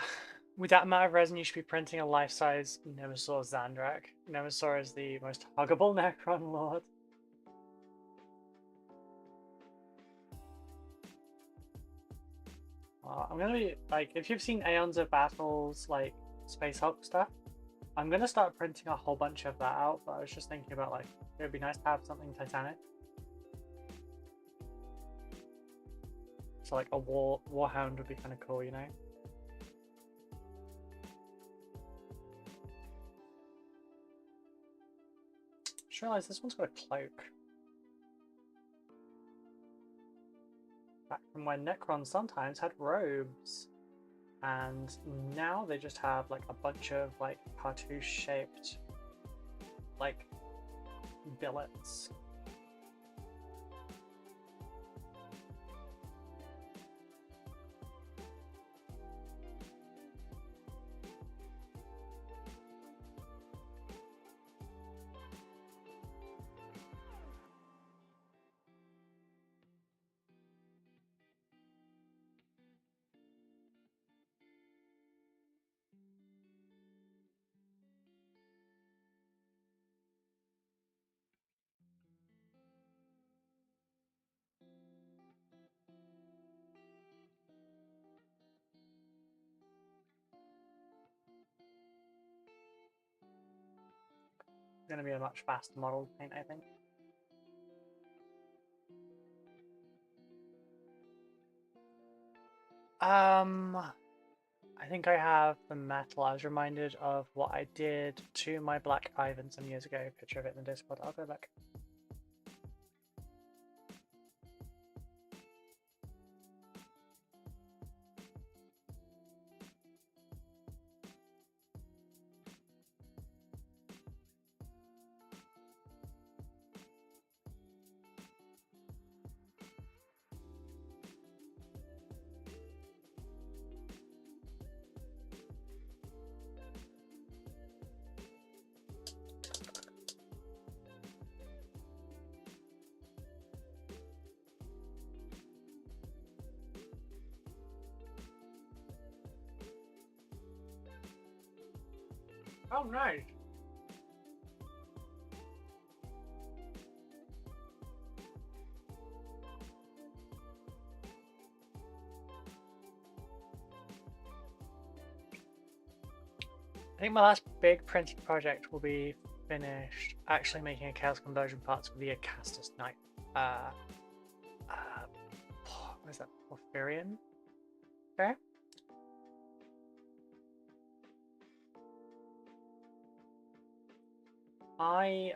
With that amount of resin, you should be printing a life-size Nemesaur Zandrak. Nemesaur is the most huggable Necron Lord. I'm gonna be like, if you've seen Aeons of Battles, like Space Hulk stuff, I'm gonna start printing a whole bunch of that out. But I was just thinking about like, it would be nice to have something Titanic. So like a Warhound would be kind of cool, you know. Just realised this one's got a cloak. Back from when Necrons sometimes had robes. And now they just have like a bunch of like cartouche shaped like billets. Going to be a much faster model paint, I think. I think I have the metal. I was reminded of what I did to my Black Ivan some years ago. Picture of it in the Discord. I'll go back. Oh, nice. I think my last big printing project will be finished actually making a Chaos Conversion parts for the Acastus Knight. What is that? Porphyrion? Okay.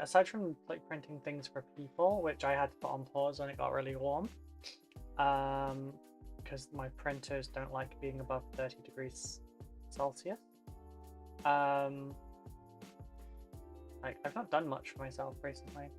Aside from like printing things for people, which I had to put on pause when it got really warm, because my printers don't like being above 30 degrees Celsius. Like I've not done much for myself recently.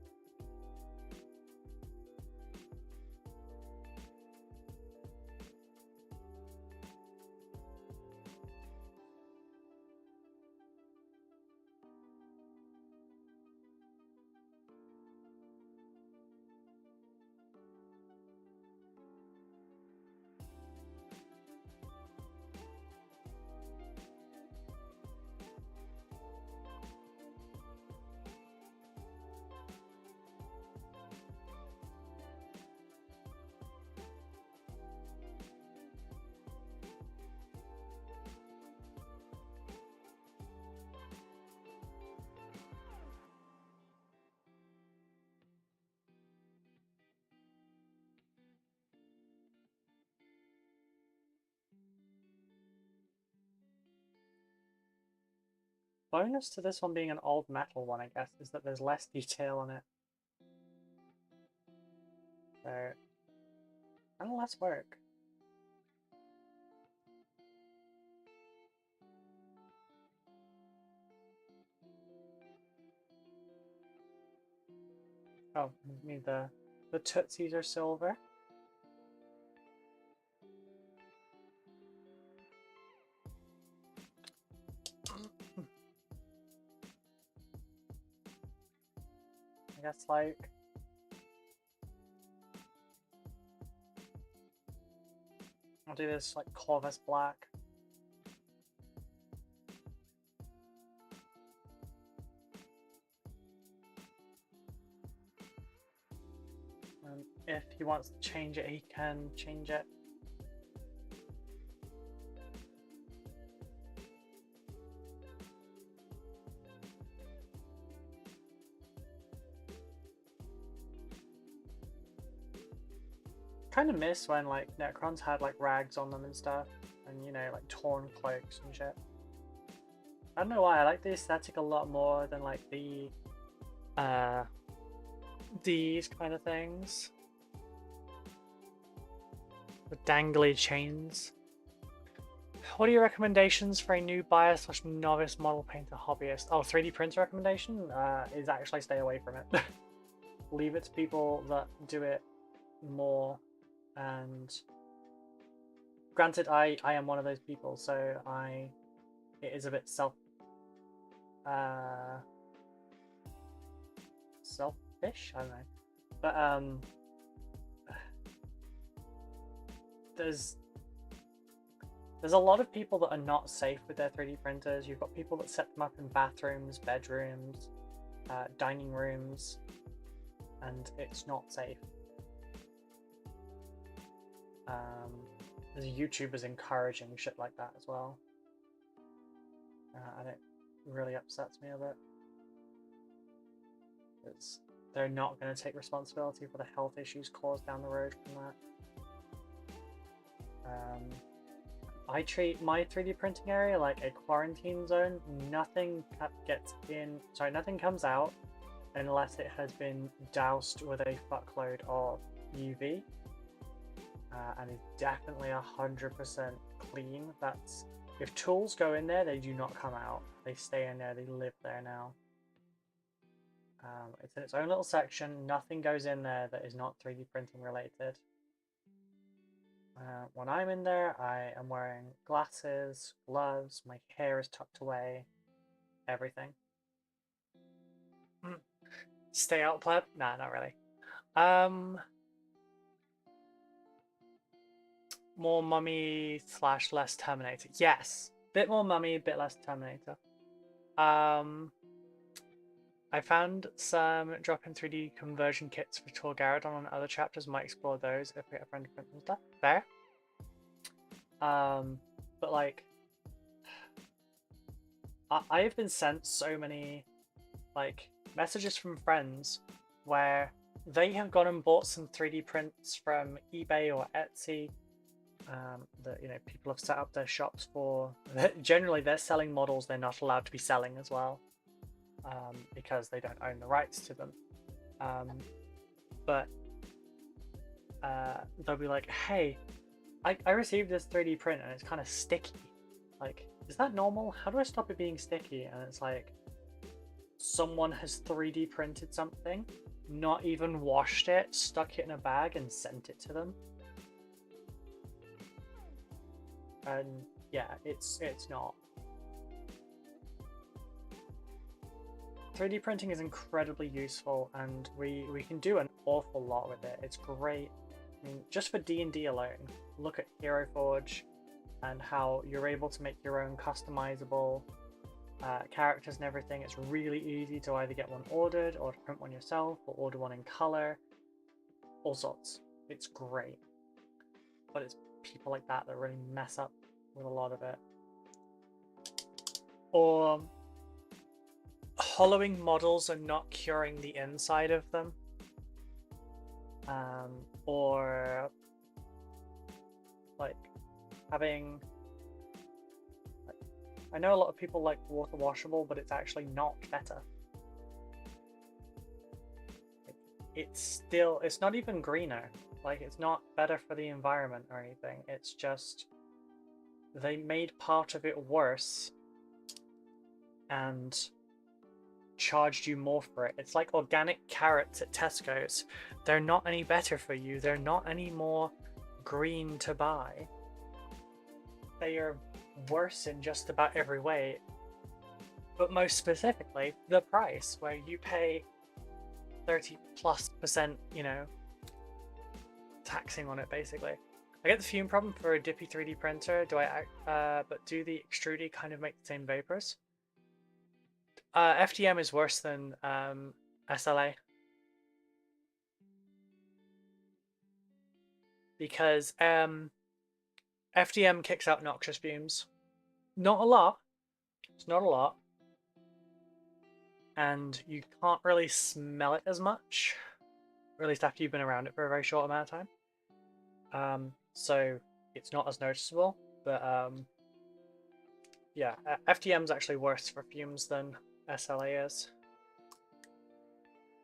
Bonus to this one being an old metal one, I guess, is that there's less detail on it. So, kind of less work. Oh, I mean the tootsies are silver. I guess like I'll do this like Corvus black. If he wants to change it, he can change it. kind of miss when like Necrons had like rags on them and stuff, and you know, like torn cloaks and shit. I don't know why I like the aesthetic a lot more than like the these kind of things. The dangly chains. What are your recommendations for a new buyer / novice model painter hobbyist? Oh, 3D printer recommendation is actually stay away from it. Leave it to people that do it more. And granted, I am one of those people, so it is a bit selfish. I don't know, but there's a lot of people that are not safe with their 3D printers. You've got people that set them up in bathrooms, bedrooms, dining rooms, and it's not safe. There's YouTubers encouraging shit like that as well, and it really upsets me a bit. Because they're not going to take responsibility for the health issues caused down the road from that. I treat my 3D printing area like a quarantine zone. Nothing nothing comes out unless it has been doused with a fuckload of UV. And is definitely 100% clean. That's if tools go in there, they do not come out. They stay in there. They live there now. It's in its own little section. Nothing goes in there that is not 3D printing related. When I'm in there, I am wearing glasses, gloves. My hair is tucked away. Everything. Stay out, pleb? Nah, not really. More Mummy / less Terminator. Yes. Bit more Mummy, bit less Terminator. I found some drop-in 3D conversion kits for Torgaradon on other chapters. Might explore those if we get a friend to print and stuff. Fair. But like, I have been sent so many like messages from friends where they have gone and bought some 3D prints from eBay or Etsy. That, you know, people have set up their shops for. Generally, they're selling models they're not allowed to be selling as well, because they don't own the rights to them. But they'll be like, "Hey, I received this 3D print and it's kind of sticky. Like, is that normal? How do I stop it being sticky?" And it's like, someone has 3D printed something, not even washed it, stuck it in a bag, and sent it to them. And yeah, it's not. 3D printing is incredibly useful, and we can do an awful lot with it. It's great. I mean, just for D&D alone, look at Hero Forge and how you're able to make your own customizable characters and everything. It's really easy to either get one ordered or to print one yourself or order one in color. All sorts. It's great. But it's people like that that really mess up with a lot of it. Or hollowing models and not curing the inside of them. Or like having, like, I know a lot of people like water washable, but it's actually not better. It's not even greener. Like, it's not better for the environment or anything. It's just they made part of it worse and charged you more for it. It's like organic carrots at Tesco's. They're not any better for you. They're not any more green to buy. They are worse in just about every way. But most specifically, the price, where you pay 30+%, you know, taxing on it basically. I get the fume problem for a dippy 3D printer. But do the extrudy kind of make the same vapors? FDM is worse than SLA. Because FDM kicks out noxious fumes. Not a lot. It's not a lot. And you can't really smell it as much. Or at least after you've been around it for a very short amount of time. So it's not as noticeable, but yeah, FDM's actually worse for fumes than SLA is.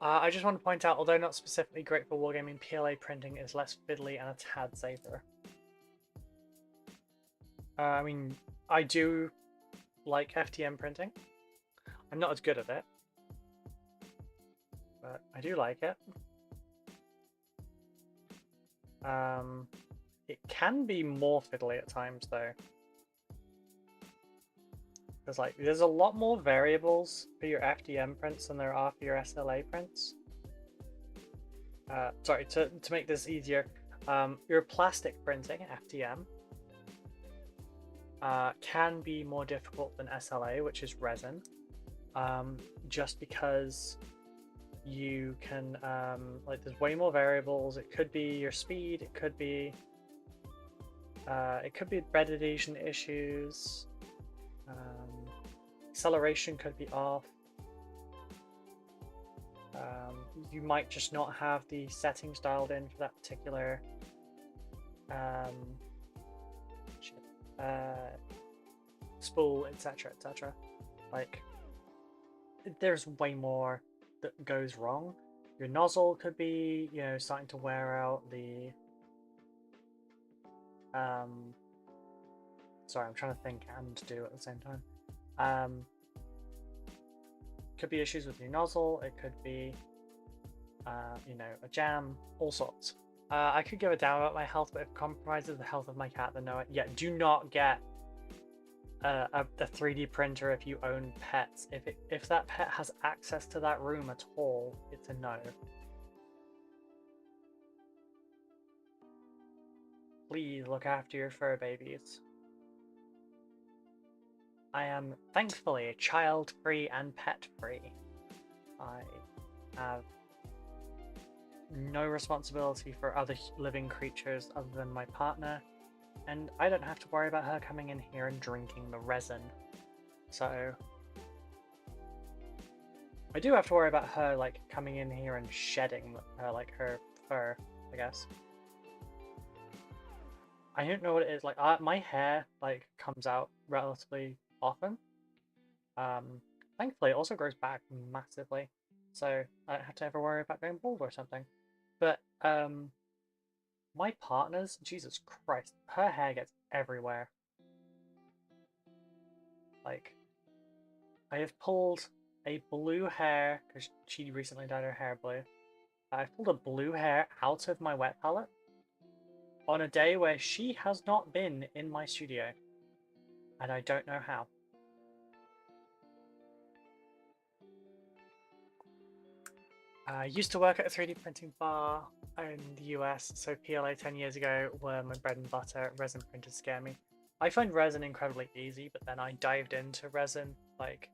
I just want to point out, although not specifically great for wargaming, PLA printing is less fiddly and a tad safer. I mean, I do like FDM printing. I'm not as good at it, but I do like it. It can be more fiddly at times though. Because like there's a lot more variables for your FDM prints than there are for your SLA prints. Sorry, to make this easier, your plastic printing, FDM, can be more difficult than SLA, which is resin, just because you can, like there's way more variables. It could be your speed, it could be bed adhesion issues, acceleration could be off. You might just not have the settings dialed in for that particular spool, etc, etc. Like there's way more that goes wrong. Your nozzle could be, you know, starting to wear out. The sorry, I'm trying to think and do at the same time. Could be issues with your nozzle, it could be you know, a jam, all sorts. I could give a damn about my health, but if it compromises the health of my cat, then no. Yeah, do not get a 3D printer if you own pets. If that pet has access to that room at all, it's a no. Please look after your fur babies. I am thankfully child-free and pet-free. I have no responsibility for other living creatures other than my partner, and I don't have to worry about her coming in here and drinking the resin. So I do have to worry about her like coming in here and shedding like her fur, I guess. I don't know what it is, like my hair like comes out relatively often. Thankfully it also grows back massively, so I don't have to ever worry about going bald or something. But my partner's, Jesus Christ, her hair gets everywhere. Like, I have pulled a blue hair, because she recently dyed her hair blue. I pulled a blue hair out of my wet palette on a day where she has not been in my studio, and I don't know how. I used to work at a 3D printing bar in the US, so PLA 10 years ago were my bread and butter. Resin printers scare me. I find resin incredibly easy, but then I dived into resin like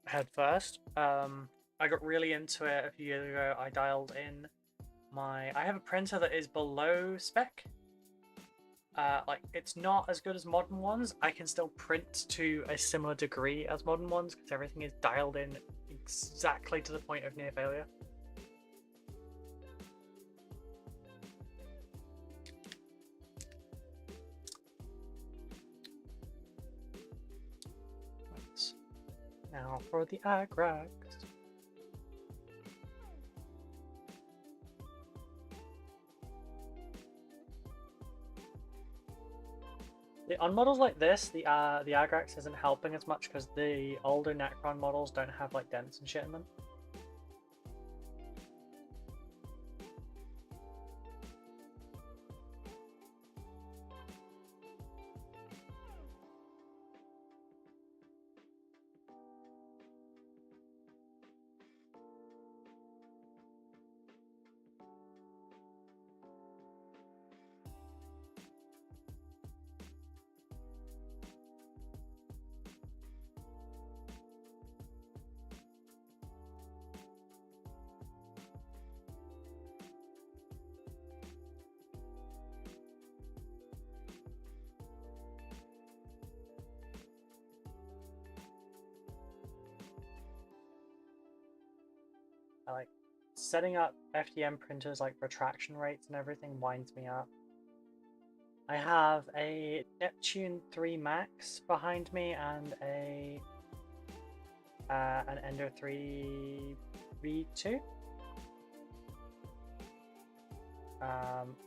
head first. I got really into it a few years ago. I dialed in I have a printer that is below spec. Like it's not as good as modern ones. I can still print to a similar degree as modern ones because everything is dialed in exactly to the point of near failure. Right. Now for the Agrax. On models like this, the Agrax isn't helping as much because the older Necron models don't have like dents and shit in them. setting up FDM printers, like retraction rates and everything, winds me up. I have a Neptune 3 Max behind me and an Ender 3 V2.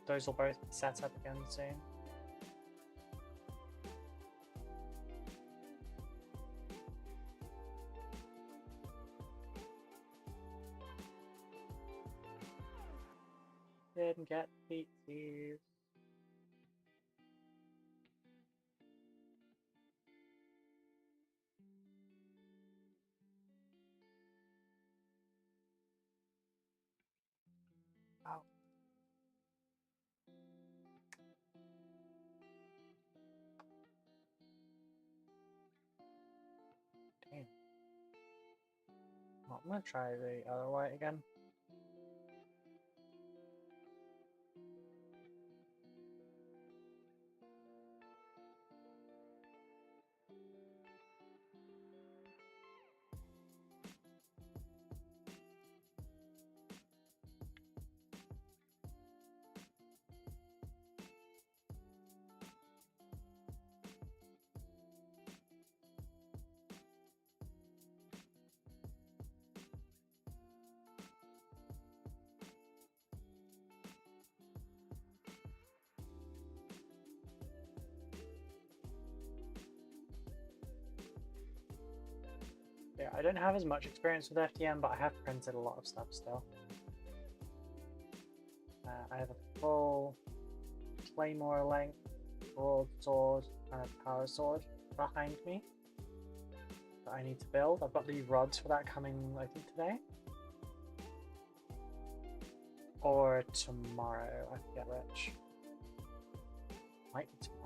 Those will both be set up again soon. Didn't get feetsies. Oh. Damn. Well, I'm gonna try the other white again. Yeah, I don't have as much experience with FDM, but I have printed a lot of stuff still. I have a full Claymore length broadsword and a power sword behind me that I need to build. I've got the rods for that coming, I think, today. Or tomorrow, I forget which. Might be tomorrow.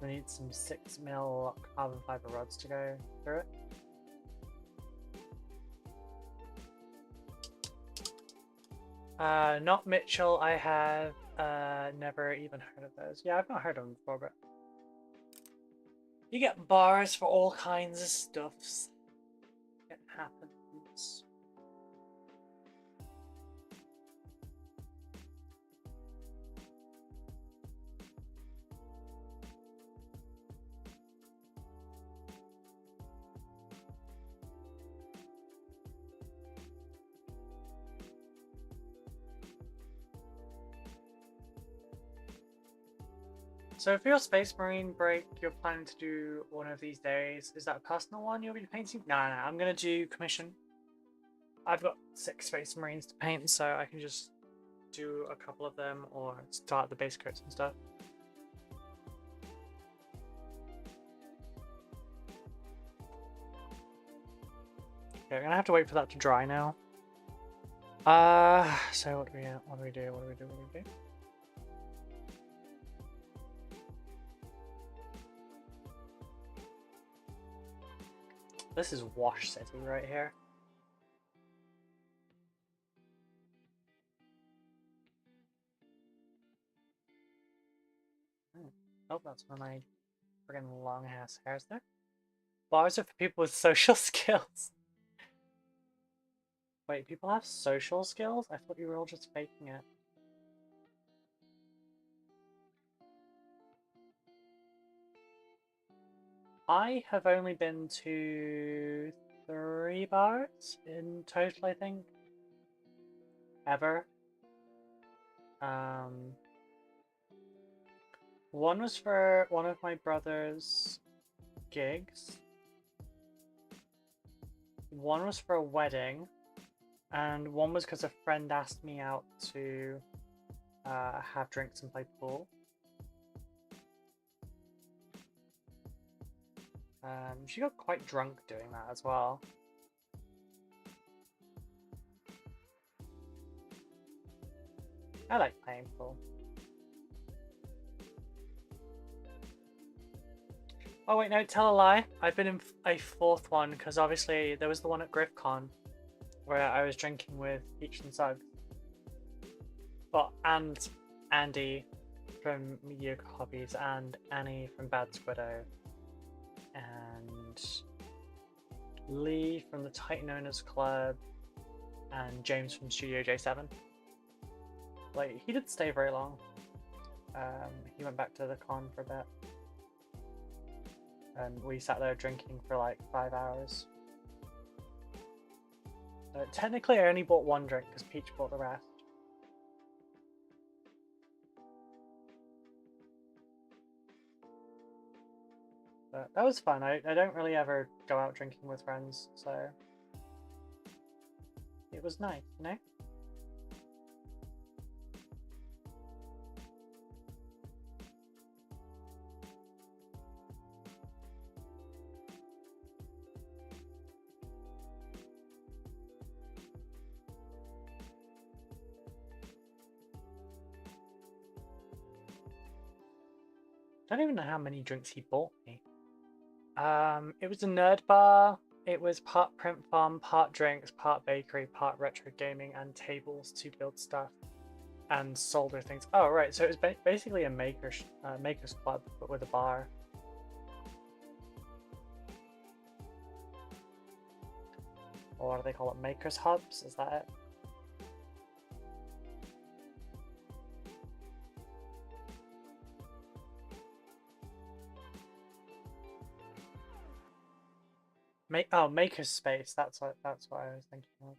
We need some 6mm carbon fiber rods to go through it. Not Mitchell, I have never even heard of those. Yeah, I've not heard of them before, but you get bars for all kinds of stuffs. It happens. So for your Space Marine break, you're planning to do one of these days. Is that a personal one you'll be painting? No, I'm going to do commission. I've got 6 Space Marines to paint, so I can just do a couple of them or start the base coats and stuff. Okay, I'm going to have to wait for that to dry now. So what do we do? This is Wash City right here. Oh, that's one of my friggin' long ass hairs there. Bars are for people with social skills. Wait, people have social skills? I thought you were all just faking it. I have only been to 3 bars in total, I think. Ever. One was for one of my brother's gigs. One was for a wedding. And one was because a friend asked me out to have drinks and play pool. She got quite drunk doing that as well. I like playing pool. Oh wait, no, tell a lie. I've been in a 4th one because obviously there was the one at GriffCon where I was drinking with Peach and Suggs. But and Andy from Mediocre Hobbies and Annie from Bad Squiddo and Lee from the Titan Owners Club and James from Studio J7. Like, he didn't stay very long. He went back to the con for a bit. And we sat there drinking for like 5 hours. Technically, I only bought one drink because Peach bought the rest. But that was fun. I don't really ever go out drinking with friends, so it was nice, you know? I don't even know how many drinks he bought me. It was a nerd bar. It was part print farm, part drinks, part bakery, part retro gaming, and tables to build stuff and solder things. Oh, right. So it was basically a maker's club, but with a bar. Or what do they call it? Makers hubs? Is that it? Maker's space. That's what I was thinking of.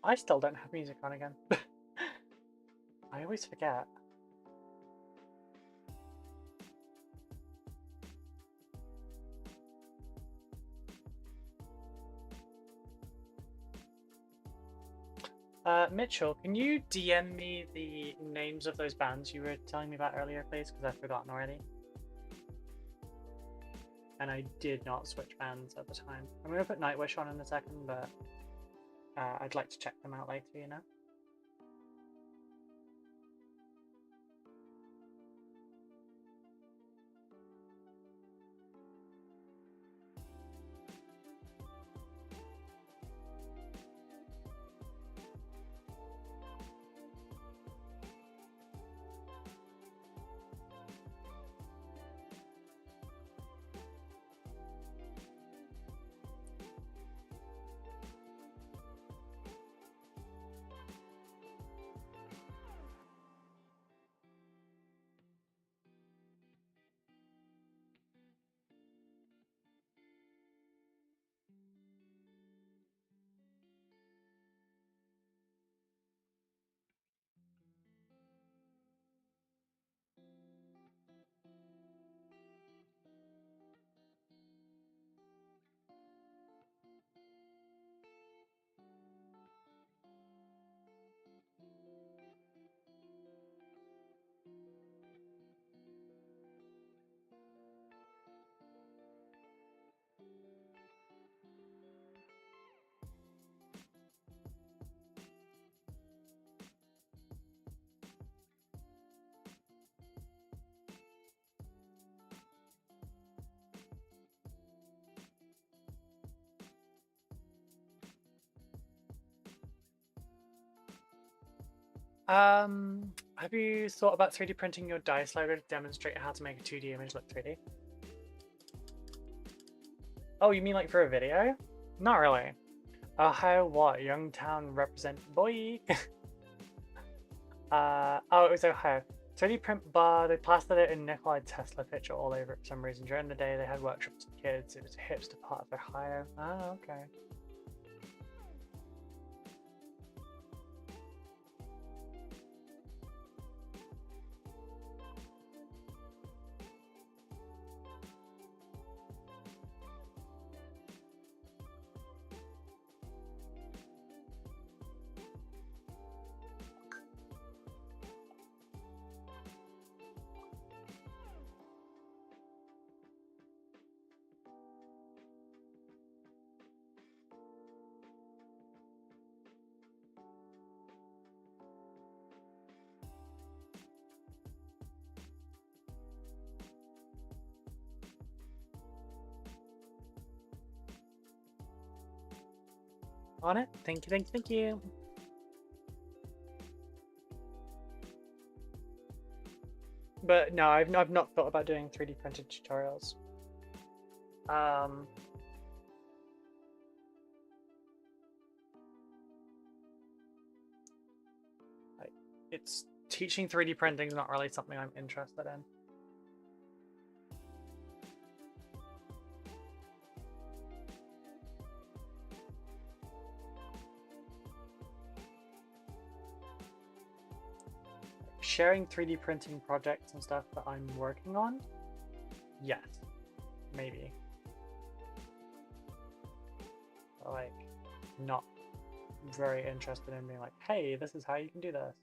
I still don't have music on again. I always forget. Mitchell, can you DM me the names of those bands you were telling me about earlier, please? Because I've forgotten already. And I did not switch bands at the time. I'm going to put Nightwish on in a second, but I'd like to check them out later, you know? Have you thought about 3D printing your dice logo to demonstrate how to make a 2D image look 3D? Oh, you mean like for a video? Not really. Ohio what? Youngtown represent boy. Oh, it was Ohio. 3D print bar, they plastered it in Nikola Tesla picture all over it for some reason. During the day they had workshops for kids. It was a hipster part of Ohio. Oh, okay. On it. Thank you, thank you, thank you. But no, I've not thought about doing 3D printed tutorials. It's teaching 3D printing is not really something I'm interested in. Sharing 3D printing projects and stuff that I'm working on? Yes, maybe. But like, not very interested in being like, hey, this is how you can do this.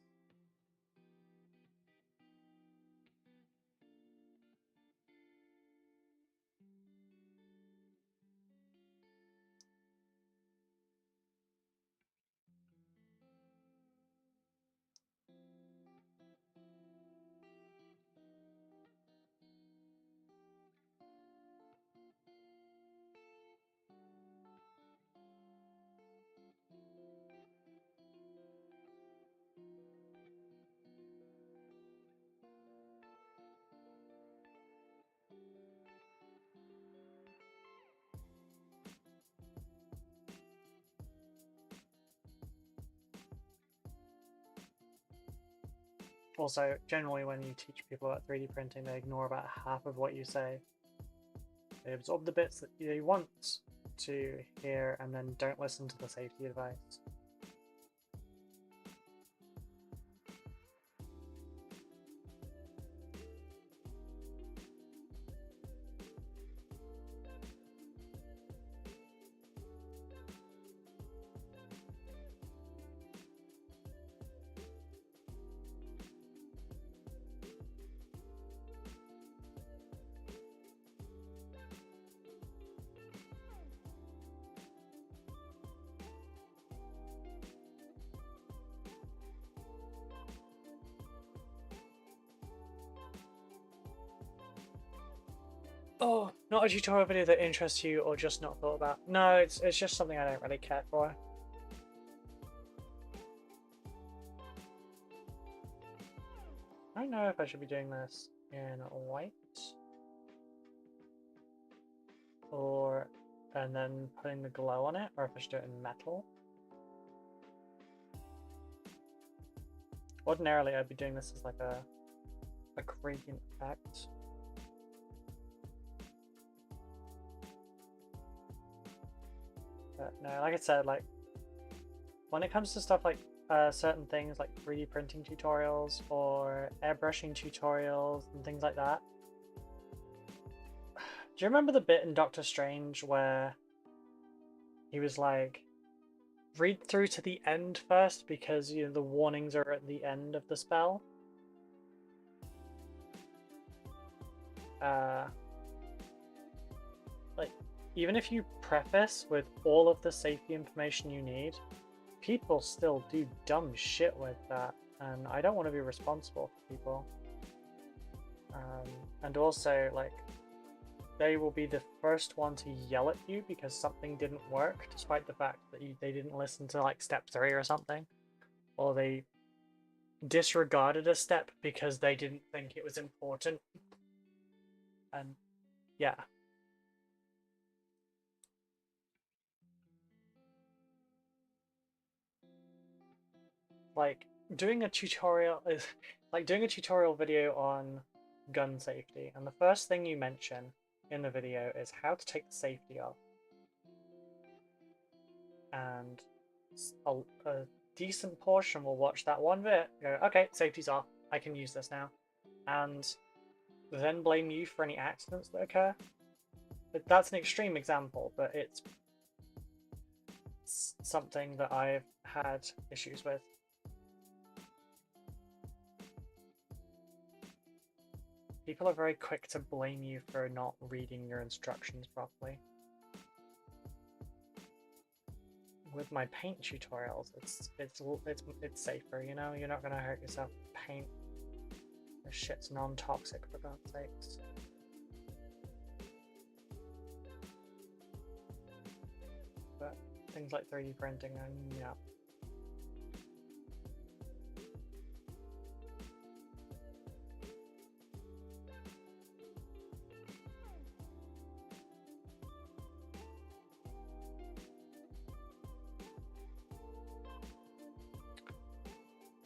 Also, generally when you teach people about 3D printing, they ignore about half of what you say. They absorb the bits that they want to hear and then don't listen to the safety advice. Oh, not a tutorial video that interests you or just not thought about. No, it's just something I don't really care for. I don't know if I should be doing this in white or and then putting the glow on it, or if I should do it in metal. Ordinarily I'd be doing this as like a gradient effect. But no, like I said, like when it comes to stuff like certain things like 3D printing tutorials or airbrushing tutorials and things like that. Do you remember the bit in Doctor Strange where he was like, read through to the end first because you know the warnings are at the end of the spell? Like, even if you preface with all of the safety information you need, people still do dumb shit with that, and I don't want to be responsible for people. And also, like, they will be the first one to yell at you because something didn't work, despite the fact that they didn't listen to like step 3 or something, or they disregarded a step because they didn't think it was important. And yeah. Like doing a tutorial is like doing a tutorial video on gun safety, and the first thing you mention in the video is how to take the safety off. And a decent portion will watch that one bit, go, okay, safety's off, I can use this now, and then blame you for any accidents that occur. But that's an extreme example, but it's something that I've had issues with. People are very quick to blame you for not reading your instructions properly. With my paint tutorials, it's safer, you know? You're not gonna hurt yourself with paint. This shit's non-toxic, for God's sakes. But things like 3D printing, yeah.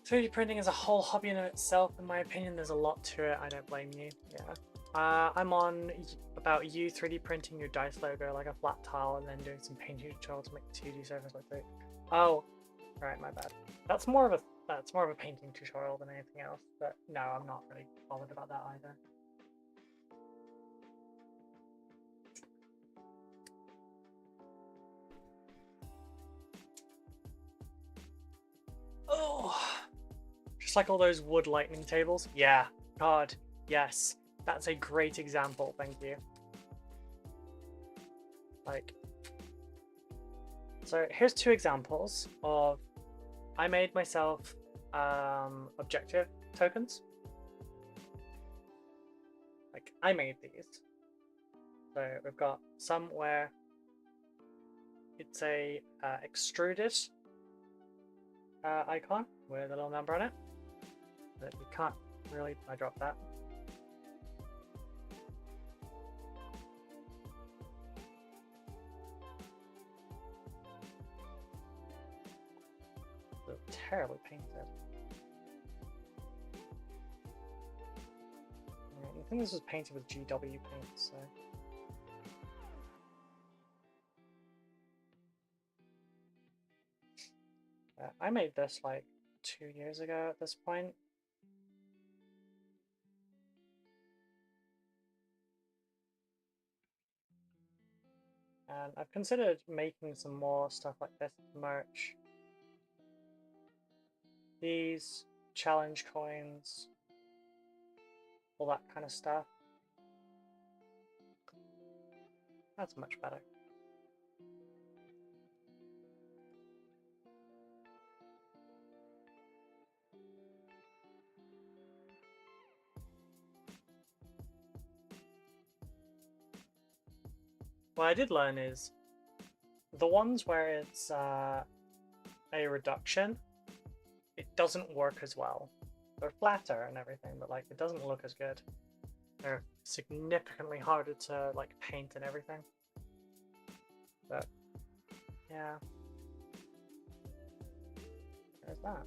.3D printing is a whole hobby in itself, in my opinion. There's a lot to it. I don't blame you. Yeah. I'm on about you 3D printing your dice logo like a flat tile and then doing some painting tutorial to make the 2D surface like that. Oh, right, my bad. That's more of a painting tutorial than anything else. But no, I'm not really bothered about that either. Oh. Just like all those wood lightning tables. Yeah, God, yes. That's a great example, thank you. Like, so here's two examples of, I made myself objective tokens. Like, I made these. So we've got some where it's a extruded icon with a little number on it. But you can't really, I dropped that. They're terribly painted. I think this was painted with GW paint, so. I made this like 2 years ago at this point. And I've considered making some more stuff like this merch. These challenge coins, all that kind of stuff. That's much better. What I did learn is the ones where it's a reduction, it doesn't work as well. They're flatter and everything, but like it doesn't look as good. They're significantly harder to like paint and everything. But yeah, there's that.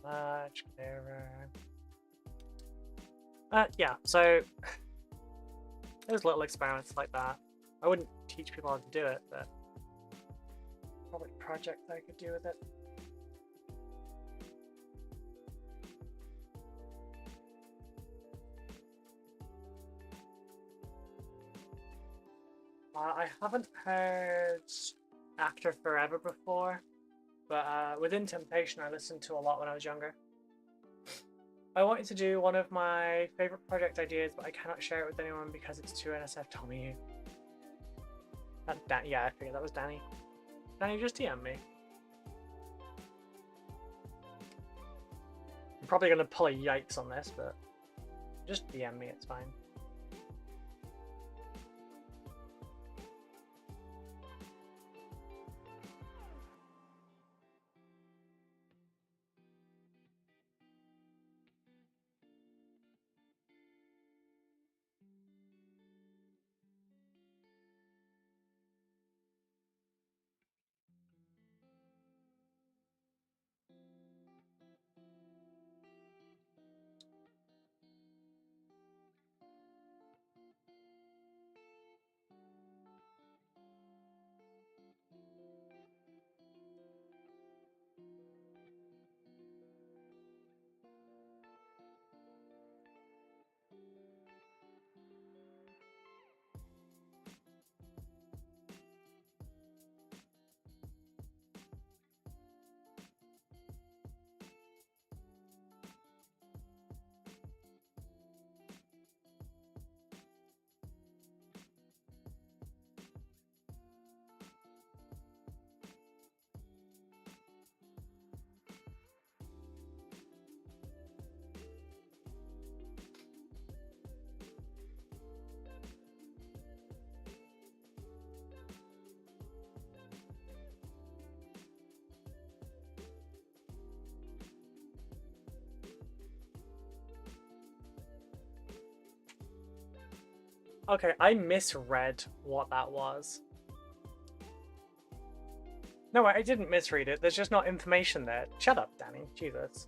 Much clearer. Yeah, so There's little experiments like that. I wouldn't teach people how to do it, but probably a project that I could do with it. I haven't heard After Forever before, but Within Temptation I listened to a lot when I was younger. I wanted to do one of my favourite project ideas, but I cannot share it with anyone because it's too NSF Tommy. Yeah, I figured that was Danny. Danny, just DM me. I'm probably going to pull a yikes on this, but just DM me, it's fine. Okay, I misread what that was. No, I didn't misread it. There's just not information there. Shut up, Danny. Jesus.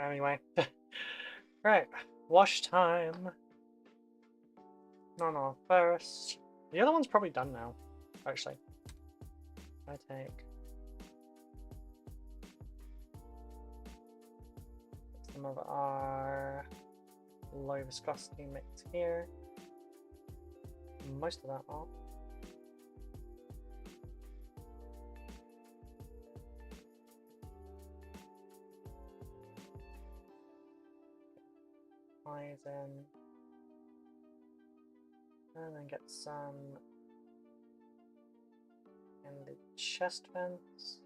Anyway. Right. Wash time. No, first. The other one's probably done now, actually. I take some of our low viscosity mix here. Most of that off. Eyes in. And then get some in the chest vents.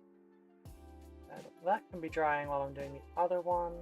And that can be drying while I'm doing the other one.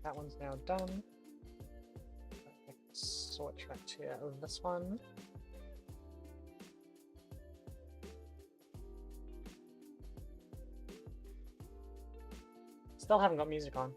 That one's now done. Switch try to this one. Still haven't got music on.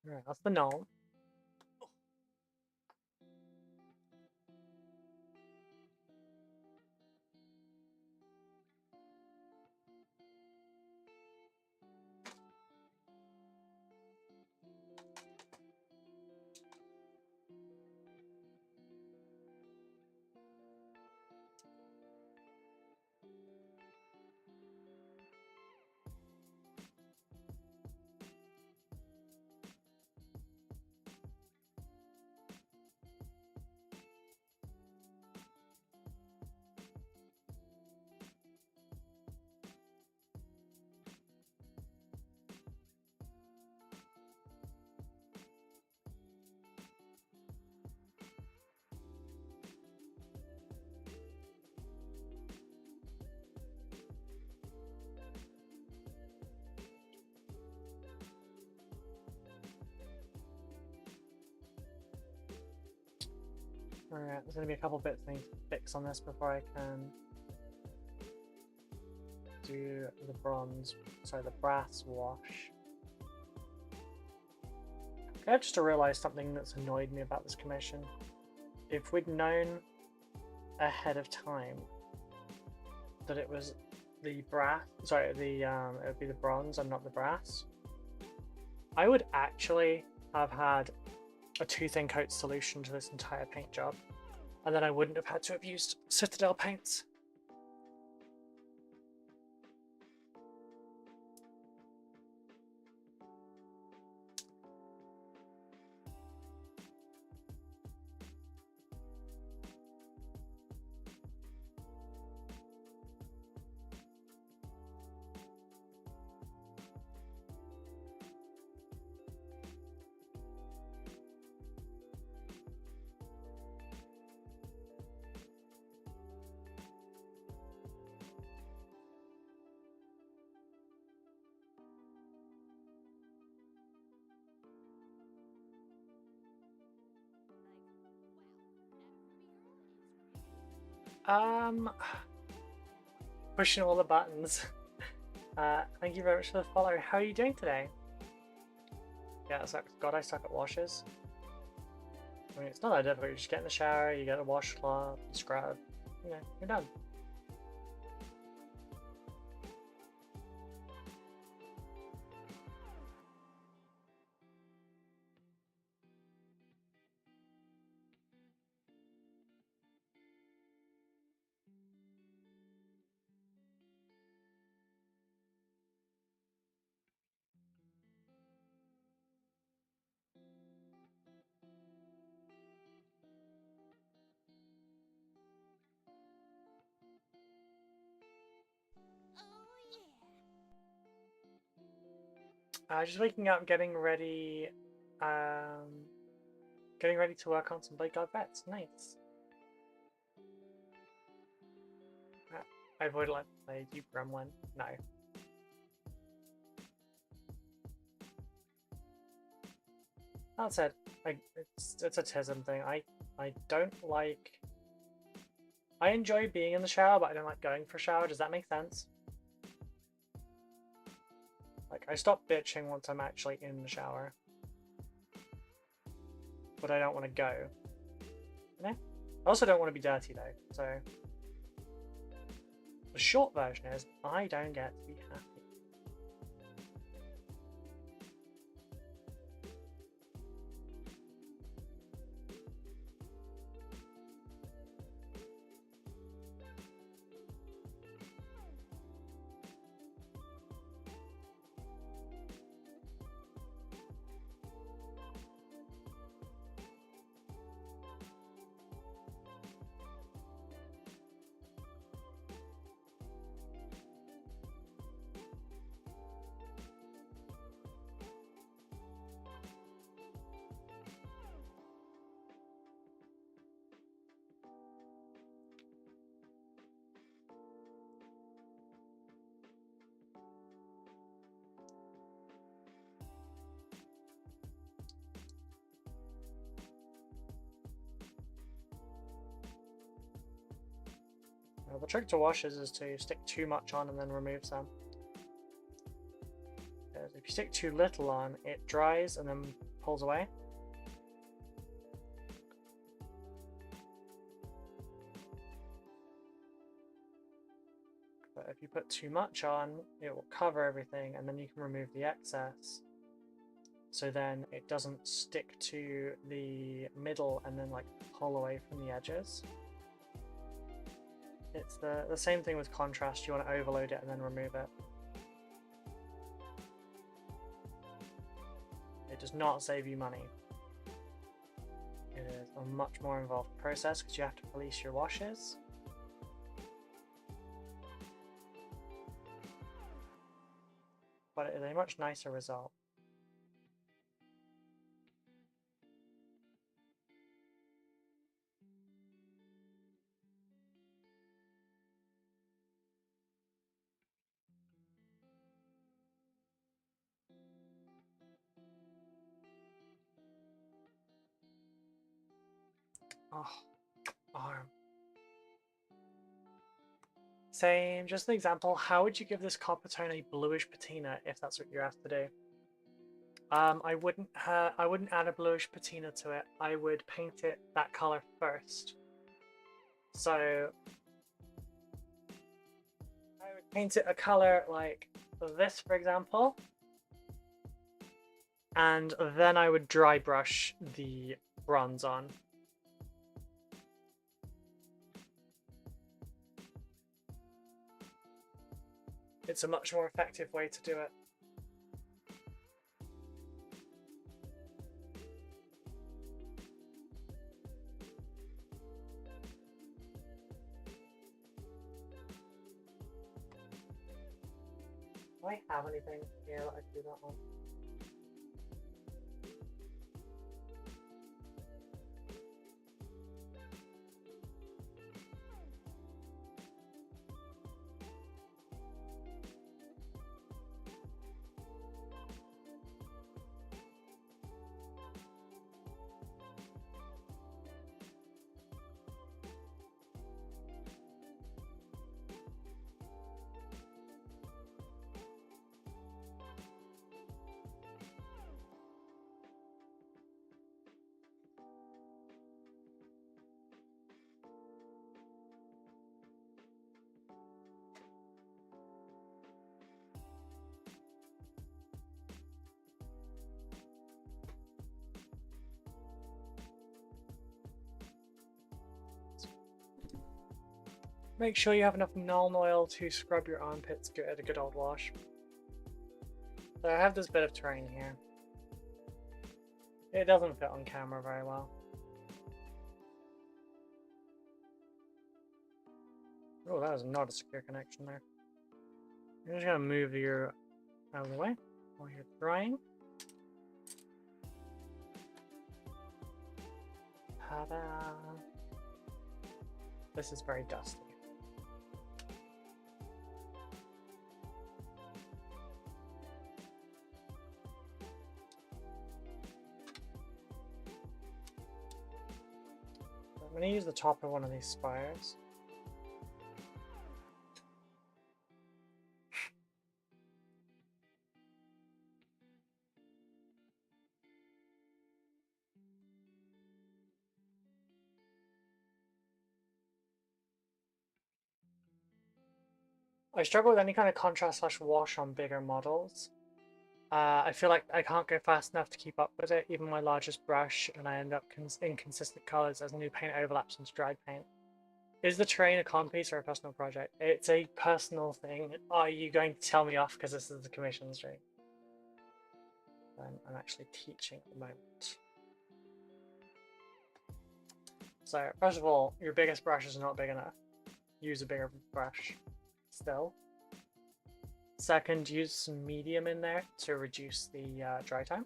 Alright, that's the gnome. Alright, there's gonna be a couple bits I need to fix on this before I can do the the brass wash. I have just realised something that's annoyed me about this commission. If we'd known ahead of time that it was the brass, it would be the bronze and not the brass, I would actually have had a 2-thin coat solution to this entire paint job, and then I wouldn't have had to have used Citadel paints. Pushing all the buttons. Thank you very much for the follow. How are you doing today? Yeah, so God, I suck at washes. I mean, it's not that difficult. You just get in the shower, you get a washcloth, you scrub, you know, you're done. Just waking up, getting ready to work on some Blade Guard vets. Nice. I avoid like play Deep Gremlin. No. That said, it's a TISM thing. I don't like. I enjoy being in the shower, but I don't like going for a shower. Does that make sense? Like, I stop bitching once I'm actually in the shower. But I don't want to go. You know? I also don't want to be dirty though, so... The short version is, I don't get to be happy. The trick to washes is to stick too much on and then remove some. Because if you stick too little on, it dries and then pulls away. But if you put too much on, it will cover everything and then you can remove the excess. So then it doesn't stick to the middle and then like pull away from the edges. It's the same thing with contrast. You want to overload it and then remove it. It does not save you money. It is a much more involved process because you have to police your washes. But it is a much nicer result. Oh, arm. Same, just an example. How would you give this copper tone a bluish patina if that's what you're asked to do? I wouldn't add a bluish patina to it. I would paint it that color first. So I would paint it a color like this, for example, and then I would dry brush the bronze on. It's a much more effective way to do it. Do I have anything here that I can do that on? Make sure you have enough Nuln Oil to scrub your armpits, give it a good old wash. So I have this bit of terrain here. It doesn't fit on camera very well. Oh, that is not a secure connection there. You're just gonna move your out of the way. while you're drying. Ta-da! This is very dusty. I'm going to use the top of one of these spires. I struggle with any kind of contrast / wash on bigger models. I feel like I can't go fast enough to keep up with it, even my largest brush, and I end up inconsistent colors as new paint overlaps into dried paint. Is the terrain a con piece or a personal project? It's a personal thing. Are you going to tell me off because this is the commission stream? I'm actually teaching at the moment. So, first of all, your biggest brush is not big enough. Use a bigger brush still. Second, use some medium in there to reduce the dry time.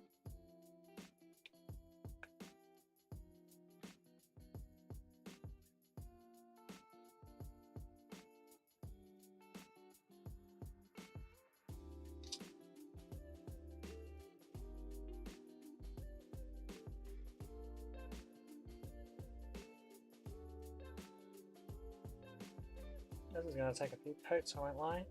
This is going to take a few coats, I won't lie.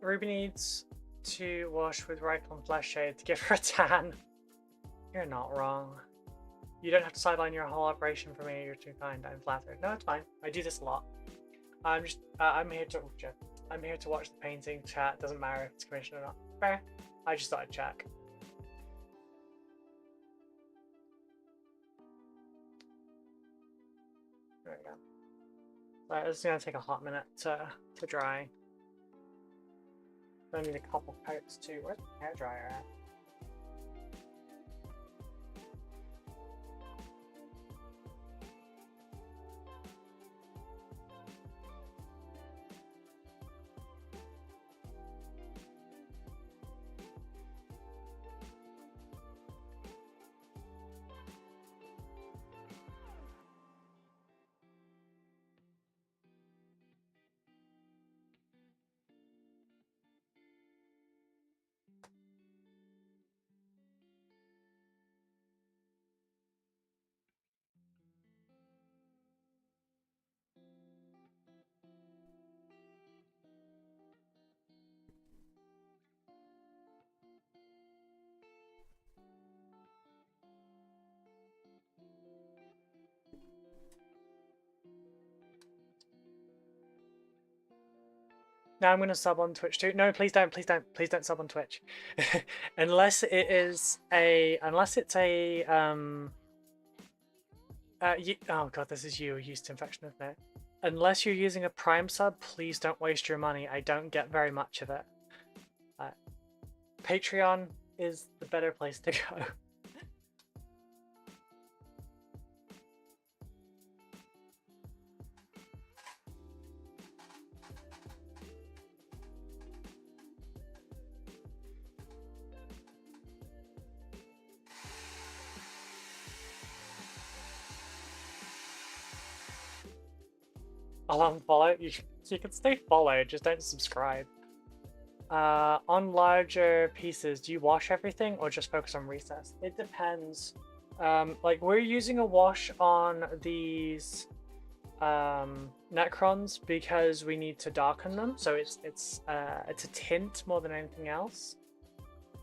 Ruby needs to wash with Ryclone Flesh Shade to give her a tan. You're not wrong. You don't have to sideline your whole operation for me. You're too kind. I'm flattered. No, it's fine. I do this a lot. I'm just I'm here to watch the painting chat. Doesn't matter if it's commissioned or not. Fair. I just thought I'd check. There we go. Right, this is gonna take a hot minute to dry. I need a couple coats too. Where's the hairdryer at? Now I'm gonna sub on Twitch too. No, please don't sub on Twitch. Unless it's a oh god, this is you, yeast infection, isn't it? Unless you're using a Prime sub, please don't waste your money. I don't get very much of it. Patreon is the better place to go. I'll unfollow. You can stay followed, just don't subscribe. On larger pieces, do you wash everything or just focus on recess? It depends. Like we're using a wash on these Necrons because we need to darken them, so it's a tint more than anything else.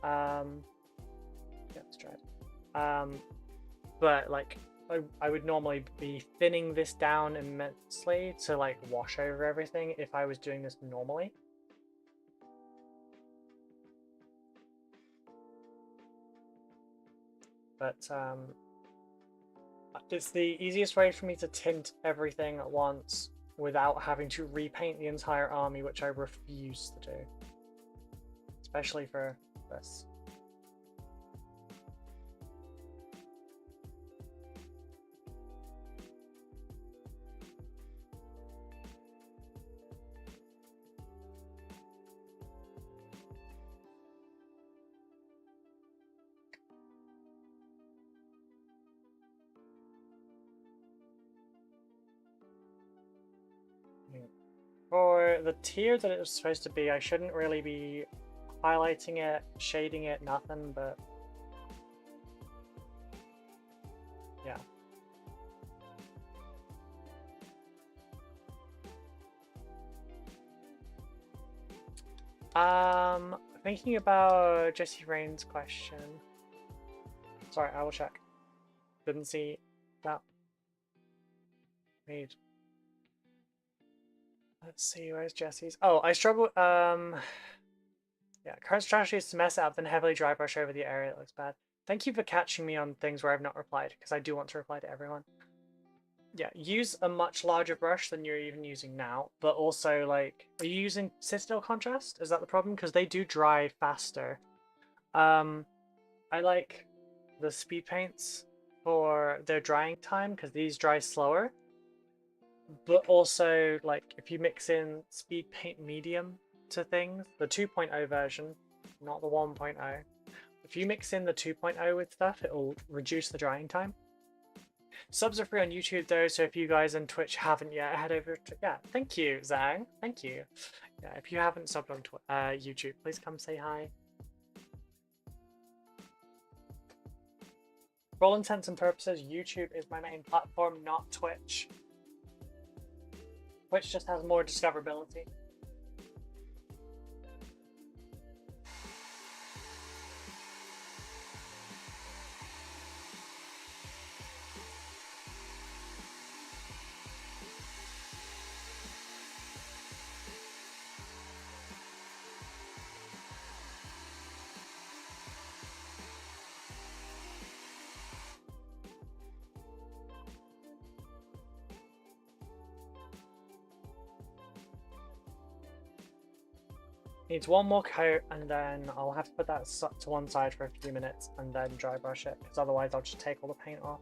Yeah, let's try it. But like I would normally be thinning this down immensely to like wash over everything if I was doing this normally. But it's the easiest way for me to tint everything at once without having to repaint the entire army, which I refuse to do. Especially for this. For the tier that it was supposed to be, I shouldn't really be highlighting it, shading it, nothing, but yeah. Thinking about Jesse Rain's question. Sorry, I will check. Didn't see that. Read. Let's see, where's Jesse's? Oh, I struggle. Yeah, current strategy is to mess it up, then heavily dry brush over the area that looks bad. Thank you for catching me on things where I've not replied, because I do want to reply to everyone. Yeah, use a much larger brush than you're even using now, but also, like, are you using Citadel Contrast? Is that the problem? Because they do dry faster. I like the speed paints for their drying time, because these dry slower. But also, like, if you mix in speed paint medium to things, the 2.0 version, not the 1.0. If you mix in the 2.0 with stuff, it'll reduce the drying time. Subs are free on YouTube though, so if you guys on Twitch haven't yet, head over to... Yeah, thank you, Zhang. Thank you. Yeah, if you haven't subbed on YouTube, please come say hi. For all intents and purposes, YouTube is my main platform, not Twitch. Twitch just has more discoverability. Needs one more coat, and then I'll have to put that to one side for a few minutes and then dry brush it, because otherwise I'll just take all the paint off.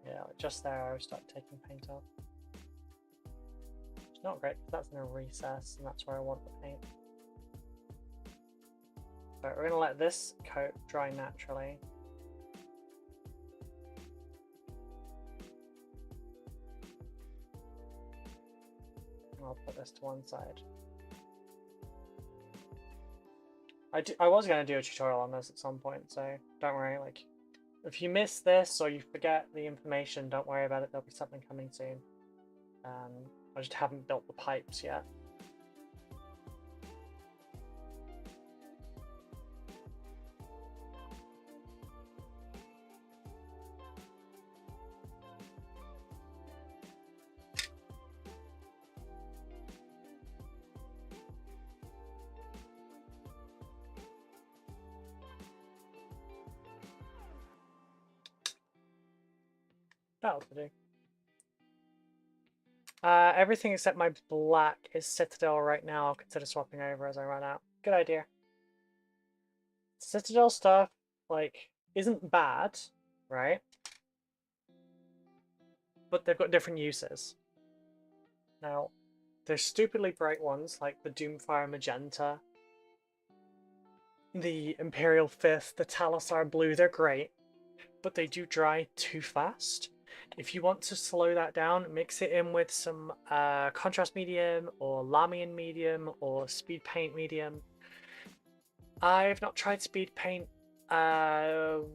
Yeah, just there I start taking paint off. It's not great, because that's in a recess, and that's where I want the paint. So we're going to let this coat dry naturally. I'll put this to one side. I was going to do a tutorial on this at some point, so don't worry. Like, if you miss this or you forget the information, don't worry about it. There'll be something coming soon. I just haven't built the pipes yet. That'll do. Everything except my black is Citadel right now. I'll consider swapping over as I run out. Good idea. Citadel stuff, like, isn't bad, right? But they've got different uses. Now, there's stupidly bright ones, like the Doomfire Magenta, the Imperial Fifth, the Talisar Blue. They're great, but they do dry too fast. If you want to slow that down, mix it in with some contrast medium or Lamian medium or speed paint medium. I've not tried speed paint, but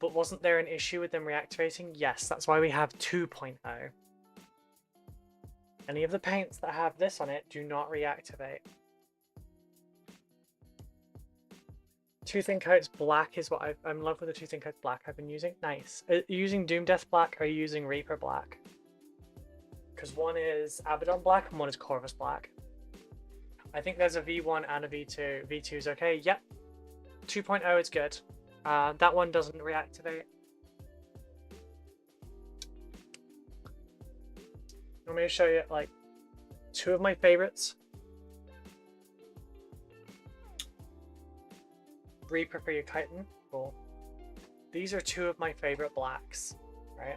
wasn't there an issue with them reactivating? Yes, that's why we have 2.0. Any of the paints that have this on it do not reactivate. Two Thin Coats Black is what I'm in love with the Two Thin Coats Black I've been using. Nice. Are you using Doom Death Black or are you using Reaper Black? Because one is Abaddon Black and one is Corvus Black. I think there's a V1 and a V2. V2 is okay. Yep. 2.0 is good. That one doesn't reactivate. I'm going to show you like two of my favorites. Reaper for your chitin. Cool. These are two of my favorite blacks, right?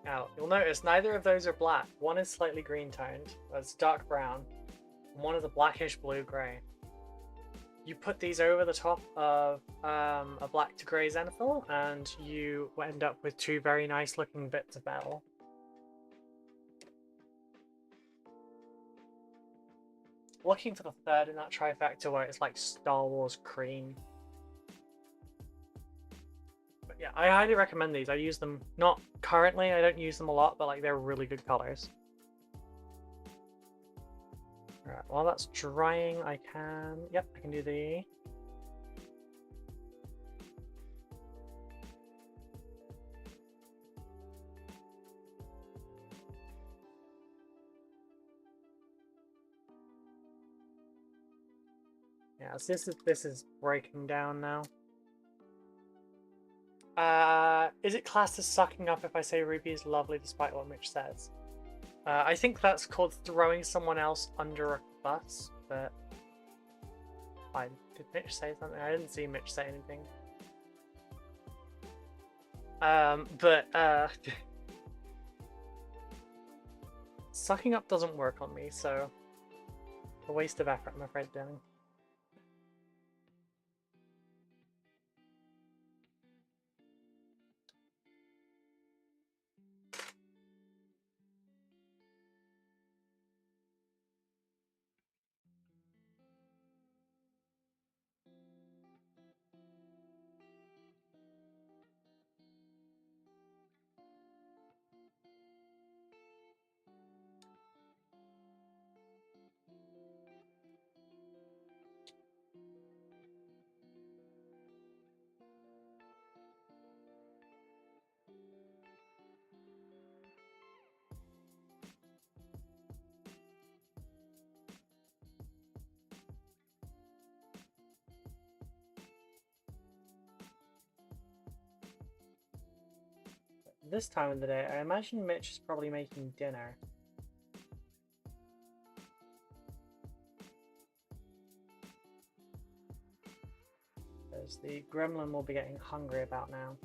Now, you'll notice neither of those are black. One is slightly green toned, that's dark brown, and one is a blackish blue-gray. You put these over the top of a black to grey Zenithal, and you end up with two very nice looking bits of metal. Looking for the third in that trifecta where it's like Star Wars cream. But yeah, I highly recommend these. I use them, not currently, I don't use them a lot, but like they're really good colors. Alright, while that's drying, I can do the... Yeah, so this is breaking down now. Is it classed as sucking up if I say Ruby is lovely despite what Mitch says? I think that's called throwing someone else under a bus, but... Did Mitch say something? I didn't see Mitch say anything. Sucking up doesn't work on me, so... A waste of effort, I'm afraid, Danny. This time of the day, I imagine Mitch is probably making dinner. As the gremlin will be getting hungry about now.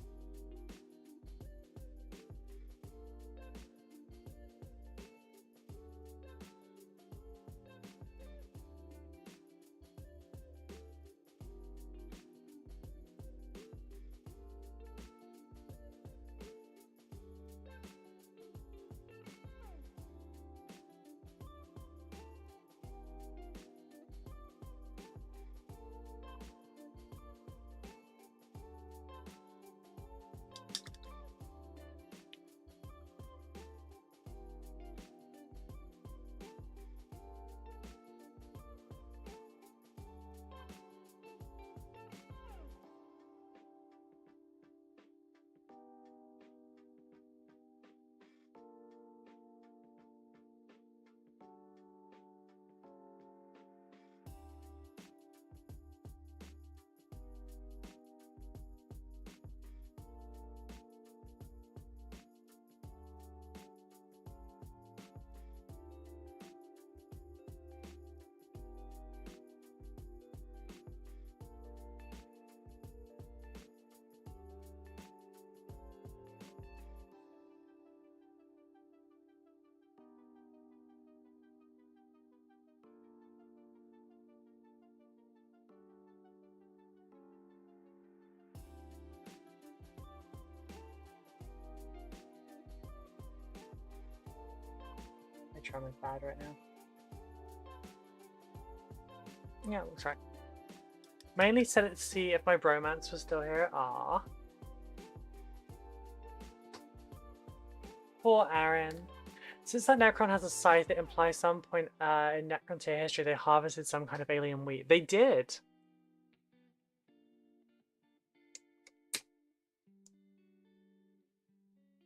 sure I'm in bad right now. Yeah, it looks right. Mainly set it to see if my Bromance was still here. Ah. Poor Aaron. Since that Necron has a scythe, it implies some point in Necron tier history they harvested some kind of alien wheat. They did!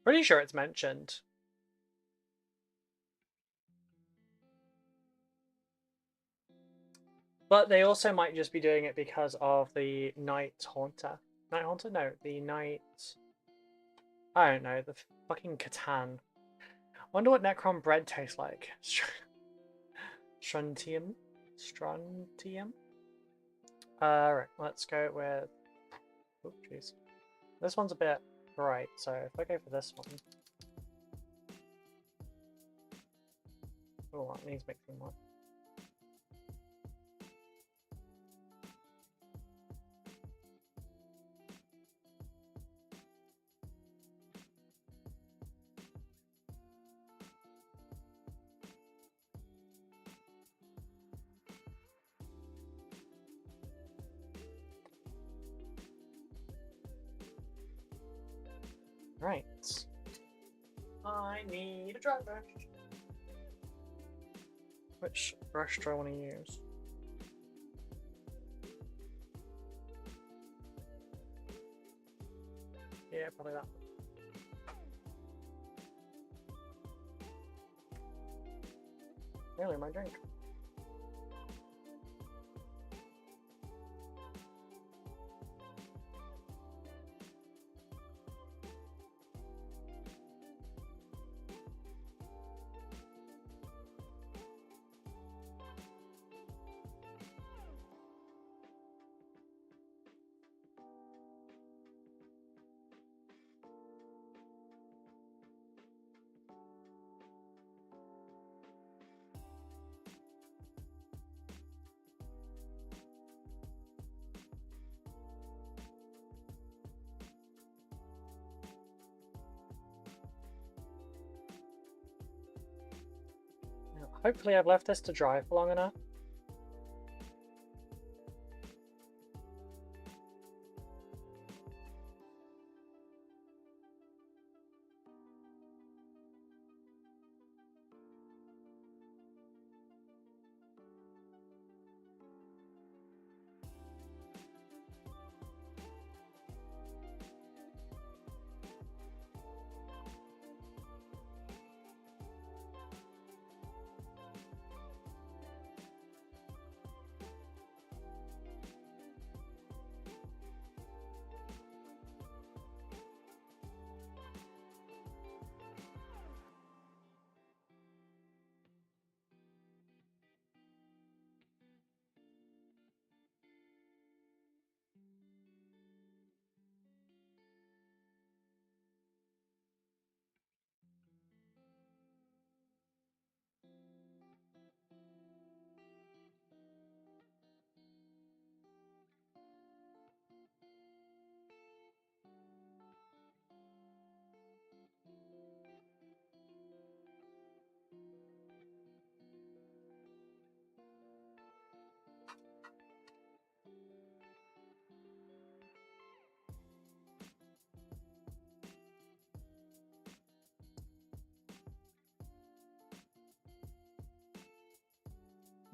Pretty sure it's mentioned. But they also might just be doing it because of the Night Haunter. Night Haunter? No, the Night... I don't know, the fucking Catan. Wonder what Necron bread tastes like. Strontium? Strontium? Right, let's go with... Oh, jeez. This one's a bit bright, so if I go for this one... Oh, it needs mixing more. Right. I need a dry brush. Which brush do I want to use? Yeah, probably that one. Really, my drink. Hopefully I've left this to dry for long enough.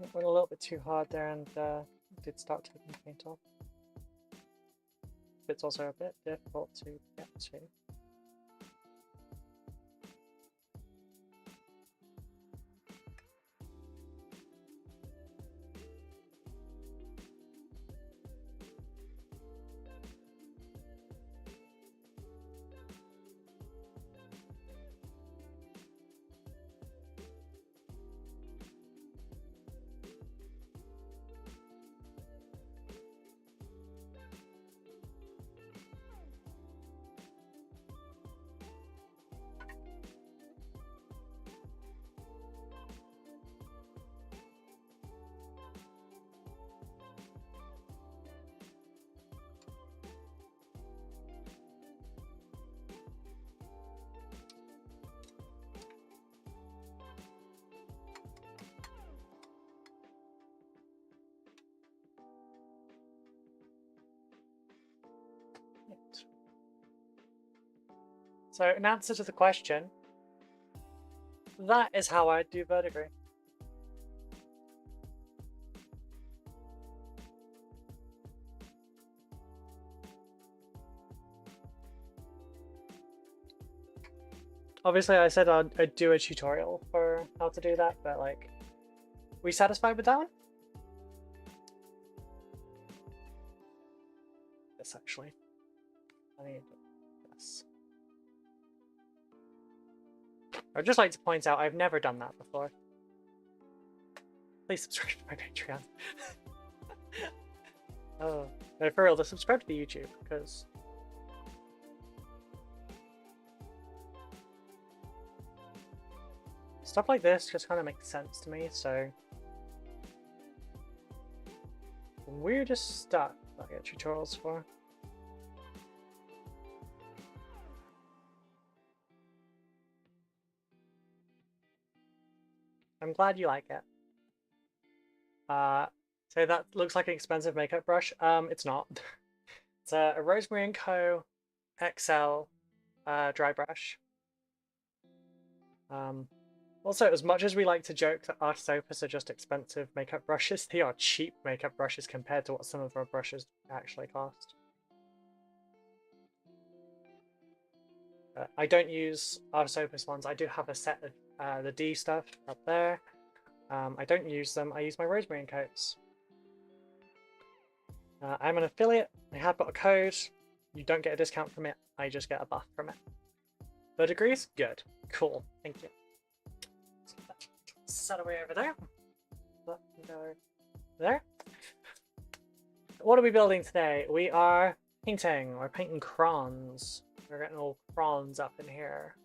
It went a little bit too hard there and did start taking paint off. It's also a bit difficult to get to. So in answer to the question, that is how I do verdigris. Obviously, I said I'd do a tutorial for how to do that, but like, we satisfied with that one? This actually. I need this. I'd just like to point out I've never done that before. Please subscribe to my Patreon. Oh, no, for real, just subscribe to the YouTube, because stuff like this just kind of makes sense to me, so the weirdest stuff I get tutorials for. I'm glad you like it. So that looks like an expensive makeup brush. It's not. It's a Rosemary Co XL dry brush. Also, as much as we like to joke that Artist Opus are just expensive makeup brushes, they are cheap makeup brushes compared to what some of our brushes actually cost. I don't use Artist Opus ones. I do have a set of the D stuff up there. I don't use them. I use my Rosemary coats. I'm an affiliate. I have got a code. You don't get a discount from it. I just get a buff from it. Verdigris? Good. Cool. Thank you. Set away over there. Go there. What are we building today? We are painting. We're painting crons. We're getting all crons up in here.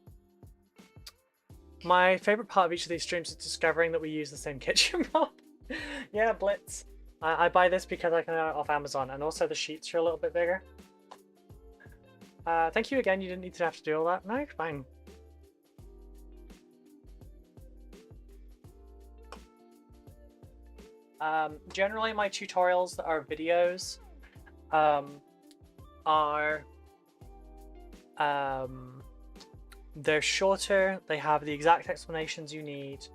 My favorite part of each of these streams is discovering that we use the same kitchen mod. Yeah, Blitz. I buy this because I can get it off Amazon, and also the sheets are a little bit bigger. Thank you again. You didn't need to have to do all that. No, fine. Generally, my tutorials that are videos are they're shorter, they have the exact explanations you need.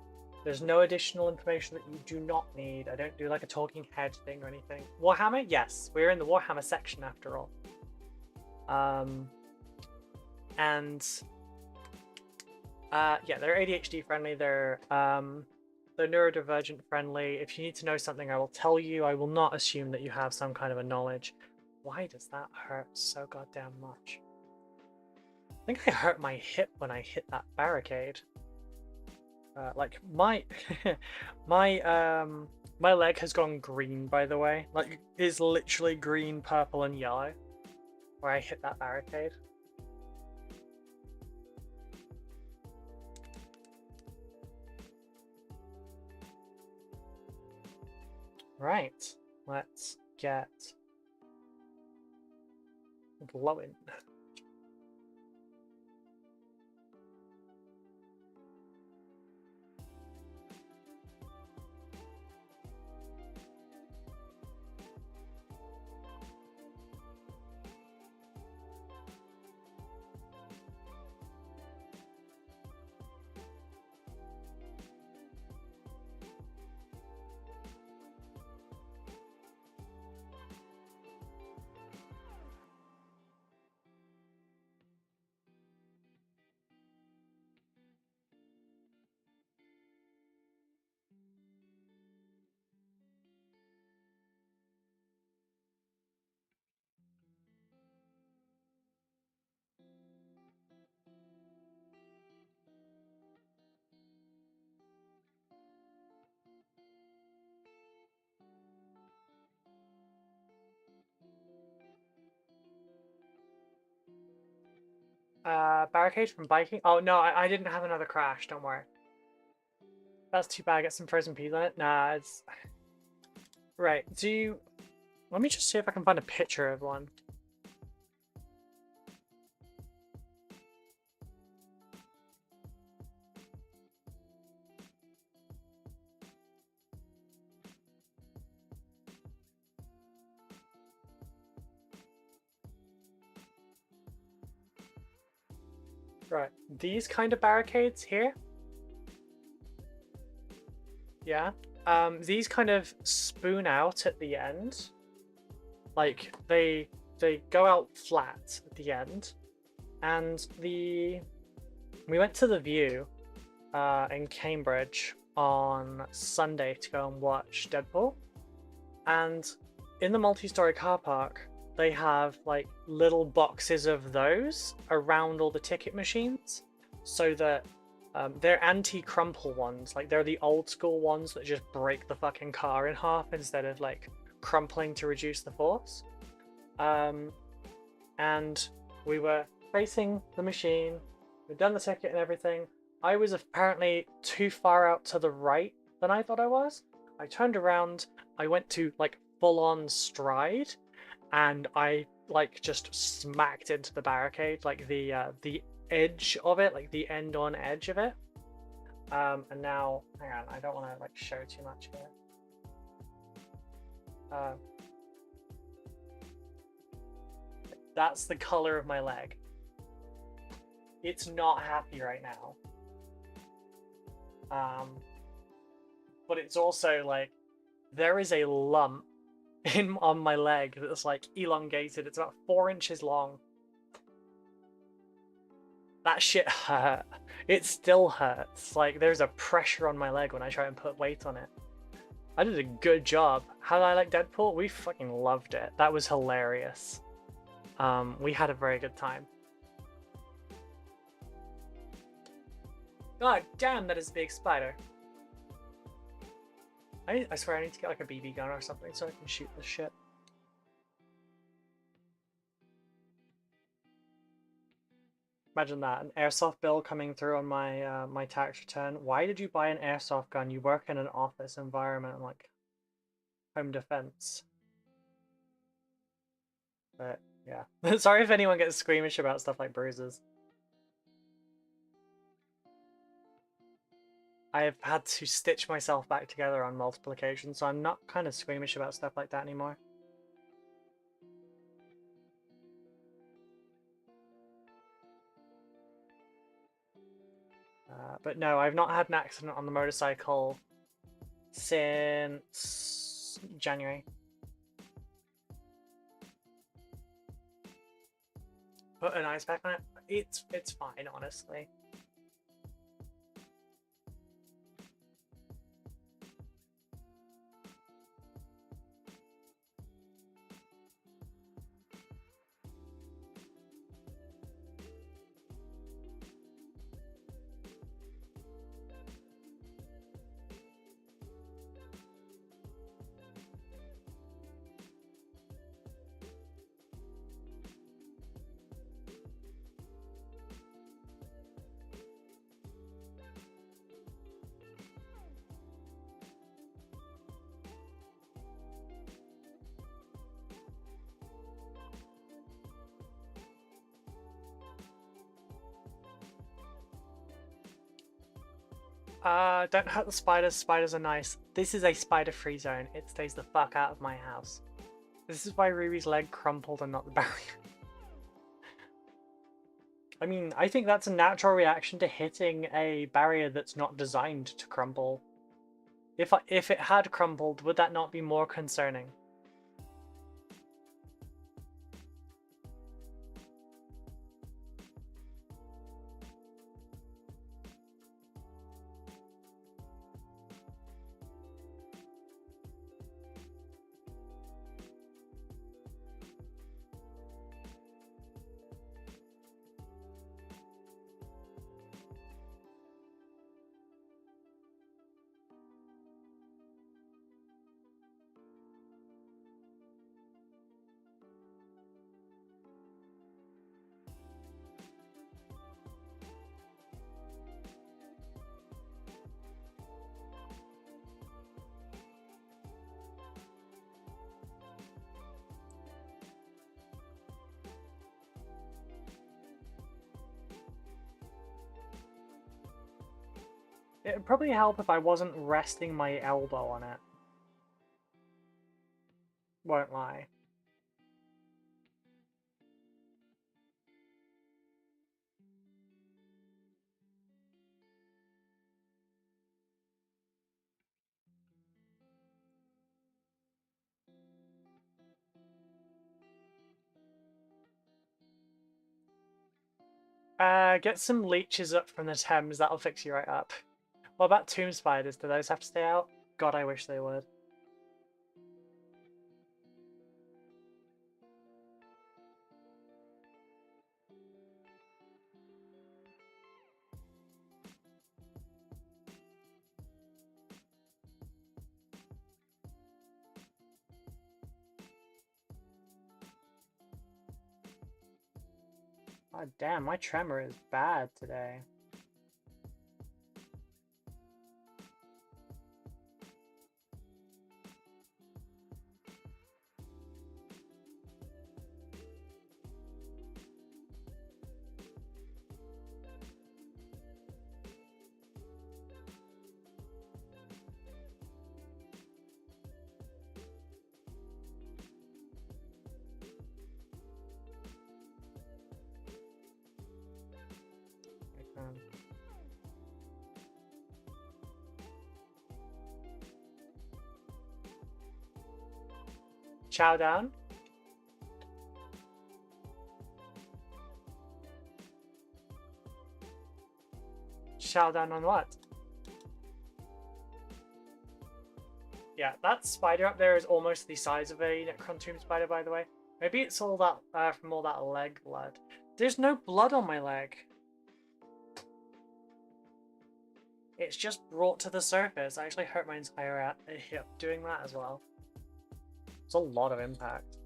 There's no additional information that you do not need. I don't do like a talking head thing or anything. Warhammer? Yes, we're in the Warhammer section after all. Yeah, they're ADHD friendly, they're neurodivergent friendly. If you need to know something, I will tell you. I will not assume that you have some kind of a knowledge. Why does that hurt so goddamn much? I think I hurt my hip when I hit that barricade. Like my my leg has gone green, by the way. Like, it's literally green, purple, and yellow where I hit that barricade. Right, let's get glowing. Barricade from biking? Oh no, I didn't have another crash, don't worry. That's too bad, get some frozen peas on it. Nah, it's... Right, do you... Let me just see if I can find a picture of one. Right, these kind of barricades here. Yeah. These kind of spoon out at the end. Like they go out flat at the end. And we went to the View in Cambridge on Sunday to go and watch Deadpool. And in the multi-story car park, they have like little boxes of those around all the ticket machines, so that they're anti-crumple ones. Like they're the old school ones that just break the fucking car in half instead of like crumpling to reduce the force. And we were facing the machine. We'd done the ticket and everything. I was apparently too far out to the right than I thought I was. I turned around. I went to like full-on stride, and I like just smacked into the barricade, like the edge of it, like the end-on edge of it. And now, hang on, I don't want to like show too much here. That's the color of my leg. It's not happy right now. But it's also like there is a lump on my leg that's like elongated. It's about 4 inches long. That shit hurt. It still hurts. Like there's a pressure on my leg when I try and put weight on it. I did a good job. How did I like Deadpool? We fucking loved it. That was hilarious. We had a very good time. God damn, that is a big spider. I swear I need to get like a BB gun or something so I can shoot this shit. Imagine that, an airsoft bill coming through on my my tax return. Why did you buy an airsoft gun? You work in an office environment, like home defense. But yeah, sorry if anyone gets squeamish about stuff like bruises. I have had to stitch myself back together on multiple occasions, so I'm not kind of squeamish about stuff like that anymore. But no, I've not had an accident on the motorcycle since January. Put an ice pack on it. It's fine, honestly. Don't hurt the spiders. Spiders are nice. This is a spider-free zone. It stays the fuck out of my house. This is why Ruby's leg crumpled and not the barrier. I mean, I think that's a natural reaction to hitting a barrier that's not designed to crumple. If it had crumpled, would that not be more concerning? It would probably help if I wasn't resting my elbow on it. Won't lie. Get some leeches up from the Thames, that'll fix you right up. What about tomb spiders? Do those have to stay out? God, I wish they would. Oh damn, my tremor is bad today. Chow down. Chow down on what? Yeah, that spider up there is almost the size of a Necron tomb spider, by the way. Maybe it's all that from all that leg blood. There's no blood on my leg. It's just brought to the surface. I actually hurt my entire hip doing that as well. It's a lot of impact.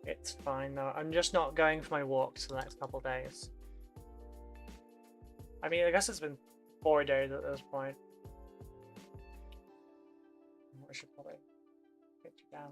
It's fine though. I'm just not going for my walks for the next couple of days. I mean, I guess it's been 4 days at this point. I should probably get you down.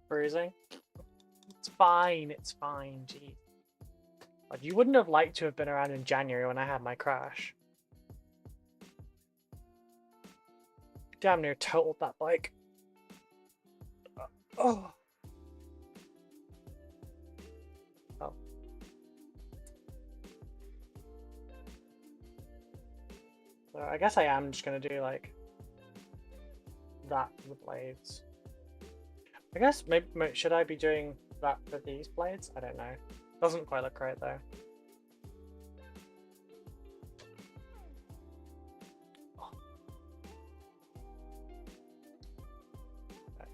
Bruising. It's fine, jeez. Like, you wouldn't have liked to have been around in January when I had my crash. Damn near totaled that bike. Oh. Oh. So I guess I am just gonna do like that for the blades. I guess maybe should I be doing that for these blades? I don't know. Doesn't quite look right though.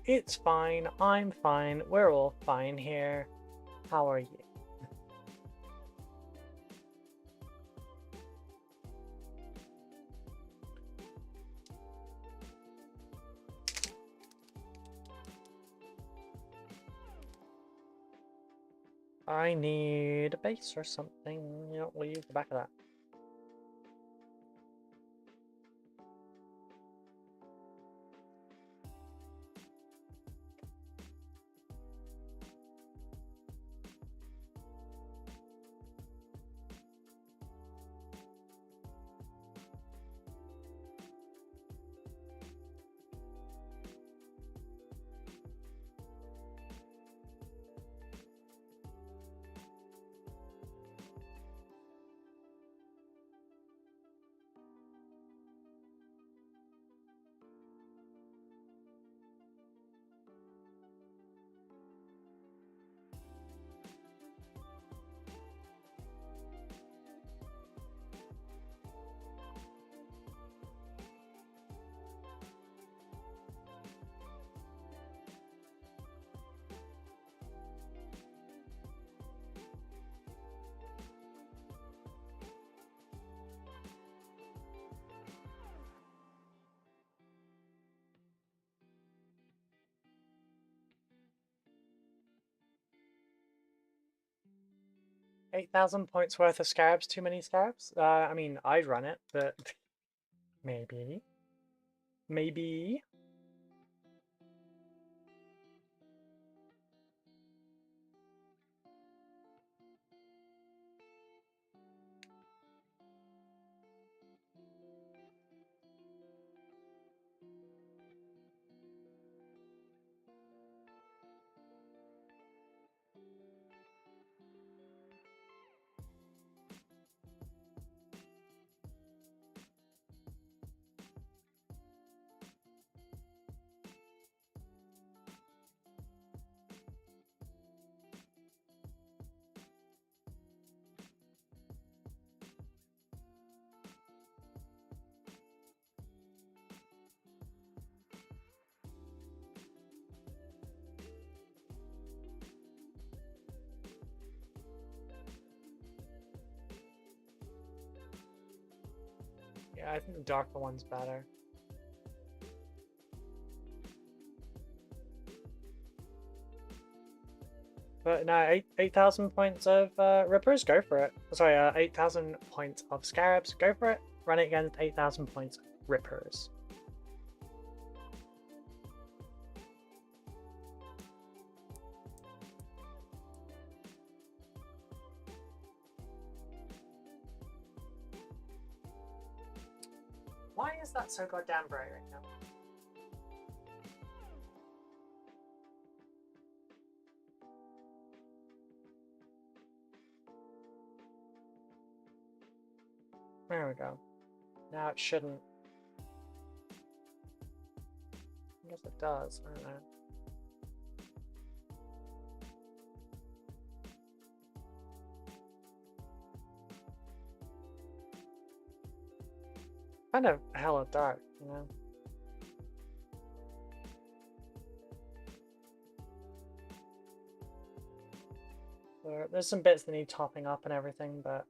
It's fine. I'm fine. We're all fine here. How are you? I need a base or something. You know, we'll use the back of that. 8,000 points worth of scarabs, too many scarabs? I mean, I'd run it, but maybe. Maybe. Yeah, I think the darker one's better. But no, 8,000 points of Rippers, go for it. Sorry, 8,000 points of Scarabs, go for it. Run it against 8,000 points of Rippers. Why is that so goddamn bright right now? There we go. Now it shouldn't. I guess it does. I don't know. Kind of hella dark, you know? There's some bits that need topping up and everything, but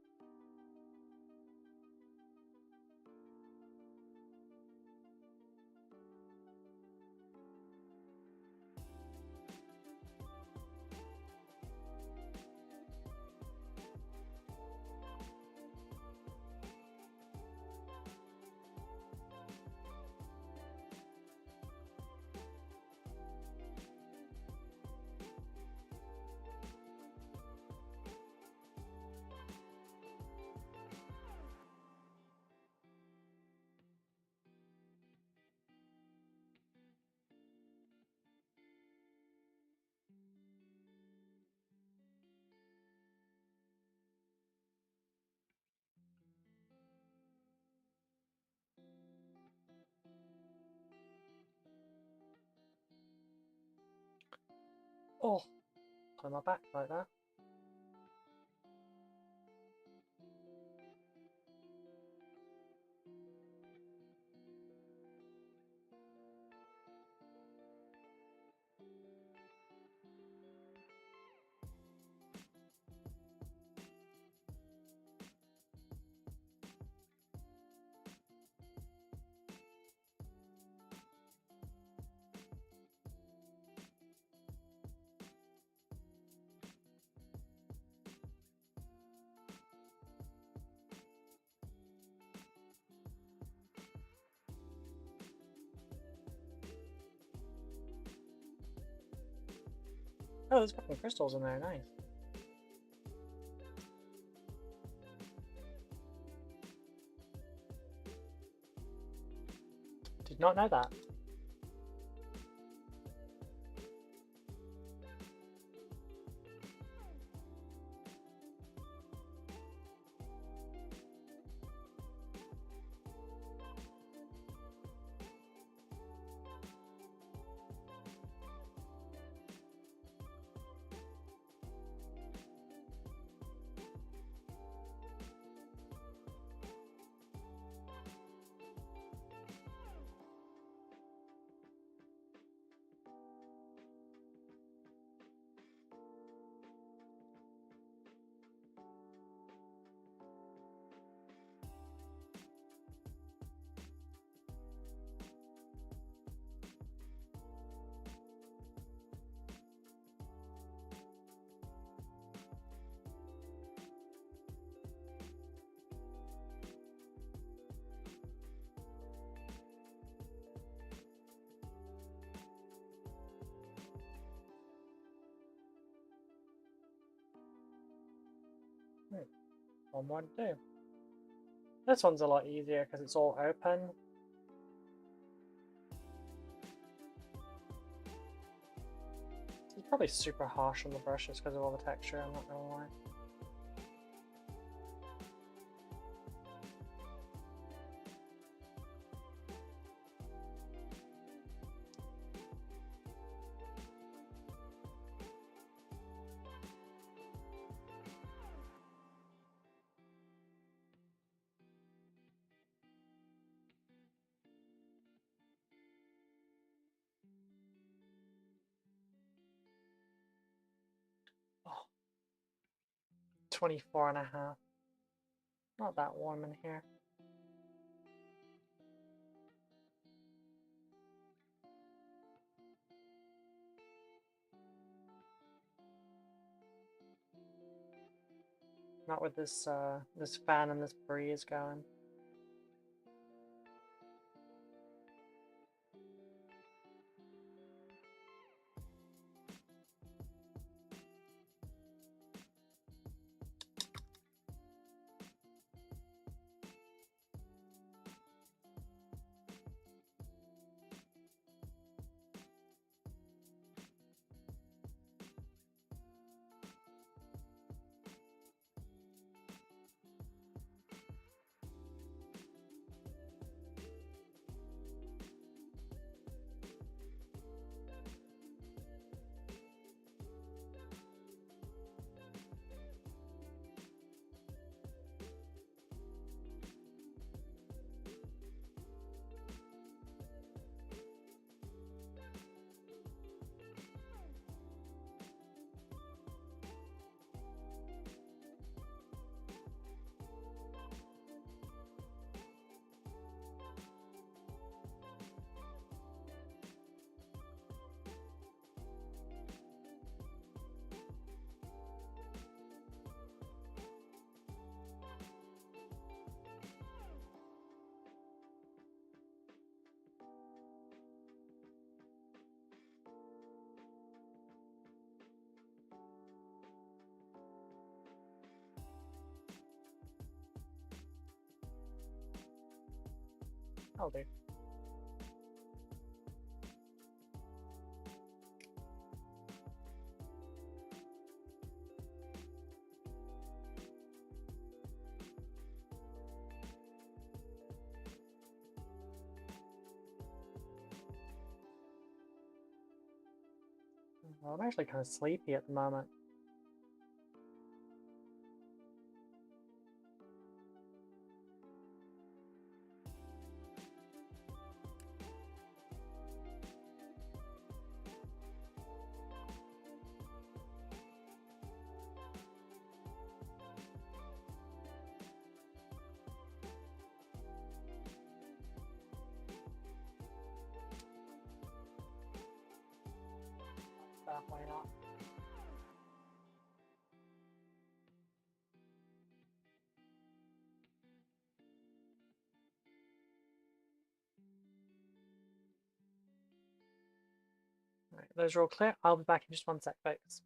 oh, on my back like that. Oh, there's fucking crystals in there, nice. Did not know that. one more to do. This one's a lot easier because it's all open. It's probably super harsh on the brushes because of all the texture, I'm not gonna lie. Oh, 24.5. Not that warm in here. Not with this this fan and this breeze going. I'll do. Well, I'm actually kind of sleepy at the moment. Why not? Right, those are all clear. I'll be back in just one sec, folks.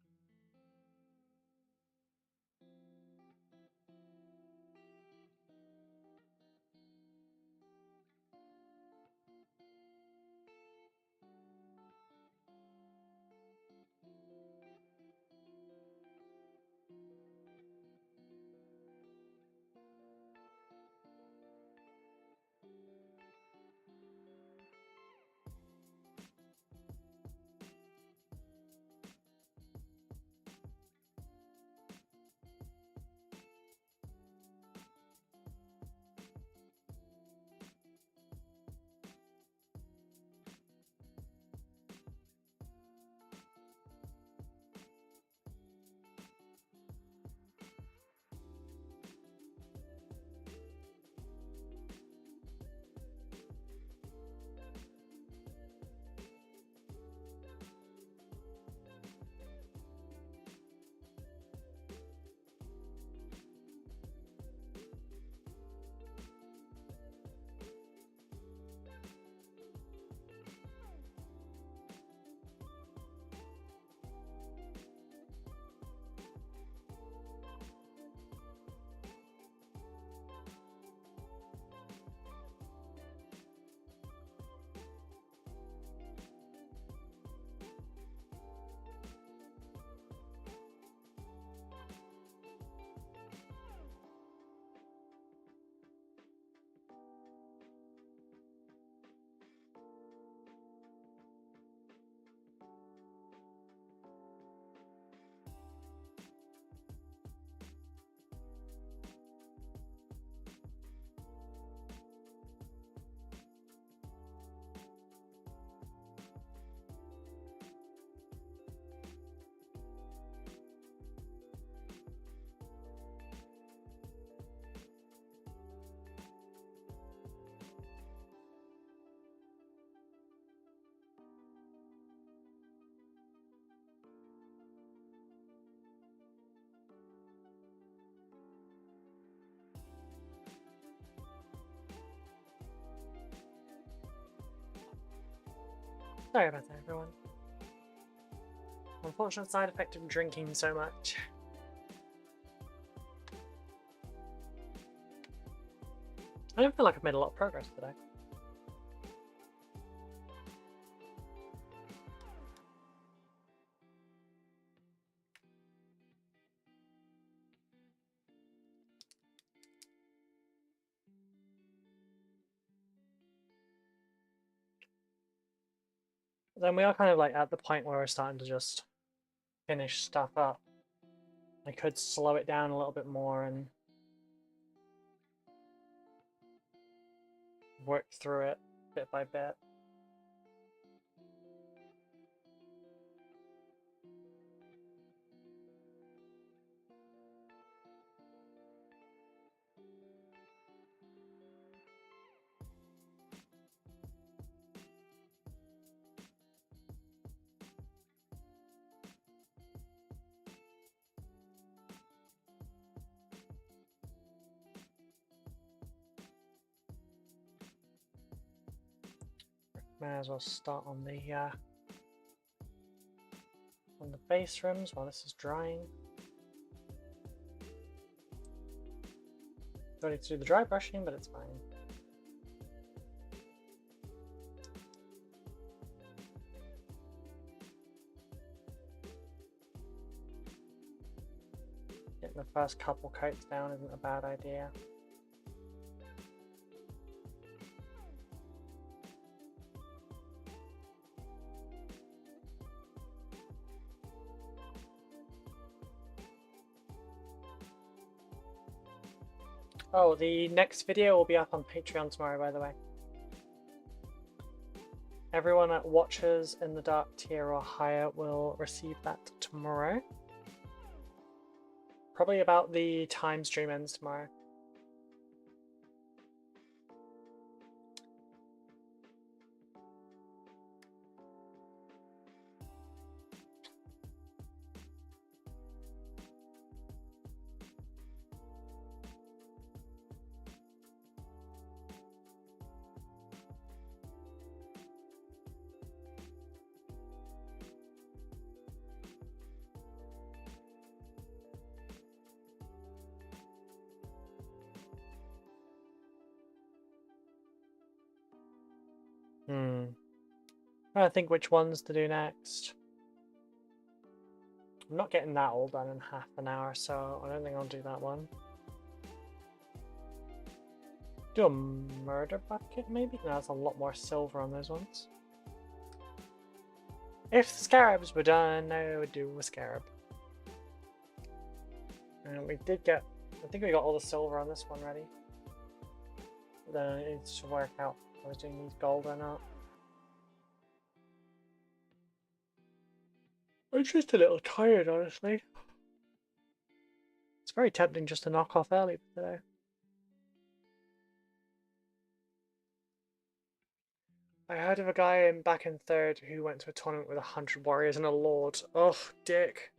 Sorry about that, everyone. Unfortunate side effect of drinking so much. I don't feel like I've made a lot of progress today. Then we are kind of like at the point where we're starting to just finish stuff up. I could slow it down a little bit more and work through it bit by bit. May as well start on the base rooms while this is drying. Don't need to do the dry brushing, but it's fine. Getting the first couple coats down isn't a bad idea. Oh, the next video will be up on Patreon tomorrow, by the way. Everyone that watches in the Dark tier or higher will receive that tomorrow. Probably about the time stream ends tomorrow. I think which ones to do next. I'm not getting that all done in half an hour, so I don't think I'll do that one. Do a murder bucket, maybe? No, that's a lot more silver on those ones. If the scarabs were done, I would do a scarab. And we did get, I think we got all the silver on this one ready. Then it needs to work out if I was doing these gold or not. I'm just a little tired, honestly. It's very tempting just to knock off early today. I heard of a guy back in 3rd who went to a tournament with 100 warriors and a lord. Ugh, dick.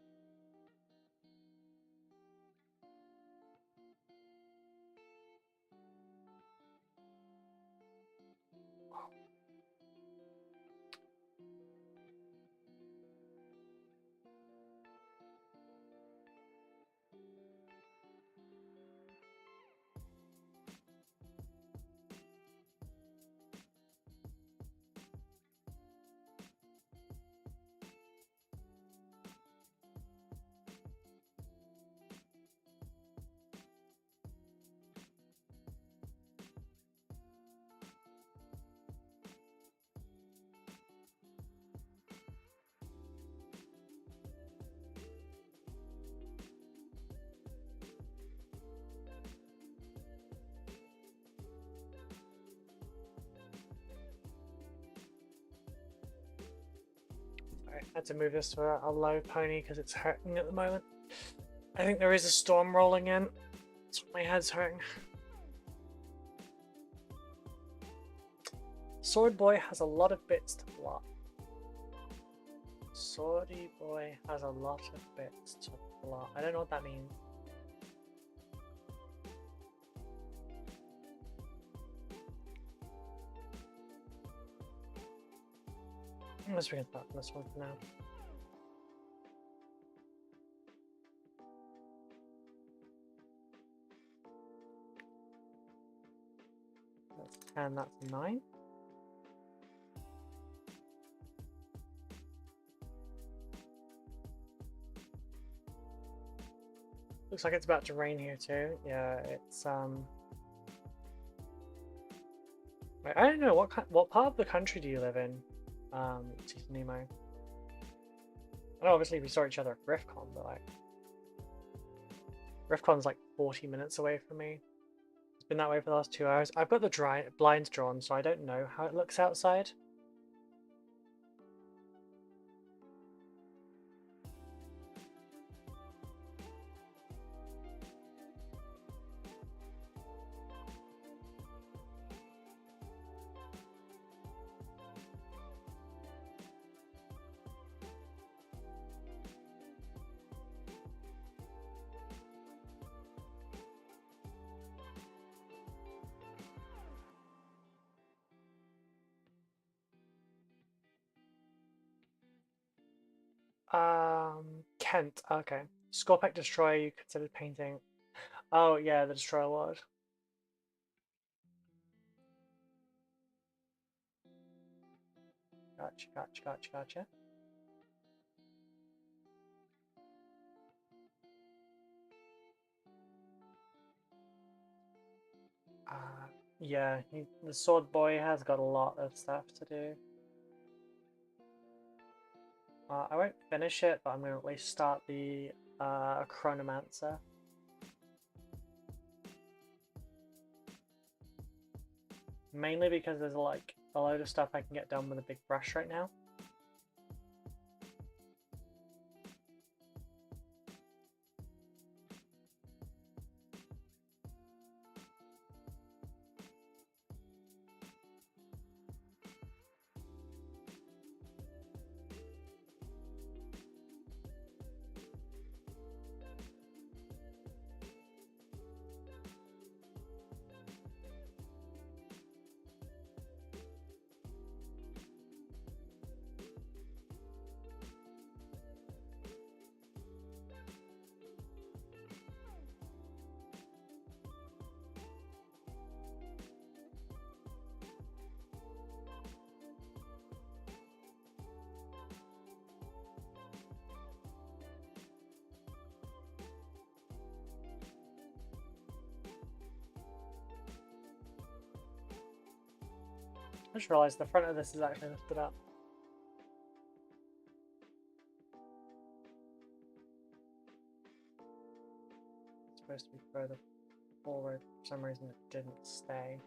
I had to move this to a low pony because it's hurting at the moment. I think there is a storm rolling in. That's why my head's hurting. Sword Boy has a lot of bits to block. Swordy Boy has a lot of bits to block. I don't know what that means. Let's forget about this one for now. That's 10, that's 9. Looks like it's about to rain here too. Yeah, it's I don't know what part of the country do you live in, Tita Nemo? I know obviously we saw each other at RiffCon, but like RiffCon's like 40 minutes away from me. It's been that way for the last 2 hours. I've got the blinds drawn, so I don't know how it looks outside. Kent. Okay. Scorpec Destroyer you considered painting. Oh yeah, the Destroyer Lord. Gotcha, gotcha, gotcha, gotcha. Yeah, the Sword Boy has got a lot of stuff to do. I won't finish it, but I'm going to at least start the Chronomancer. Mainly because there's like a load of stuff I can get done with a big brush right now. I just realised the front of this is actually lifted up. It's supposed to be further forward. For some reason it didn't stay.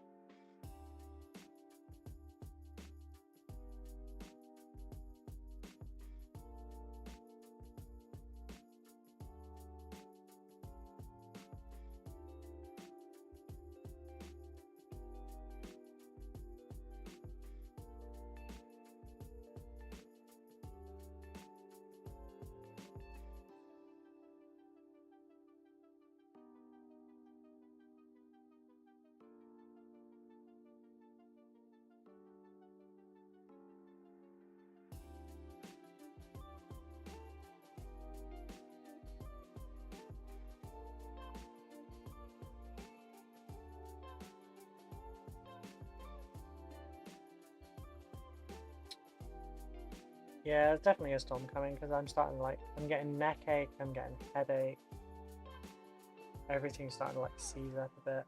Yeah, there's definitely a storm coming because I'm starting I'm getting neck ache, I'm getting headache. Everything's starting to like seize up a bit.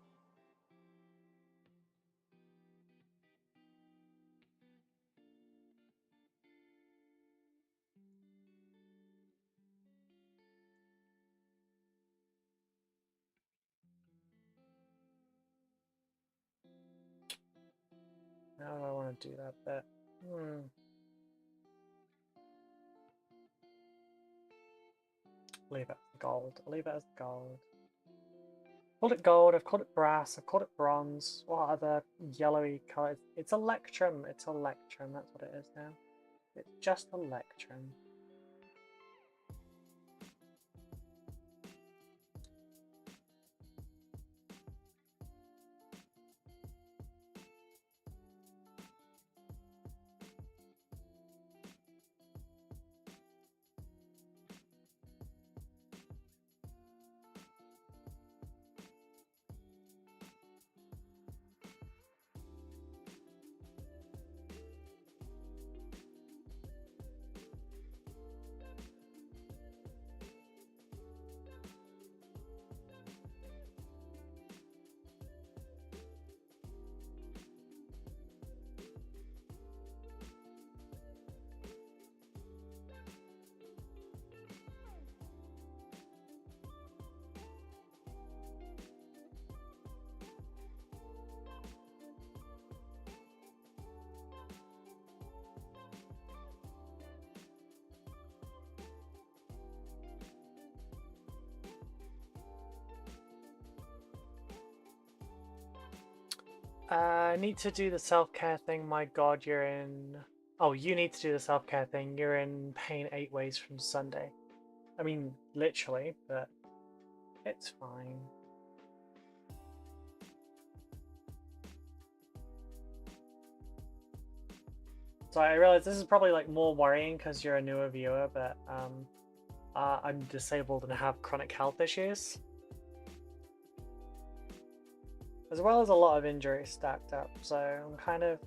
How do I want to do that bit? Leave it as gold. Leave it as gold. Called it gold, I've called it brass, I've called it bronze. What other yellowy colours? It's Electrum. It's Electrum, that's what it is now. It's just Electrum. I need to do the self-care thing. My god, you're in... Oh, you need to do the self-care thing. You're in pain 8 ways from Sunday. I mean, literally, but it's fine. So I realize this is probably like more worrying because you're a newer viewer, but I'm disabled and have chronic health issues, as well as a lot of injuries stacked up. So I'm kind of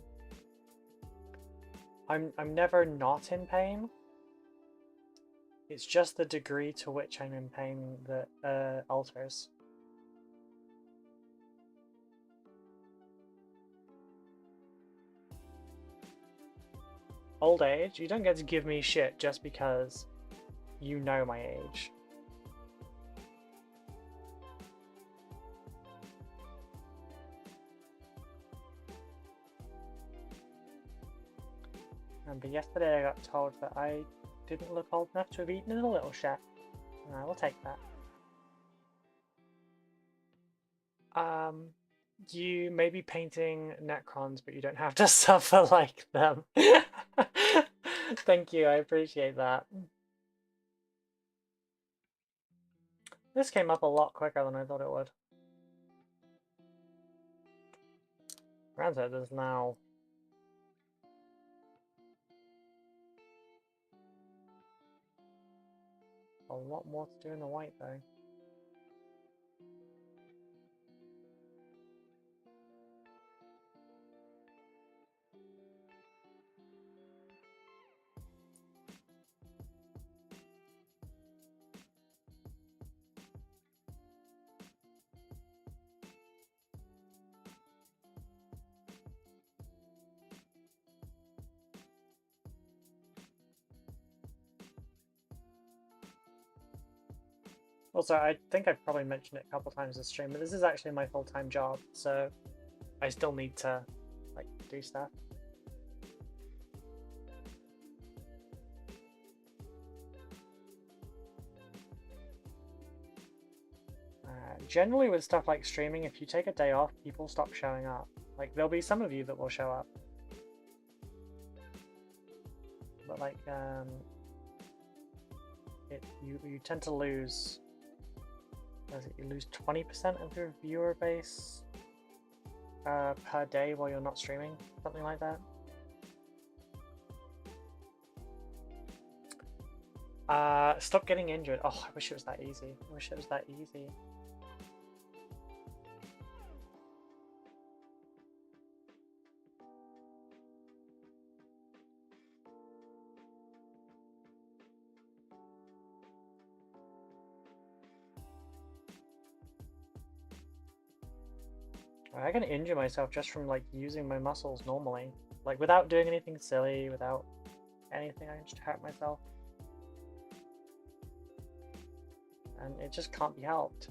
I'm never not in pain. It's just the degree to which I'm in pain that alters. Old age? You don't get to give me shit just because you know my age. But yesterday I got told that I didn't look old enough to have eaten in a little shack. I will take that. You may be painting Necrons, but you don't have to suffer like them. Thank you, I appreciate that. This came up a lot quicker than I thought it would. Granted, there's now a lot more to do in the white though. Also, I think I've probably mentioned it a couple times this stream, but this is actually my full-time job, so I still need to like do stuff. Generally with stuff like streaming, if you take a day off, people stop showing up. Like, there'll be some of you that will show up. But like, you tend to lose... What is it? You lose 20% of your viewer base per day while you're not streaming, something like that. Stop getting injured. Oh, I wish it was that easy. I wish it was that easy. I can injure myself just from like using my muscles normally, like without doing anything silly, without anything. I can just hurt myself, and it just can't be helped.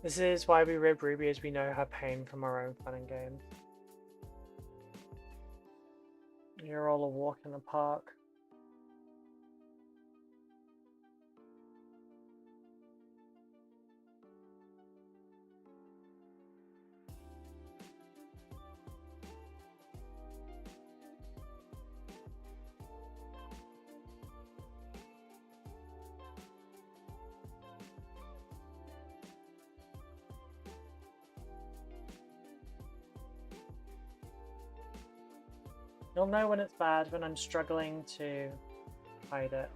This is why we rib Ruby, as we know her pain from our own fun and games. You're all a walk in the park. You'll know when it's bad when I'm struggling to hide it.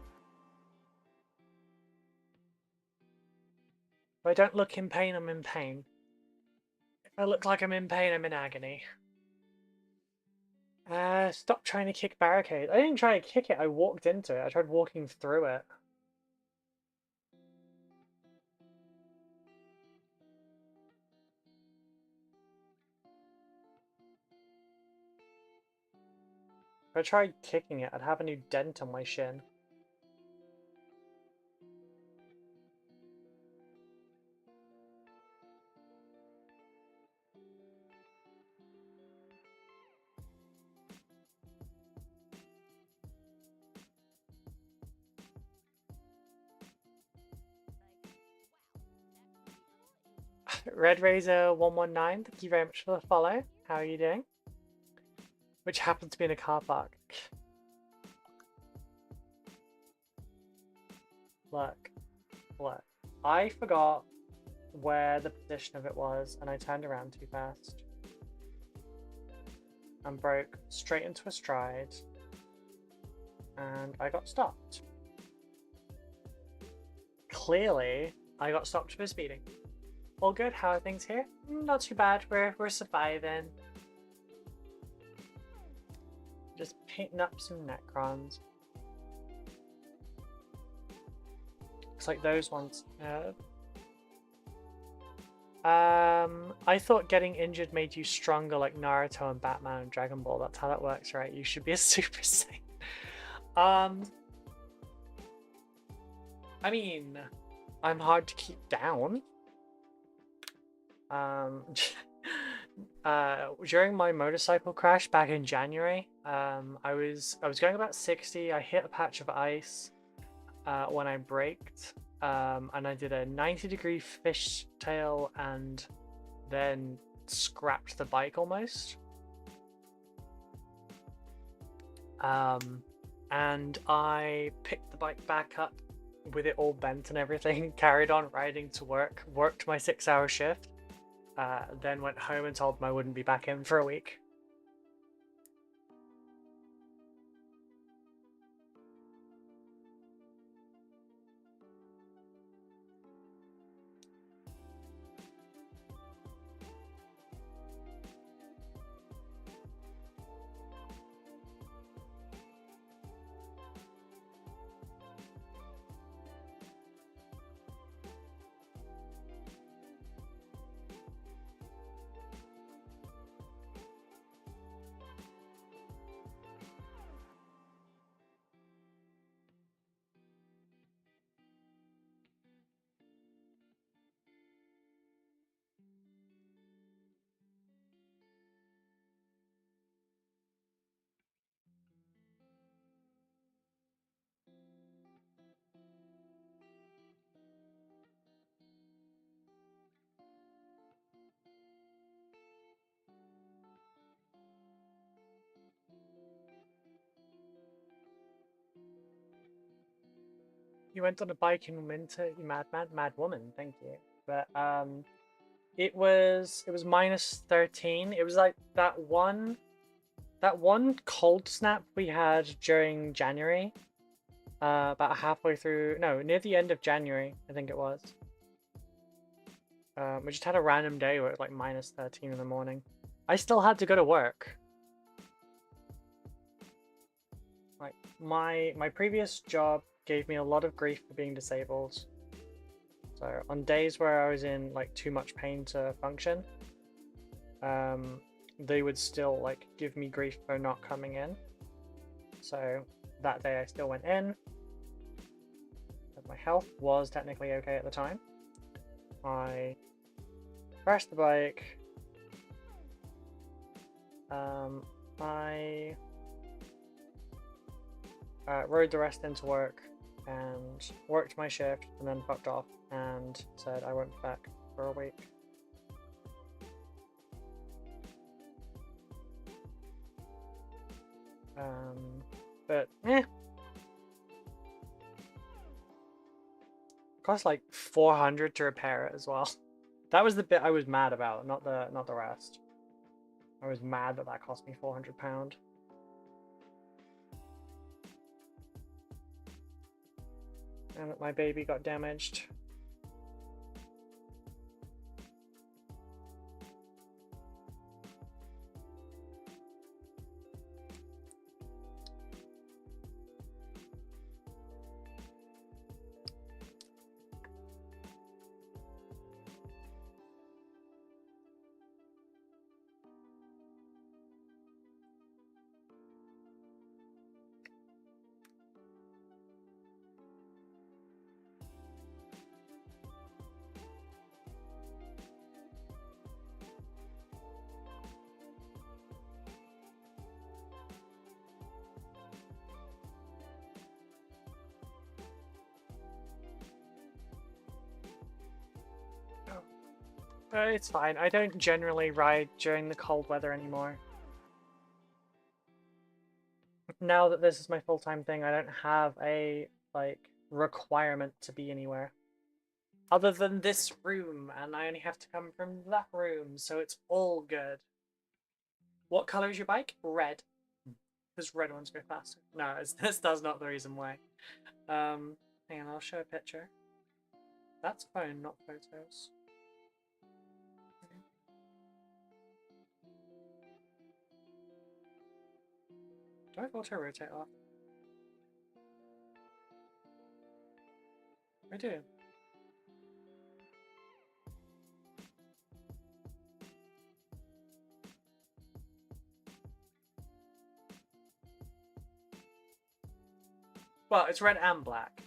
If I don't look in pain, I'm in pain. If I look like I'm in pain, I'm in agony. Stop trying to kick barricades. I didn't try to kick it, I walked into it. I tried walking through it. If I tried kicking it, I'd have a new dent on my shin. Red Razor 119, thank you very much for the follow. How are you doing? Which happens to be in a car park. Look. I forgot where the position of it was and I turned around too fast. And broke straight into a stride. And I got stopped. Clearly, I got stopped for speeding. All good, how are things here? Not too bad, we're surviving. Just painting up some Necrons. Looks like those ones. I thought getting injured made you stronger like Naruto and Batman and Dragon Ball. That's how that works, right? You should be a Super Saiyan. I mean, I'm hard to keep down. During my motorcycle crash back in January, I was going about 60. I hit a patch of ice when I braked, and I did a 90-degree fishtail and then scrapped the bike almost. And I picked the bike back up with it all bent and everything, carried on riding to work, worked my 6-hour shift, then went home and told them I wouldn't be back in for a week. You went on a bike in winter, you mad woman, thank you. But it was minus 13. It was like that one cold snap we had during January. About halfway through, no, near the end of January, I think it was. We just had a random day where it was like minus 13 in the morning. I still had to go to work. Like my previous job gave me a lot of grief for being disabled. So on days where I was in like too much pain to function, they would still like give me grief for not coming in. So that day I still went in. But my health was technically okay at the time. I crashed the bike. I rode the rest into work and worked my shift and then fucked off and said I won't be back for a week. But cost like 400 to repair it as well. That was the bit I was mad about, not the rest. I was mad that that cost me £400. And that my baby got damaged. It's fine. I don't generally ride during the cold weather anymore. Now that this is my full-time thing, I don't have a, like, requirement to be anywhere. Other than this room, and I only have to come from that room, so it's all good. What colour is your bike? Red. Because red ones go faster. No, that's not the reason why. Hang on, I'll show a picture. That's phone, not photos. Do I have auto rotate off? I do. Well, it's red and black.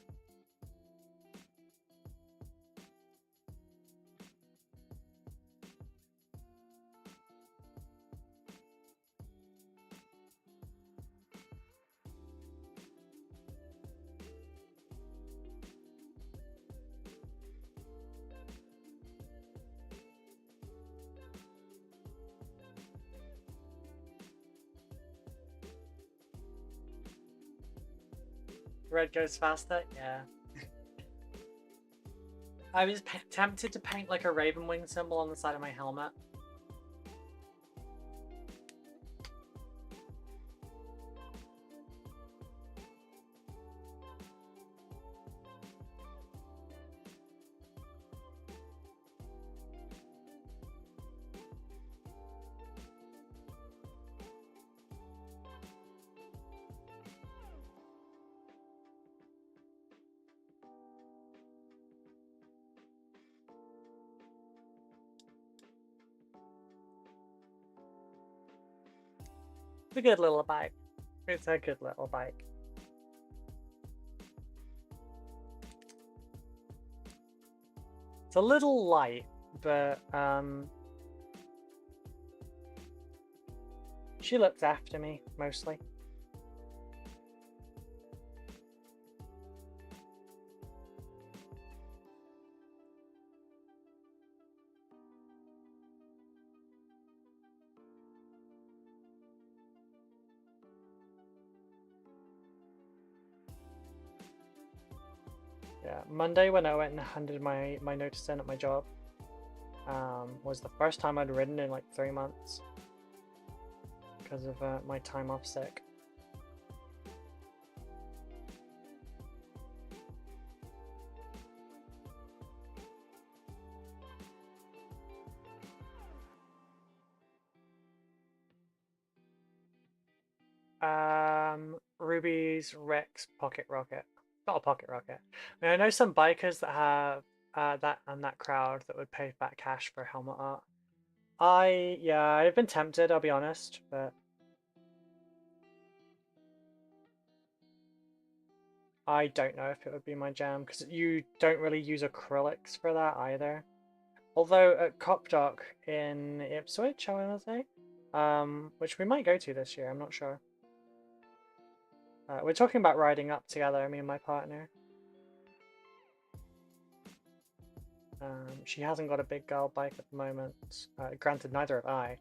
Red goes faster? Yeah. I was tempted to paint like a raven wing symbol on the side of my helmet. It's a good little bike. It's a good little bike. It's a little light, but she looks after me mostly. Yeah, Monday when I went and handed my notice in at my job, was the first time I'd ridden in like 3 months because of my time off sick. Ruby's Rex Pocket Rocket. Not a pocket rocket. I mean, I know some bikers that have that and that crowd that would pay back cash for helmet art. Yeah, I've been tempted, I'll be honest, but I don't know if it would be my jam because you don't really use acrylics for that either. Although at Cop Dock in Ipswich, I want to say, which we might go to this year, I'm not sure. We're talking about riding up together, me and my partner. She hasn't got a big girl bike at the moment. Granted, neither have I,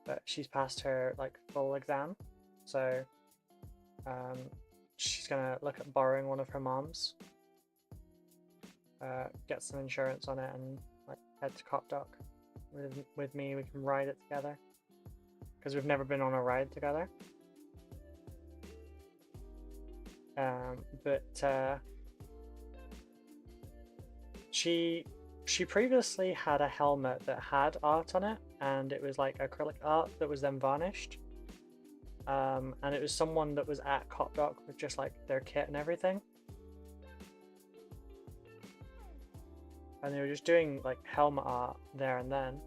but she's passed her like full exam, so she's gonna look at borrowing one of her mom's, get some insurance on it, and like head to Cop Dock with me. We can ride it together because we've never been on a ride together. But she previously had a helmet that had art on it, and it was like acrylic art that was then varnished. And it was someone that was at Cop Dock with just like their kit and everything. And they were just doing like helmet art there and then.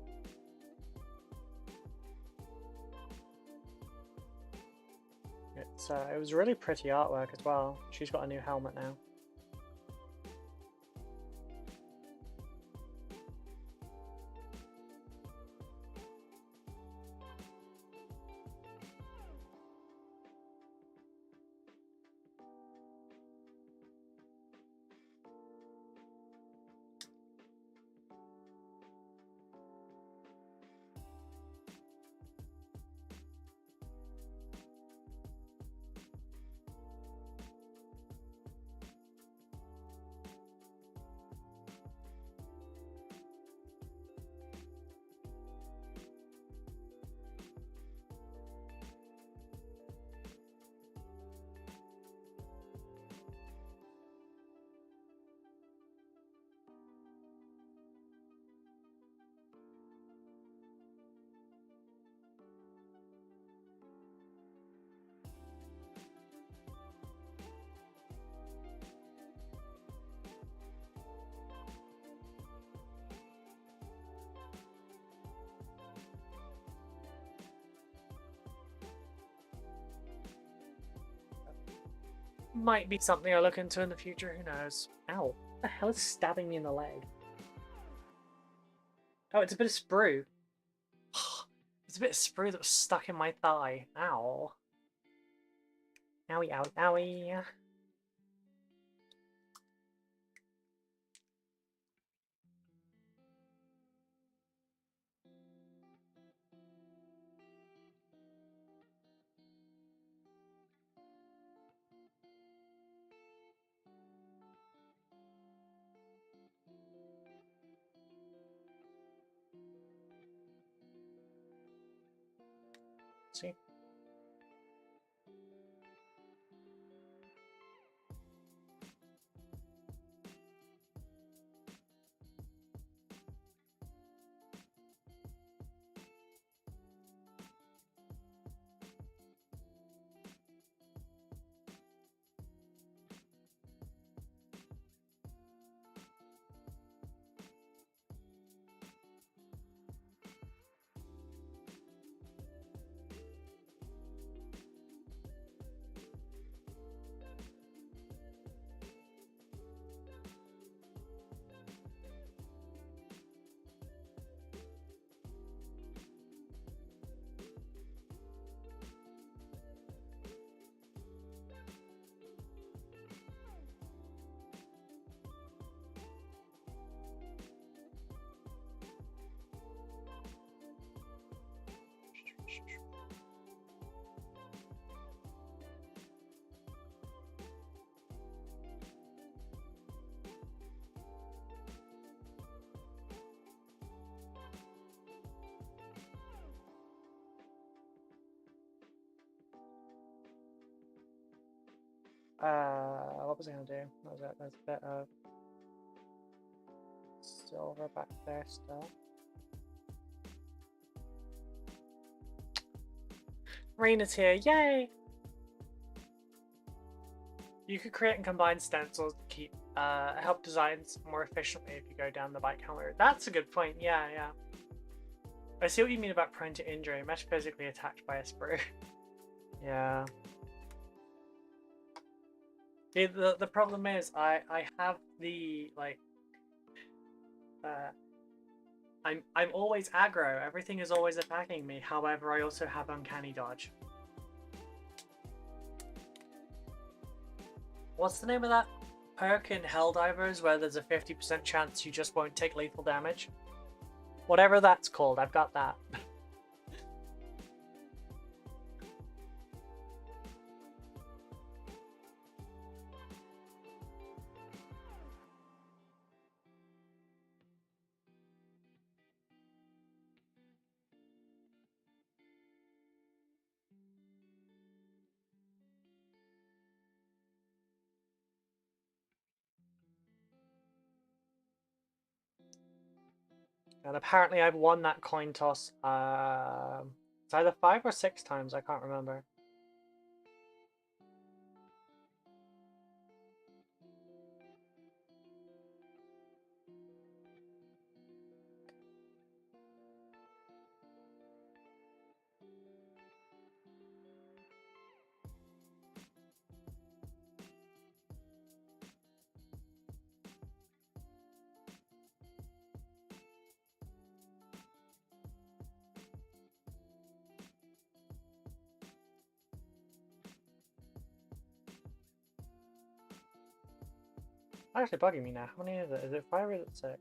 It was really pretty artwork as well. She's got a new helmet now. Might be something I look into in the future, who knows. Ow. What the hell is stabbing me in the leg? Oh, it's a bit of sprue. It's a bit of sprue that was stuck in my thigh. Ow. Owie, owie, owie. See? What was I gonna do? What was that? There's a bit of silver back there still. Rain is here, yay! You could create and combine stencils to keep help designs more efficiently if you go down the bike helmet route. That's a good point, yeah, yeah. I see what you mean about prone to injury. Mesh physically attacked by a sprue. Yeah. The problem is I have the like I'm always aggro. Everything is always attacking me. However, I also have uncanny dodge. What's the name of that perk in Helldivers where there's a 50% chance you just won't take lethal damage? Whatever that's called, I've got that. And apparently I've won that coin toss it's either 5 or 6 times, I can't remember. Actually bugging me now. How many is it? Is it 5 or is it 6?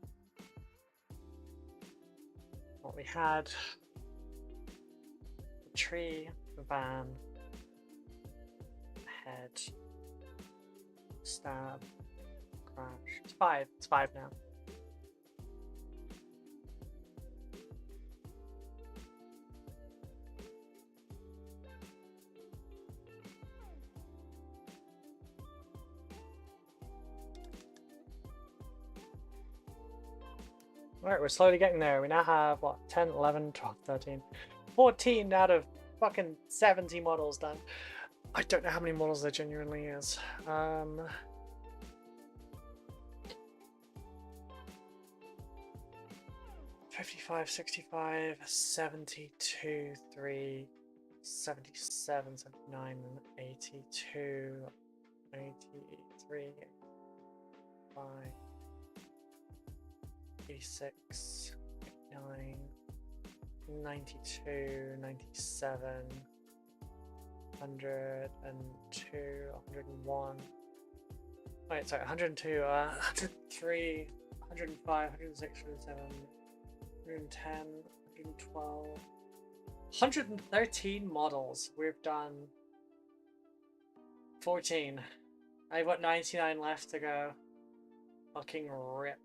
Well, we had the tree, the van, head, stab, crash. It's 5. It's 5 now. Alright, we're slowly getting there. We now have, what, 10, 11, 12, 13, 14 out of fucking 70 models done. I don't know how many models there genuinely is. 55, 65, 72, 3, 77, 79, 82, 83, 5, 86, 89, 92, 97, 102, 101. Wait, sorry, 102, 103, 105, 106, 107, 110, 112, 113 models. We've done 14. I've got 99 left to go. Fucking rip.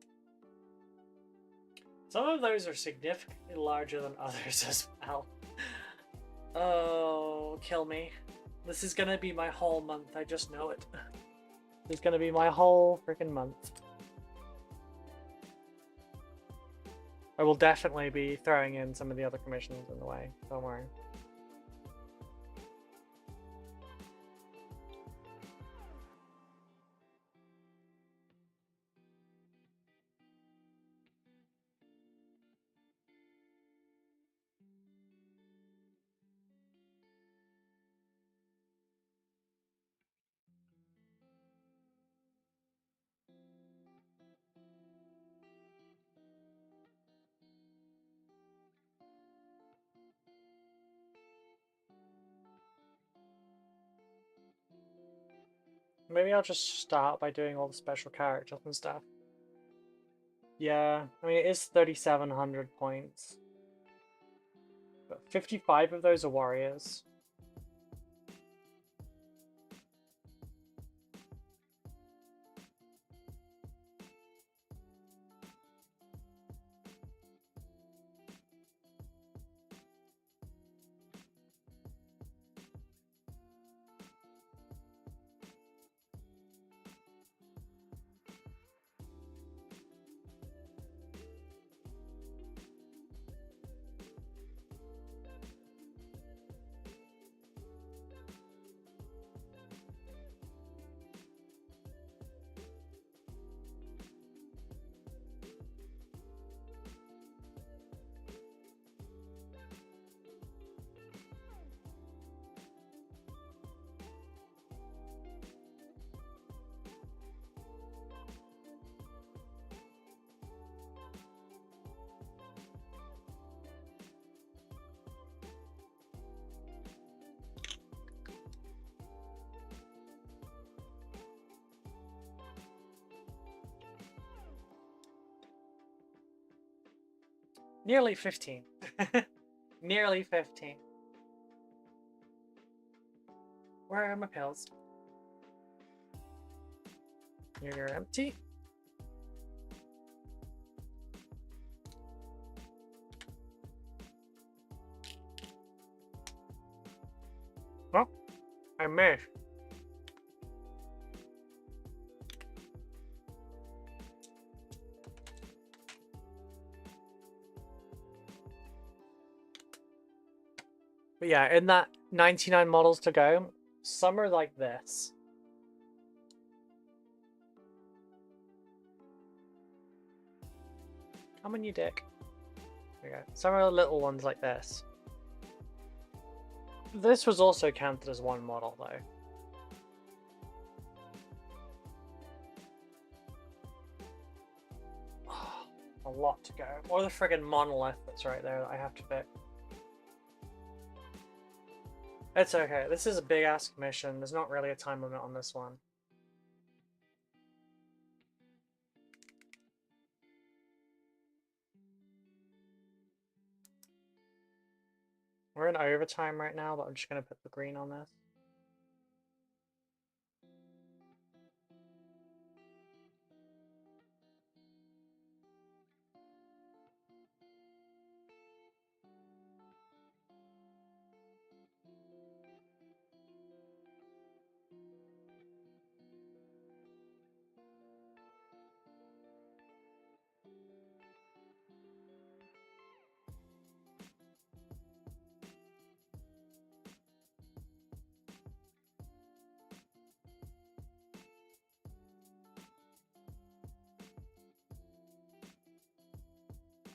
Some of those are significantly larger than others as well. Oh, kill me. This is gonna be my whole month, I just know it. This is gonna be my whole freaking month. I will definitely be throwing in some of the other commissions in the way, don't worry. Maybe I'll just start by doing all the special characters and stuff. Yeah, I mean, it is 3,700 points. But 55 of those are warriors. Nearly 15. Nearly 15. Where are my pills? You're empty. Well, I missed. But yeah, in that 99 models to go, some are like this. Come on, you dick. There we go. Some are little ones like this. This was also counted as one model, though. A lot to go. Or the friggin' monolith that's right there that I have to fit. It's okay. This is a big-ass commission. There's not really a time limit on this one. We're in overtime right now, but I'm just going to put the green on this.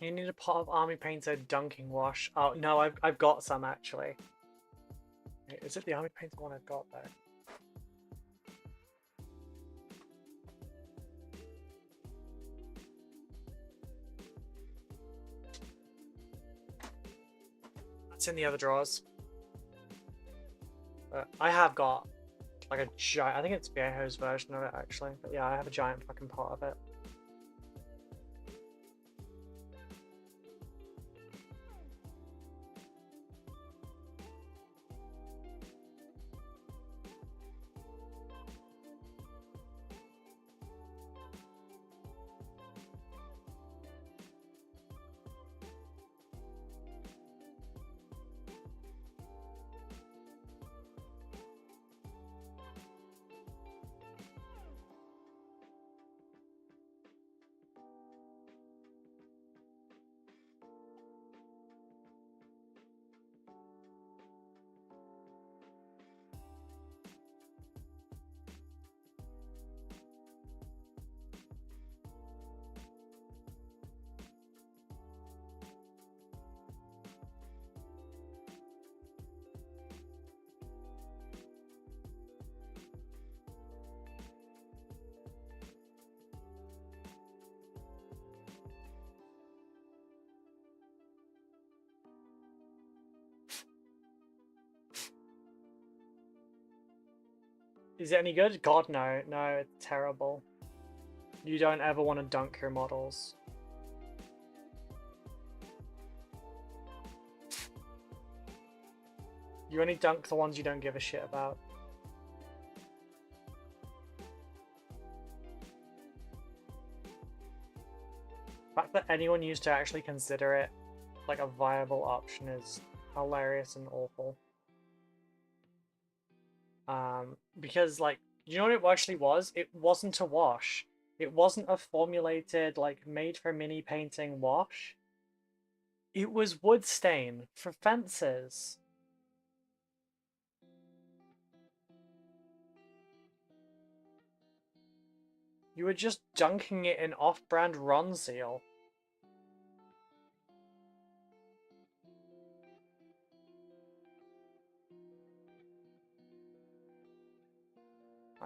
You need a pot of army painter dunking wash. Oh no, I've got some actually. Wait, is it the army painter one I've got though? It's in the other drawers. But I have got like a giant, I think it's Viejo's version of it actually. But yeah, I have a giant fucking pot of it. Is it any good? God, no. No, it's terrible. You don't ever want to dunk your models. You only dunk the ones you don't give a shit about. The fact that anyone used to actually consider it like a viable option is hilarious and awful. Because like, you know what it actually was? It wasn't a wash. It wasn't a formulated, like, made for mini painting wash. It was wood stain for fences. You were just dunking it in off-brand Ronseal.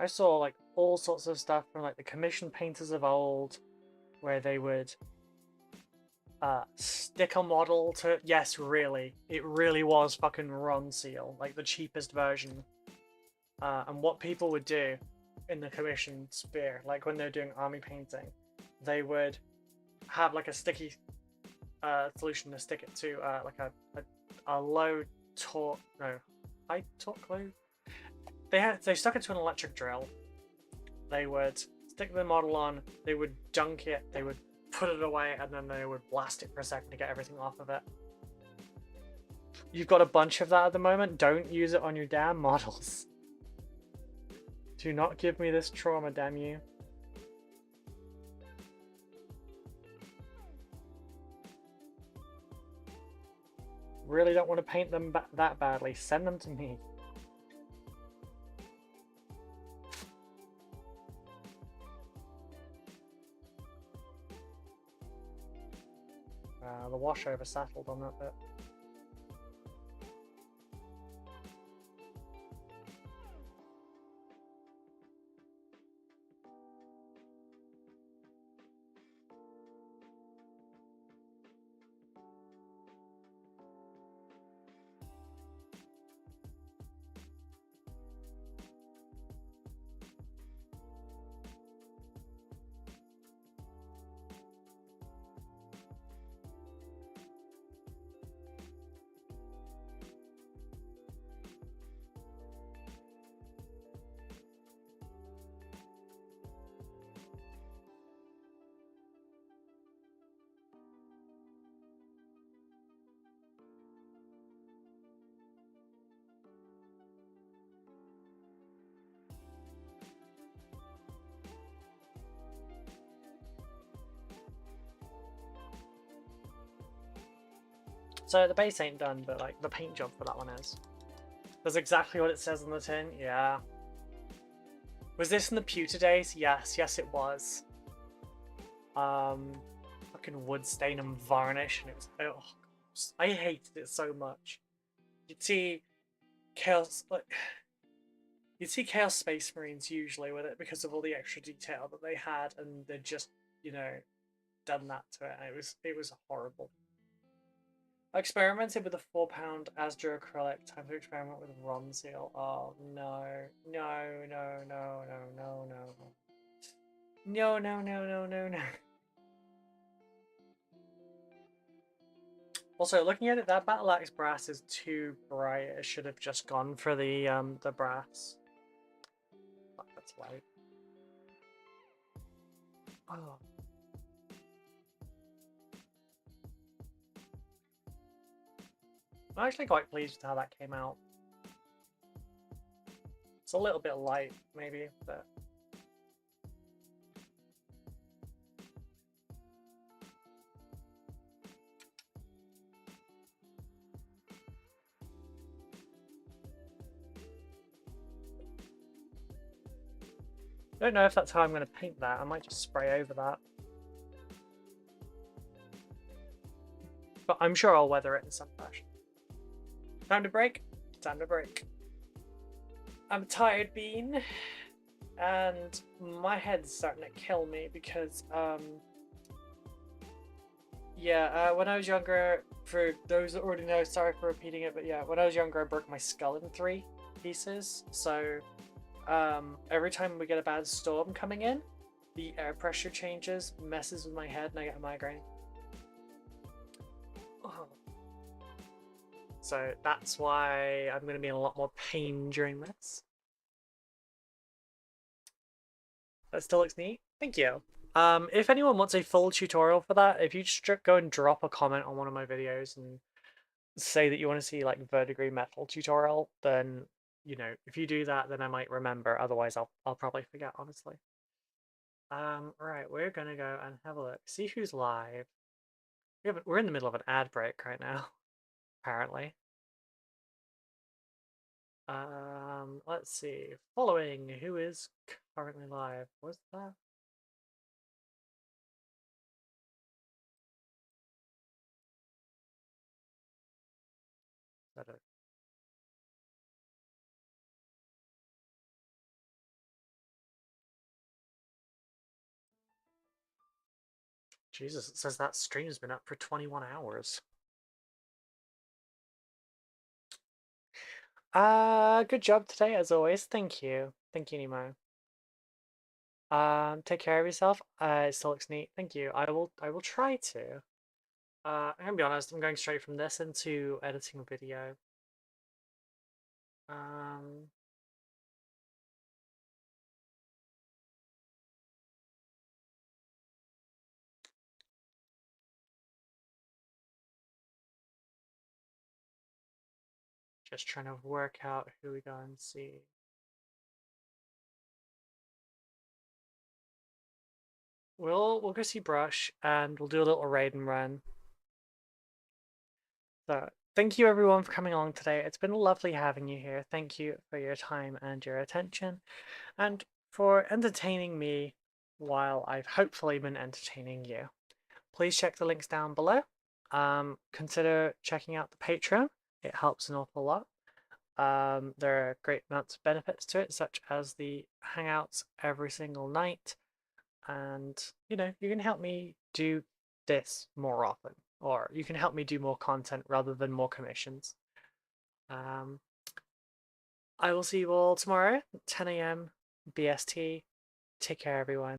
I saw like all sorts of stuff from like the commission painters of old, where they would stick a model to, yes, really, it really was fucking Ronseal, like the cheapest version. And what people would do in the commission sphere, like when they're doing army painting, they would have like a sticky solution to stick it to like a low torque, no, high torque glue. They stuck it to an electric drill. They would stick the model on, they would dunk it, they would put it away, and then they would blast it for a second to get everything off of it. You've got a bunch of that at the moment. Don't use it on your damn models. Do not give me this trauma, damn you. Really don't want to paint them that badly. Send them to me. The washover settled on that bit. So the base ain't done, but like the paint job for that one is. That's exactly what it says on the tin. Yeah. Was this in the pewter days? Yes, yes it was. Fucking wood stain and varnish, and it was, oh, I hated it so much. You'd see Chaos, like, you'd see Chaos Space Marines usually with it because of all the extra detail that they had, and they'd just, you know, done that to it, and it was horrible. I experimented with a £4 Asda acrylic. Time to experiment with rum seal. Oh no. No, no, no, no, no, no. No, no, no, no, no, no. Also, looking at it, that battle axe brass is too bright. It should have just gone for the brass. Fuck, that's light. Oh. I'm actually quite pleased with how that came out. It's a little bit light, maybe, but I don't know if that's how I'm going to paint that. I might just spray over that. But I'm sure I'll weather it in some fashion. Time to break? Time to break. I'm a tired bean, and my head's starting to kill me because, yeah, when I was younger, for those that already know, sorry for repeating it, but yeah, when I was younger, I broke my skull in 3 pieces, so every time we get a bad storm coming in, the air pressure changes, messes with my head, and I get a migraine. Oh. So that's why I'm going to be in a lot more pain during this. That still looks neat. Thank you. If anyone wants a full tutorial for that, if you just go and drop a comment on one of my videos and say that you want to see like verdigris metal tutorial, then you know, if you do that, then I might remember. Otherwise, I'll probably forget, honestly. Right, we're gonna go and have a look. See who's live. We're in the middle of an ad break right now, apparently. Let's see. Following who is currently live. What's that? Jesus, it says that stream's been up for 21 hours. Good job today, as always. Thank you. Thank you, Nemo. Take care of yourself. It still looks neat. Thank you. I will try to. I'm gonna be honest, I'm going straight from this into editing video. Um, just trying to work out who we go and see. We'll go see Brush and we'll do a little raid and run. So thank you everyone for coming along today. It's been lovely having you here. Thank you for your time and your attention, and for entertaining me while I've hopefully been entertaining you. Please check the links down below. Consider checking out the Patreon. It helps an awful lot. There are great amounts of benefits to it, such as the hangouts every single night. And, you know, you can help me do this more often, or you can help me do more content rather than more commissions. I will see you all tomorrow, 10 a.m. BST. Take care, everyone.